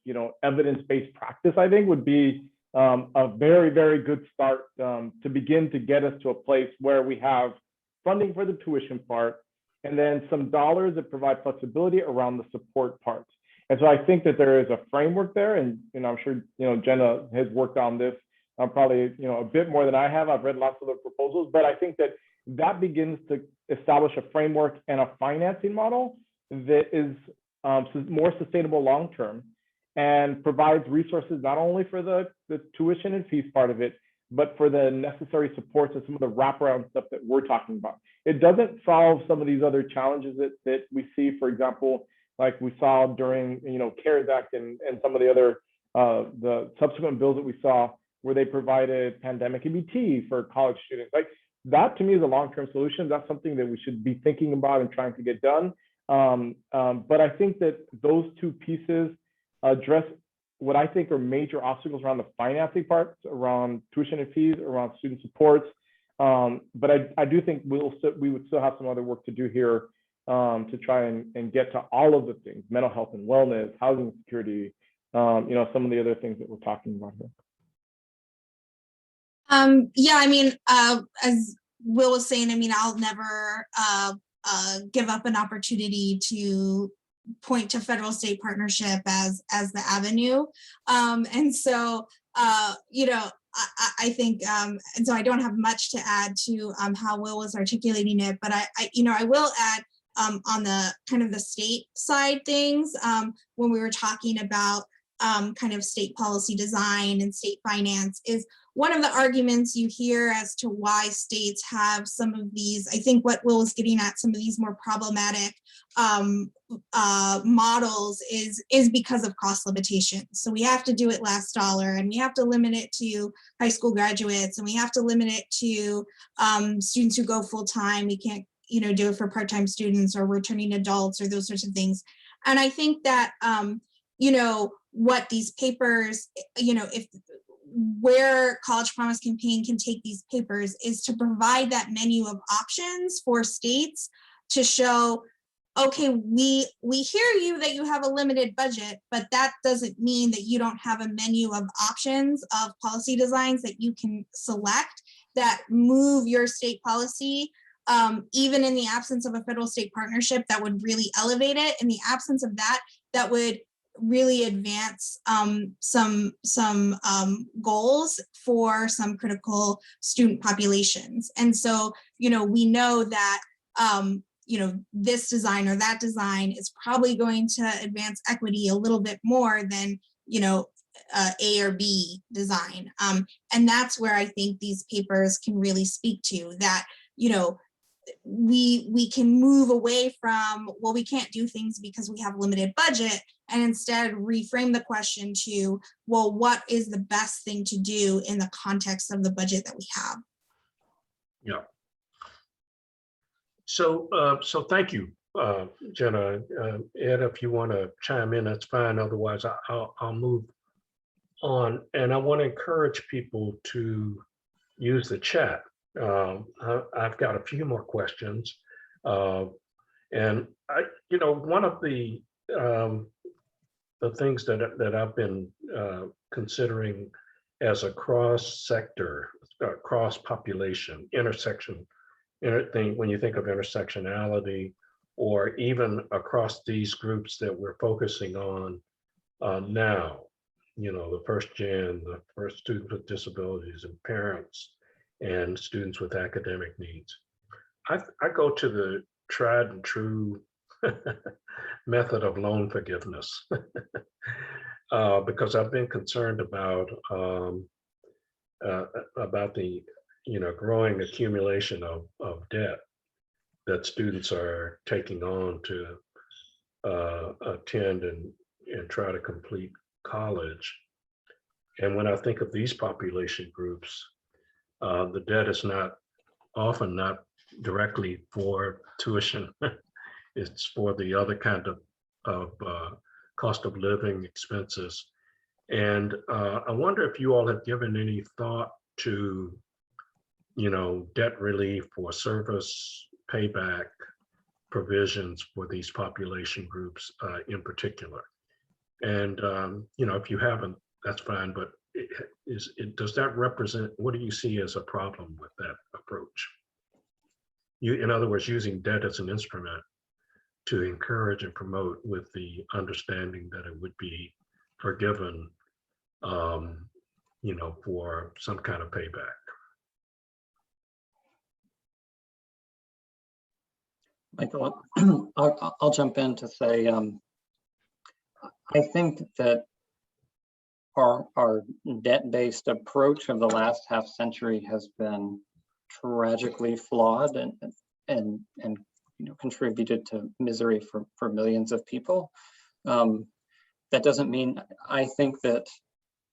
evidence-based practice, I think would be a very, very good start to begin to get us to a place where we have funding for the tuition part, and then some dollars that provide flexibility around the support part. And so I think that there is a framework there, and I'm sure Jenna has worked on this probably a bit more than I have. I've read lots of the proposals, but I think that begins to establish a framework and a financing model that is more sustainable long term and provides resources not only for the tuition and fees part of it, but for the necessary supports and some of the wraparound stuff that we're talking about. It doesn't solve some of these other challenges that we see, for example, like we saw during CARES Act and some of the other the subsequent bills that we saw where they provided pandemic EBT for college students. Like that to me is a long-term solution. That's something that we should be thinking about and trying to get done. But I think that those two pieces address what I think are major obstacles around the financing parts, around tuition and fees, around student supports. But I do think we would still have some other work to do here to try and get to all of the things: mental health and wellness, housing security, some of the other things that we're talking about here. Yeah, I mean, as Will was saying, I mean, I'll never give up an opportunity to point to federal state partnership as the avenue. And so, I think, and so I don't have much to add to how Will was articulating it, but I will add on the kind of the state side things, when we were talking about kind of state policy design and state finance, is one of the arguments you hear as to why states have some of these, I think what Will was getting at, some of these more problematic models is because of cost limitations. So we have to do it last dollar, and we have to limit it to high school graduates, and we have to limit it to students who go full time. We can't, do it for part-time students or returning adults or those sorts of things. And I think that, what these papers, if where College Promise Campaign can take these papers is to provide that menu of options for states to show, okay, we hear you that you have a limited budget, but that doesn't mean that you don't have a menu of options of policy designs that you can select that move your state policy, even in the absence of a federal state partnership that would really elevate it. In the absence of that, that would really advance some goals for some critical student populations. And so, you know, we know that you know, this design or that design is probably going to advance equity a little bit more than, you know, A or B design. And that's where I think these papers can really speak to that, you know, we can move away from, well, we can't do things because we have limited budget, and instead reframe the question to, well, what is the best thing to do in the context of the budget that we have? Yeah. So, so thank you, Jenna. Ed, if you want to chime in, that's fine. Otherwise, I'll move on. And I want to encourage people to use the chat. I've got a few more questions. And you know, one of the things that I've been considering as a cross-sector, cross-population, intersection, thing, when you think of intersectionality, or even across these groups that we're focusing on now, you know, the first gen, the first students with disabilities and parents and students with academic needs. I go to the tried and true method of loan forgiveness because I've been concerned about the, you know, growing accumulation of debt that students are taking on to attend and try to complete college. And when I think of these population groups, the debt is often not directly for tuition. It's for the other kind of cost of living expenses. And I wonder if you all have given any thought to, you know, debt relief or service payback provisions for these population groups in particular. And, you know, if you haven't, that's fine, but does that represent, what do you see as a problem with that approach? In other words, using debt as an instrument to encourage and promote with the understanding that it would be forgiven, you know, for some kind of payback. Michael, I'll jump in to say, I think that our debt-based approach of the last half century has been tragically flawed and you know, contributed to misery for millions of people. That doesn't mean, I think that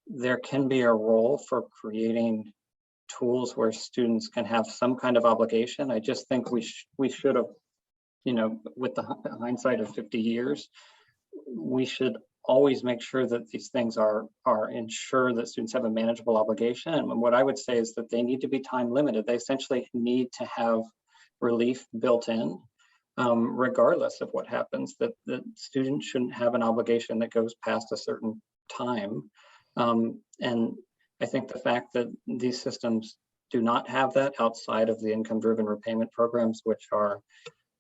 there can be a role for creating tools where students can have some kind of obligation. I just think we should have, you know, with the hindsight of 50 years, we should always make sure that these things are ensure that students have a manageable obligation. And what I would say is that they need to be time limited. They essentially need to have relief built in, regardless of what happens, that the student shouldn't have an obligation that goes past a certain time. And I think the fact that these systems do not have that outside of the income-driven repayment programs, which are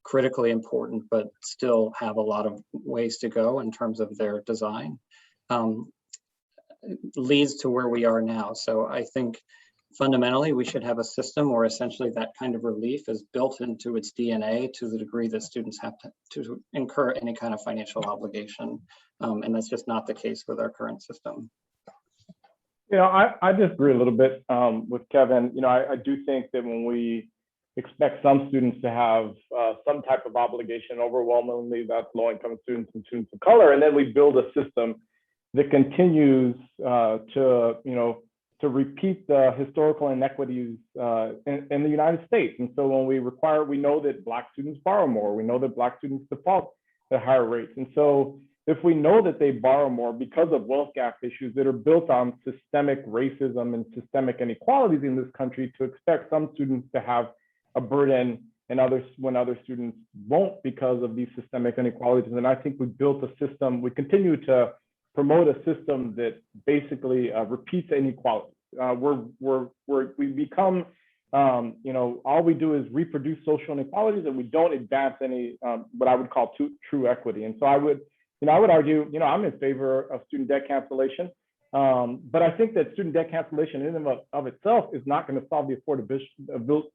critically important, but still have a lot of ways to go in terms of their design, leads to where we are now. So I think fundamentally we should have a system where essentially that kind of relief is built into its DNA to the degree that students have to incur any kind of financial obligation. And that's just not the case with our current system. You know, I disagree a little bit with Kevin. You know, I do think that when we expect some students to have some type of obligation, overwhelmingly that's low-income students and students of color, and then we build a system that continues to, you know, to repeat the historical inequities in the United States. And so when we know that Black students borrow more, we know that Black students default at higher rates. And so if we know that they borrow more because of wealth gap issues that are built on systemic racism and systemic inequalities in this country, to expect some students to have a burden and others when other students won't because of these systemic inequalities. And I think we built a system, we continue to promote a system that basically repeats inequality. We become, all we do is reproduce social inequalities, and we don't advance any what I would call true equity. And so I would argue, I'm in favor of student debt cancellation, but I think that student debt cancellation in and of itself is not going to solve the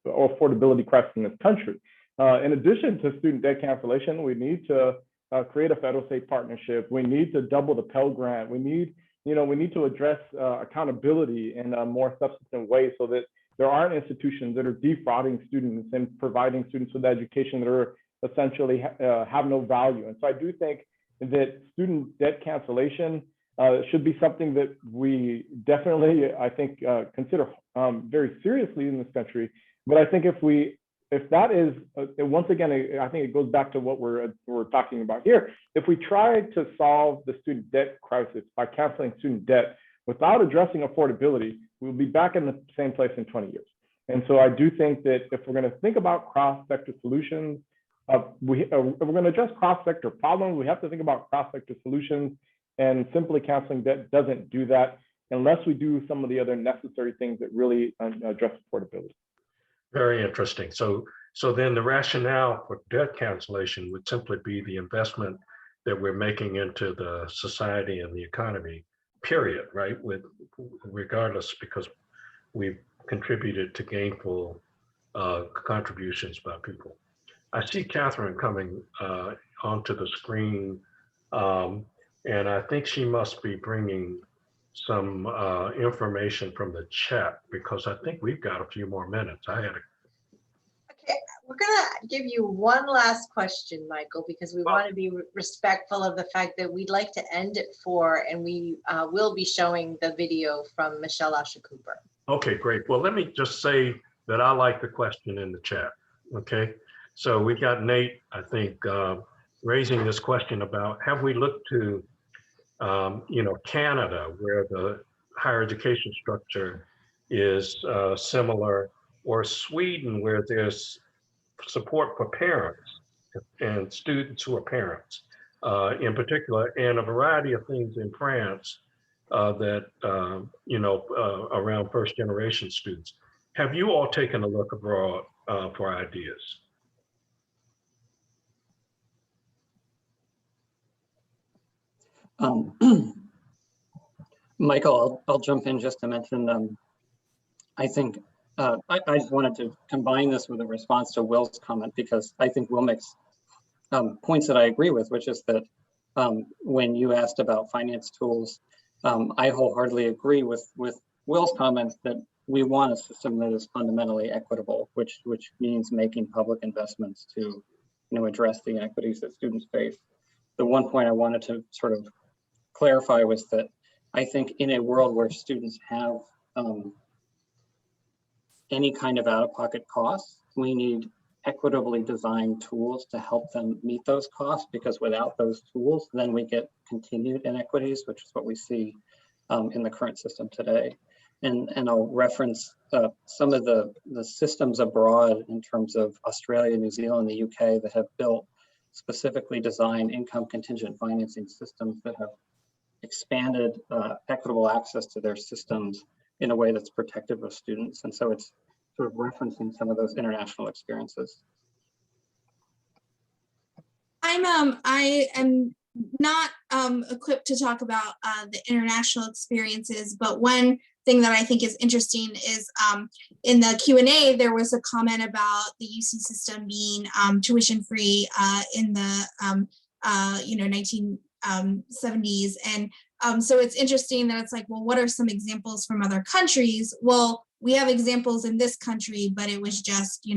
affordability crisis in this country. In addition to student debt cancellation, we need to create a federal-state partnership. We need to double the Pell Grant. We need to address accountability in a more substantive way, so that there aren't institutions that are defrauding students and providing students with education that are essentially have no value. And so I do think that student debt cancellation should be something that we definitely, I think, consider very seriously in this country. But I think if that is, once again, I think it goes back to what we're talking about here. If we try to solve the student debt crisis by canceling student debt without addressing affordability, we'll be back in the same place in 20 years. And so I do think that if we're going to think about cross-sector solutions, if we're going to address cross-sector problems, we have to think about cross-sector solutions, and simply canceling debt doesn't do that unless we do some of the other necessary things that really address affordability. Very interesting. So then the rationale for debt cancellation would simply be the investment that we're making into the society and the economy, period, right? Regardless, because we've contributed to gainful contributions by people. I see Catherine coming onto the screen, and I think she must be bringing some information from the chat, because I think we've got a few more minutes. Okay, we're gonna give you one last question, Michael, because we want to be respectful of the fact that we'd like to end at 4, and we will be showing the video from Michelle Asha Cooper. Okay, great. Well, let me just say that I like the question in the chat, okay? So we've got Nate, I think, raising this question about, have we looked to Canada, where the higher education structure is similar, or Sweden, where there's support for parents and students who are parents in particular, and a variety of things in France that, around first generation students. Have you all taken a look abroad for ideas? Michael, I'll jump in just to mention, I think I just wanted to combine this with a response to Will's comment, because I think Will makes points that I agree with, which is that when you asked about finance tools, I wholeheartedly agree with Will's comments that we want a system that is fundamentally equitable, which means making public investments to address the inequities that students face. The one point I wanted to sort of clarify was that I think in a world where students have any kind of out-of-pocket costs, we need equitably designed tools to help them meet those costs, because without those tools, then we get continued inequities, which is what we see in the current system today. And I'll reference some of the systems abroad in terms of Australia, New Zealand, the UK, that have built specifically designed income contingent financing systems that have expanded equitable access to their systems in a way that's protective of students. And so it's sort of referencing some of those international experiences. I am not equipped to talk about the international experiences, but one thing that I think is interesting is in the Q&A, there was a comment about the UC system being tuition free in the 1970s. And so it's interesting that it's like, well, what are some examples from other countries? Well, we have examples in this country, but it was just,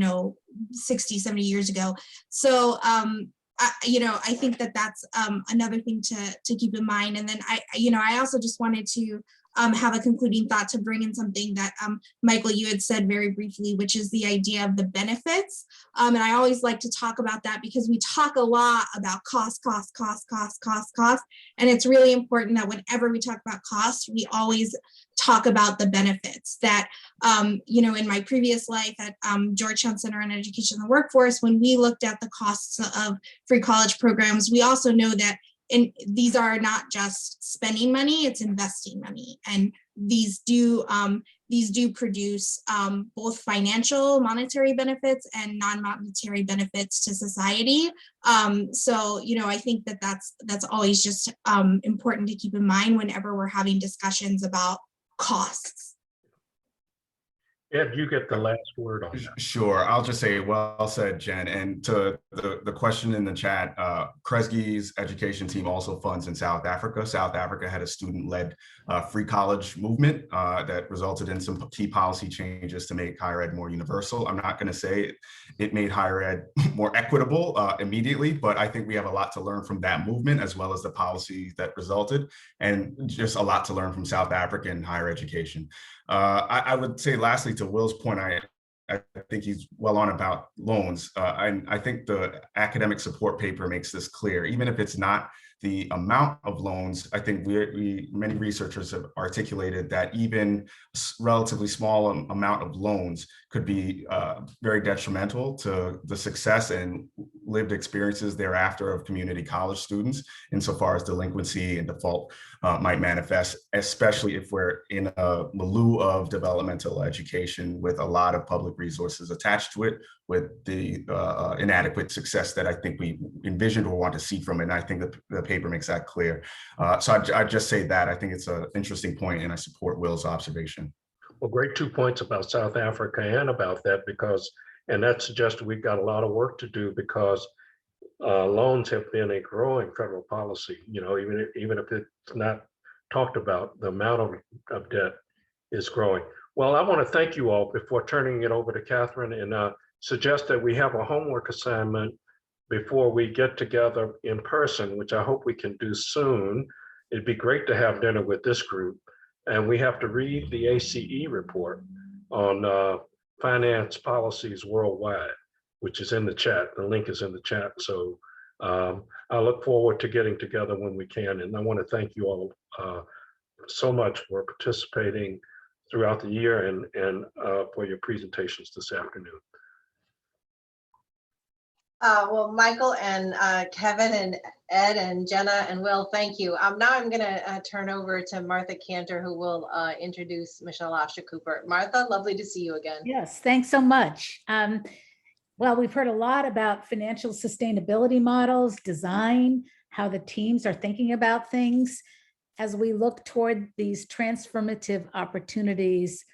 60, 70 years ago. So, I think that that's another thing to keep in mind. And then I also just wanted to have a concluding thought to bring in something that Michael, you had said very briefly, which is the idea of the benefits. And I always like to talk about that because we talk a lot about cost. And it's really important that whenever we talk about cost, we always talk about the benefits that, in my previous life at Georgetown Center on Education and the Workforce, when we looked at the costs of free college programs, we also know that these are not just spending money, it's investing money. And these do produce both financial monetary benefits and non-monetary benefits to society. So, I think that that's always just important to keep in mind whenever we're having discussions about costs. Ed, you get the last word on that. Sure. I'll just say, well said, Jen. And to the question in the chat, Kresge's education team also funds in South Africa. South Africa had a student-led free college movement that resulted in some key policy changes to make higher ed more universal. I'm not going to say it made higher ed more equitable immediately, but I think we have a lot to learn from that movement as well as the policies that resulted, and just a lot to learn from South African higher education. I would say lastly, to Will's point, I think he's well on about loans. I think the academic support paper makes this clear. Even if it's not the amount of loans, I think many researchers have articulated that even relatively small amount of loans could be very detrimental to the success and lived experiences thereafter of community college students, insofar as delinquency and default might manifest, especially if we're in a milieu of developmental education with a lot of public resources attached to it, with the inadequate success that I think we envisioned or want to see from it. And I think the paper makes that clear. So I'd just say that I think it's an interesting point, and I support Will's observation. Well, great 2 points about South Africa and about that, and that suggests we've got a lot of work to do, because loans have been a growing federal policy. Even if it's not talked about, the amount of debt is growing. Well, I want to thank you all before turning it over to Catherine, and suggest that we have a homework assignment before we get together in person, which I hope we can do soon. It'd be great to have dinner with this group. And we have to read the ACE report on finance policies worldwide, which is in the chat. The link is in the chat. So I look forward to getting together when we can. And I want to thank you all so much for participating throughout the year and for your presentations this afternoon. Well, Michael and Kevin and Ed and Jenna and Will, thank you. Now I'm going to turn over to Martha Cantor, who will introduce Michelle Asha Cooper. Martha, lovely to see you again. Yes, thanks so much. Well, we've heard a lot about financial sustainability models, design, how the teams are thinking about things as we look toward these transformative opportunities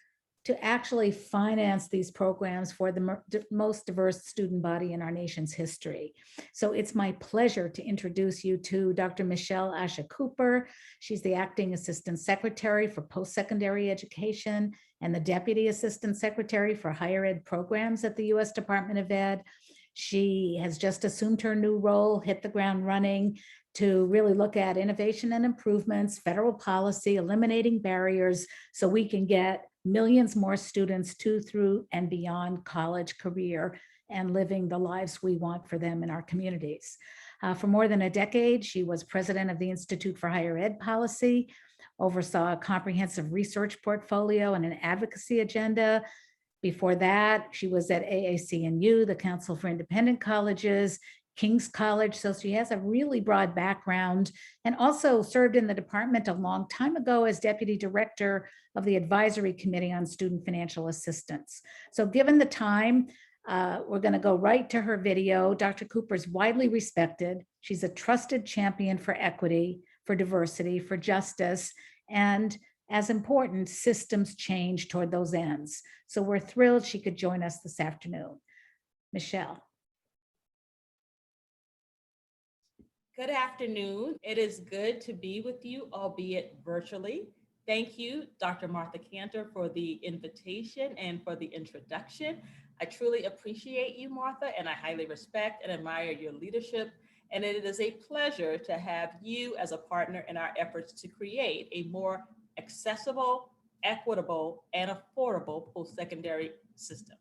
to actually finance these programs for the most diverse student body in our nation's history. So it's my pleasure to introduce you to Dr. Michelle Asha Cooper. She's the Acting Assistant Secretary for Post-Secondary Education and the Deputy Assistant Secretary for Higher Ed Programs at the U.S. Department of Ed. She has just assumed her new role, hit the ground running to really look at innovation and improvements, federal policy, eliminating barriers so we can get millions more students to, through, and beyond college career and living the lives we want for them in our communities. For more than a decade, she was president of the Institute for Higher Ed Policy, oversaw a comprehensive research portfolio and an advocacy agenda. Before that, she was at AAC&U, the Council for Independent Colleges, King's College. So she has a really broad background, and also served in the department a long time ago as deputy director of the Advisory Committee on Student Financial Assistance. So given the time, we're going to go right to her video. Dr. Cooper is widely respected. She's a trusted champion for equity, for diversity, for justice, and as important, systems change toward those ends. So we're thrilled she could join us this afternoon. Michelle. Good afternoon. It is good to be with you, albeit virtually. Thank you, Dr. Martha Cantor, for the invitation and for the introduction. I truly appreciate you, Martha, and I highly respect and admire your leadership. And it is a pleasure to have you as a partner in our efforts to create a more accessible, equitable, and affordable post-secondary system.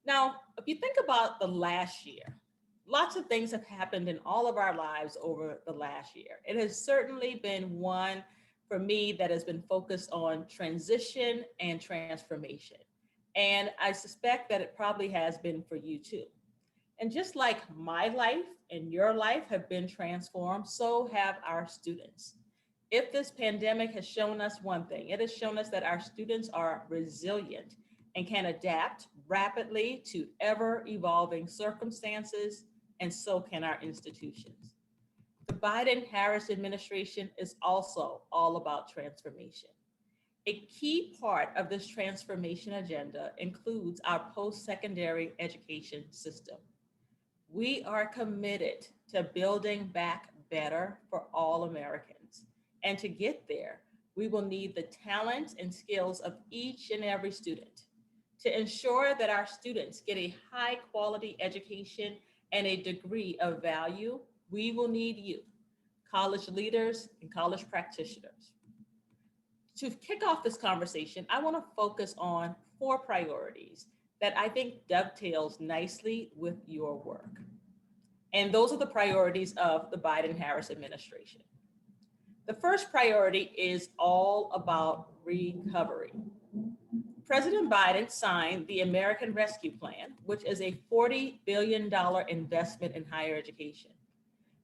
Now, if you think about the last year, lots of things have happened in all of our lives over the last year. It has certainly been one for me that has been focused on transition and transformation. And I suspect that it probably has been for you too. And just like my life and your life have been transformed, so have our students. If this pandemic has shown us one thing, it has shown us that our students are resilient and can adapt rapidly to ever evolving circumstances, and so can our institutions. The Biden-Harris administration is also all about transformation. A key part of this transformation agenda includes our post-secondary education system. We are committed to building back better for all Americans. And to get there, we will need the talent and skills of each and every student. To ensure that our students get a high quality education and a degree of value, we will need you, college leaders and college practitioners. To kick off this conversation, I want to focus on 4 priorities that I think dovetails nicely with your work. And those are the priorities of the Biden-Harris administration. The first priority is all about recovery. President Biden signed the American Rescue Plan, which is a $40 billion investment in higher education.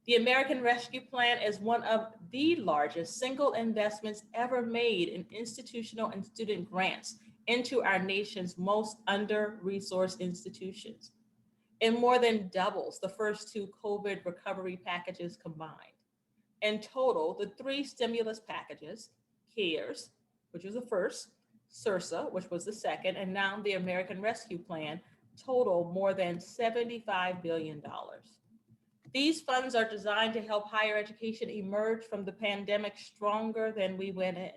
The American Rescue Plan is one of the largest single investments ever made in institutional and student grants into our nation's most under-resourced institutions. It more than doubles the first 2 COVID recovery packages combined. In total, the 3 stimulus packages, CARES, which was the first, SRSA, which was the second, and now the American Rescue Plan, total more than $75 billion. These funds are designed to help higher education emerge from the pandemic stronger than we went in.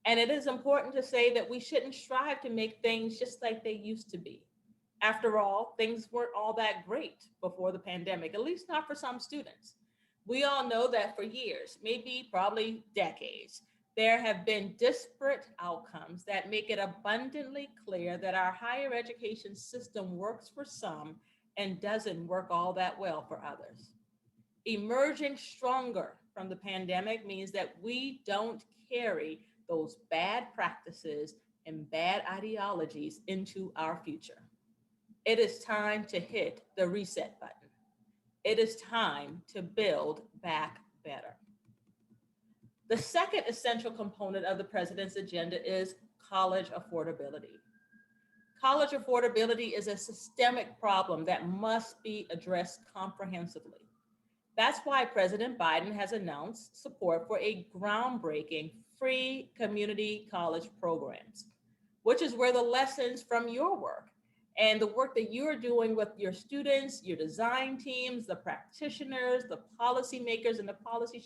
And it is important to say that we shouldn't strive to make things just like they used to be. After all, things weren't all that great before the pandemic, at least not for some students. We all know that for years, maybe probably decades, there have been disparate outcomes that make it abundantly clear that our higher education system works for some and doesn't work all that well for others. Emerging stronger from the pandemic means that we don't carry those bad practices and bad ideologies into our future. It is time to hit the reset button. It is time to build back better. The second essential component of the president's agenda is college affordability. College affordability is a systemic problem that must be addressed comprehensively. That's why President Biden has announced support for a groundbreaking free community college programs, which is where the lessons from your work and the work that you're doing with your students, your design teams, the practitioners, the policymakers, and the policy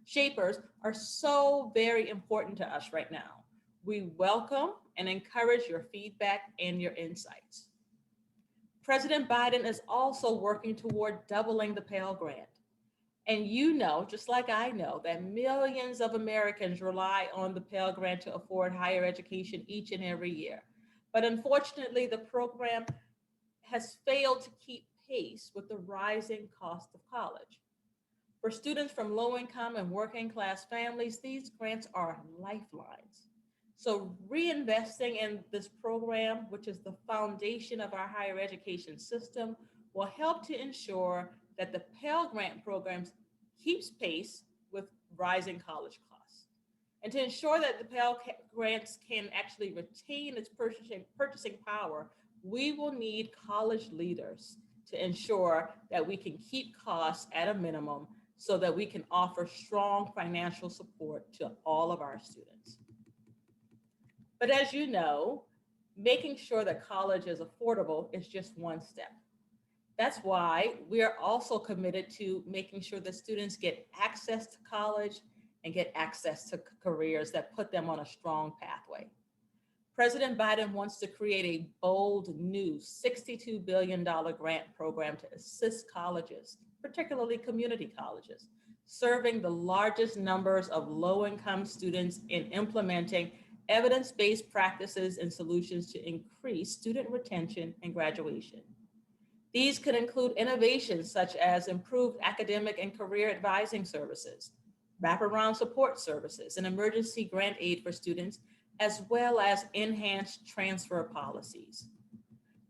shapers are so very important to us right now. We welcome and encourage your feedback and your insights. President Biden is also working toward doubling the Pell Grant. And you know, just like I know, that millions of Americans rely on the Pell Grant to afford higher education each and every year. But unfortunately, the program has failed to keep pace with the rising cost of college. For students from low-income and working-class families, these grants are lifelines. So reinvesting in this program, which is the foundation of our higher education system, will help to ensure that the Pell Grant programs keeps pace with rising college costs. And to ensure that the Pell Grants can actually retain its purchasing power, we will need college leaders to ensure that we can keep costs at a minimum so that we can offer strong financial support to all of our students. But as you know, making sure that college is affordable is just one step. That's why we are also committed to making sure that students get access to college and get access to careers that put them on a strong pathway. President Biden wants to create a bold new $62 billion grant program to assist colleges, particularly community colleges, serving the largest numbers of low-income students in implementing evidence-based practices and solutions to increase student retention and graduation. These could include innovations such as improved academic and career advising services, wraparound support services, and emergency grant aid for students, as well as enhanced transfer policies.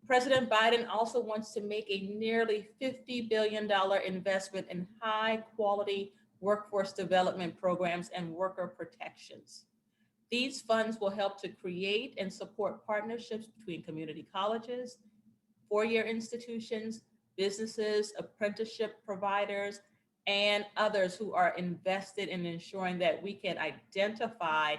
President Biden also wants to make a nearly $50 billion investment in high-quality workforce development programs and worker protections. These funds will help to create and support partnerships between community colleges, four-year institutions, businesses, apprenticeship providers, and others who are invested in ensuring that we can identify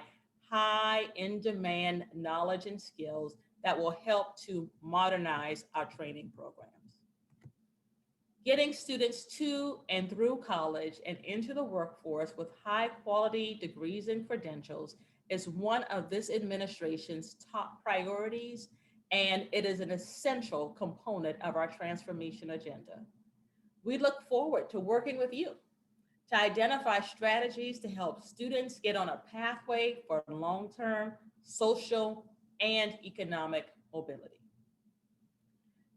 high in-demand knowledge and skills that will help to modernize our training programs. Getting students to and through college and into the workforce with high quality degrees and credentials is one of this administration's top priorities, and it is an essential component of our transformation agenda. We look forward to working with you to identify strategies to help students get on a pathway for long-term social and economic mobility.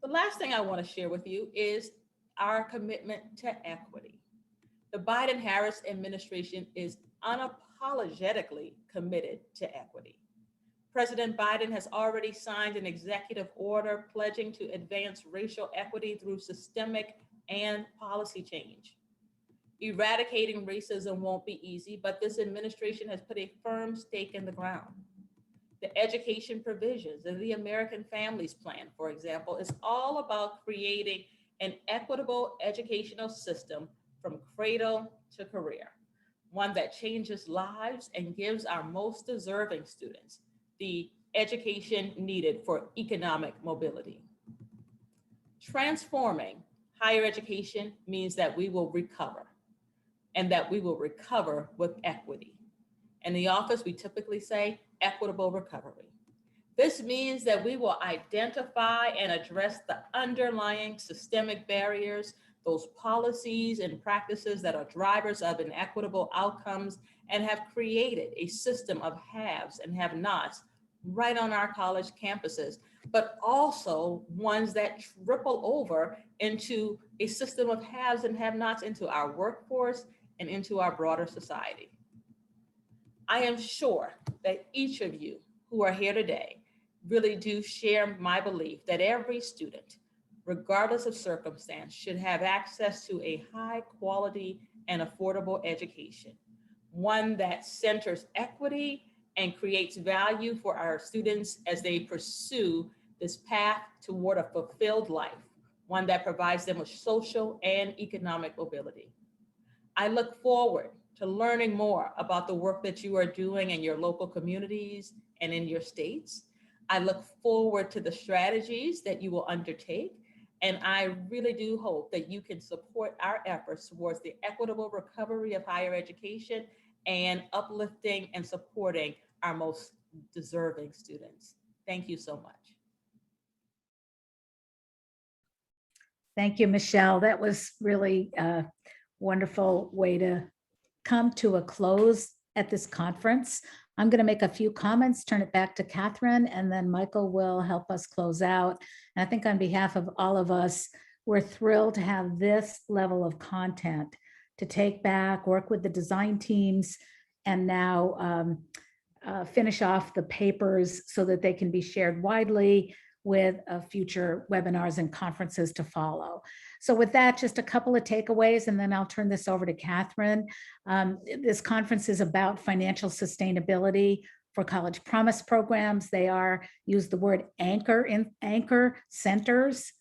The last thing I want to share with you is our commitment to equity. The Biden-Harris administration is unapologetically committed to equity. President Biden has already signed an executive order pledging to advance racial equity through systemic and policy change. Eradicating racism won't be easy, but this administration has put a firm stake in the ground. The education provisions of the American Families Plan, for example, is all about creating an equitable educational system from cradle to career, one that changes lives and gives our most deserving students the education needed for economic mobility. Transforming higher education means that we will recover, and that we will recover with equity. In the office, we typically say equitable recovery. This means that we will identify and address the underlying systemic barriers, those policies and practices that are drivers of inequitable outcomes, and have created a system of haves and have-nots right on our college campuses, but also ones that ripple over into a system of haves and have-nots into our workforce and into our broader society. I am sure that each of you who are here today really do share my belief that every student, regardless of circumstance, should have access to a high quality and affordable education, one that centers equity and creates value for our students as they pursue this path toward a fulfilled life, one that provides them with social and economic mobility. I look forward to learning more about the work that you are doing in your local communities and in your states. I look forward to the strategies that you will undertake, and I really do hope that you can support our efforts towards the equitable recovery of higher education and uplifting and supporting our most deserving students. Thank you so much. Thank you, Michelle. That was really a wonderful way to come to a close at this conference. I'm going to make a few comments, turn it back to Catherine, and then Michael will help us close out. And I think on behalf of all of us, we're thrilled to have this level of content to take back, work with the design teams, and now finish off the papers so that they can be shared widely with future webinars and conferences to follow. So with that, just a couple of takeaways, and then I'll turn this over to Catherine. This conference is about financial sustainability for College Promise programs. They use the word anchor centers.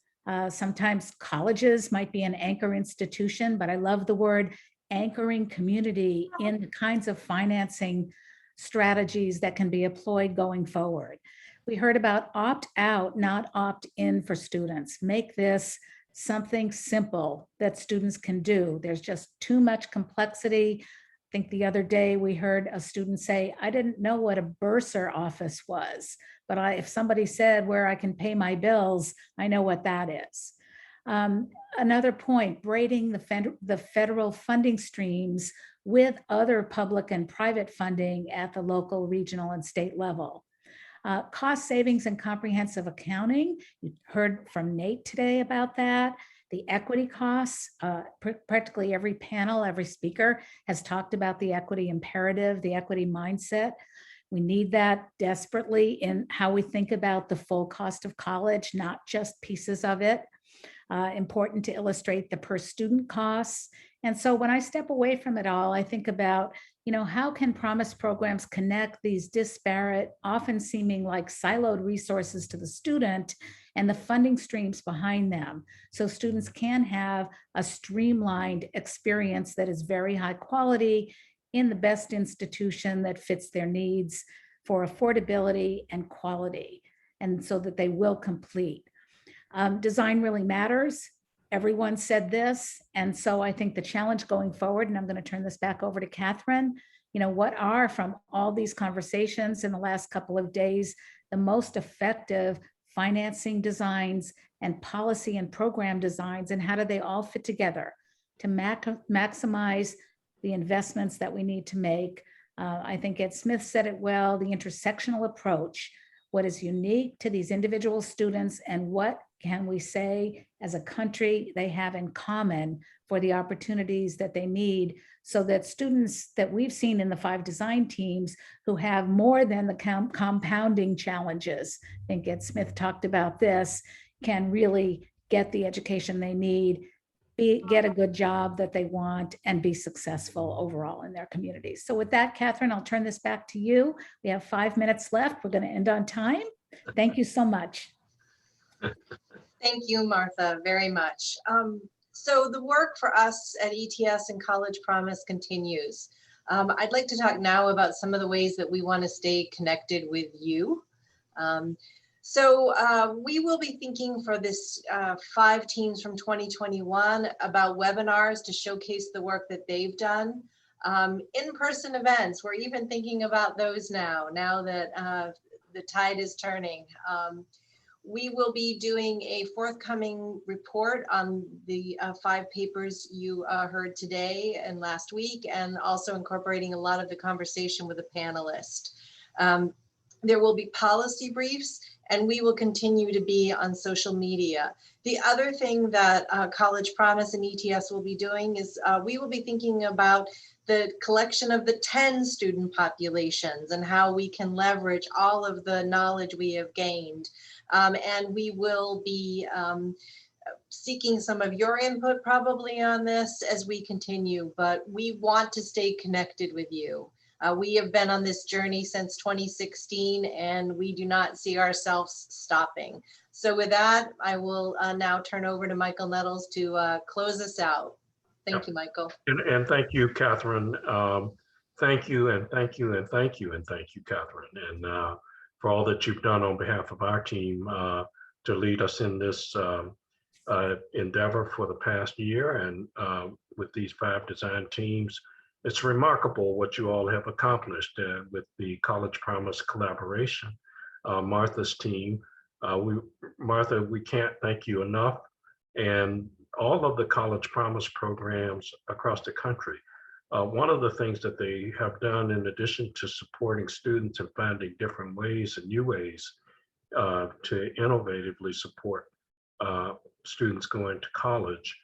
Sometimes colleges might be an anchor institution, but I love the word anchoring community in the kinds of financing strategies that can be employed going forward. We heard about opt out, not opt in for students. Make this something simple that students can do. There's just too much complexity. I think the other day we heard a student say, I didn't know what a bursar office was, but if somebody said where I can pay my bills, I know what that is. Another point, braiding the federal funding streams with other public and private funding at the local, regional, and state level. Cost savings and comprehensive accounting. You heard from Nate today about that. The equity costs, practically every panel, every speaker has talked about the equity imperative, the equity mindset. We need that desperately in how we think about the full cost of college, not just pieces of it. Important to illustrate the per student costs. And so when I step away from it all, I think about, how can Promise programs connect these disparate, often seeming like siloed resources to the student and the funding streams behind them, so students can have a streamlined experience that is very high quality in the best institution that fits their needs for affordability and quality, and so that they will complete. Design really matters. Everyone said this. And so I think the challenge going forward, and I'm going to turn this back over to Catherine, what are, from all these conversations in the last couple of days, the most effective financing designs and policy and program designs, and how do they all fit together to maximize the investments that we need to make? I think Ed Smith said it well, the intersectional approach, what is unique to these individual students and what can we say as a country they have in common for the opportunities that they need, so that students that we've seen in the 5 design teams who have more than the compounding challenges, I think Ed Smith talked about this, can really get the education they need, get a good job that they want, and be successful overall in their communities. So with that, Catherine, I'll turn this back to you. We have 5 minutes left. We're going to end on time. Thank you so much. Thank you, Martha, very much. So the work for us at ETS and College Promise continues. I'd like to talk now about some of the ways that we want to stay connected with you. So we will be thinking for this 5 teams from 2021 about webinars to showcase the work that they've done. In-person events, we're even thinking about those now that the tide is turning. We will be doing a forthcoming report on the 5 papers you heard today and last week, and also incorporating a lot of the conversation with a panelist. There will be policy briefs, and we will continue to be on social media. The other thing that College Promise and ETS will be doing is we will be thinking about the collection of the 10 student populations and how we can leverage all of the knowledge we have gained. And we will be seeking some of your input probably on this as we continue, but we want to stay connected with you. We have been on this journey since 2016, and we do not see ourselves stopping. So with that, I will now turn over to Michael Nettles to close us out. Thank you, Michael. And thank you, Catherine. Thank you, and thank you, and thank you, and thank you, Catherine. And for all that you've done on behalf of our team to lead us in this endeavor for the past year, and with these 5 design teams. It's remarkable what you all have accomplished with the College Promise collaboration. Martha's team, Martha, we can't thank you enough, and all of the College Promise programs across the country. One of the things that they have done, in addition to supporting students and finding different ways and new ways to innovatively support students going to college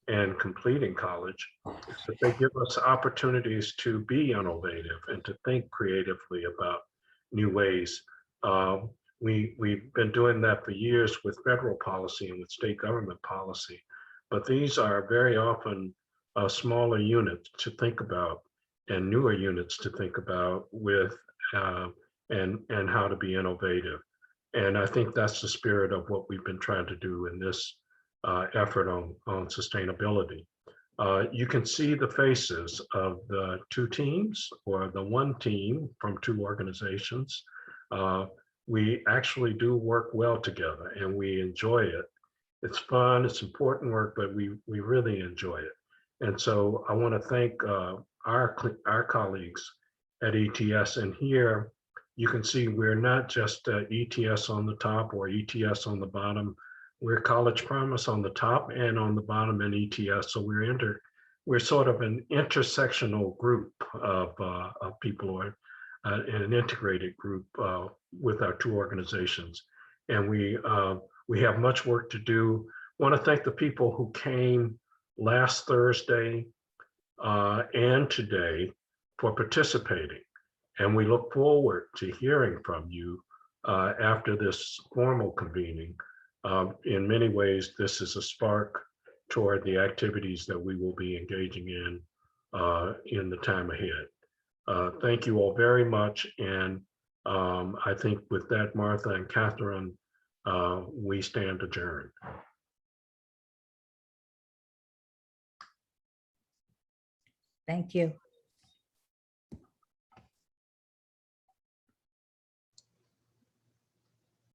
and completing college, is that they give us opportunities to be innovative and to think creatively about new ways. We've been doing that for years with federal policy and with state government policy, but these are very often smaller units to think about and newer units to think about with and how to be innovative. And I think that's the spirit of what we've been trying to do in this effort on sustainability. You can see the faces of the 2 teams or the 1 team from 2 organizations. We actually do work well together and we enjoy it. It's fun, it's important work, but we really enjoy it. And so I want to thank our colleagues at ETS. And here you can see we're not just ETS on the top or ETS on the bottom, we're College Promise on the top and on the bottom in ETS. So we're sort of an intersectional group of people, or an integrated group with our two organizations. And we have much work to do. Want to thank the people who came last Thursday and today for participating. And we look forward to hearing from you after this formal convening. In many ways, this is a spark toward the activities that we will be engaging in the time ahead. Thank you all very much. And I think with that, Martha and Catherine, we stand adjourned. Thank you.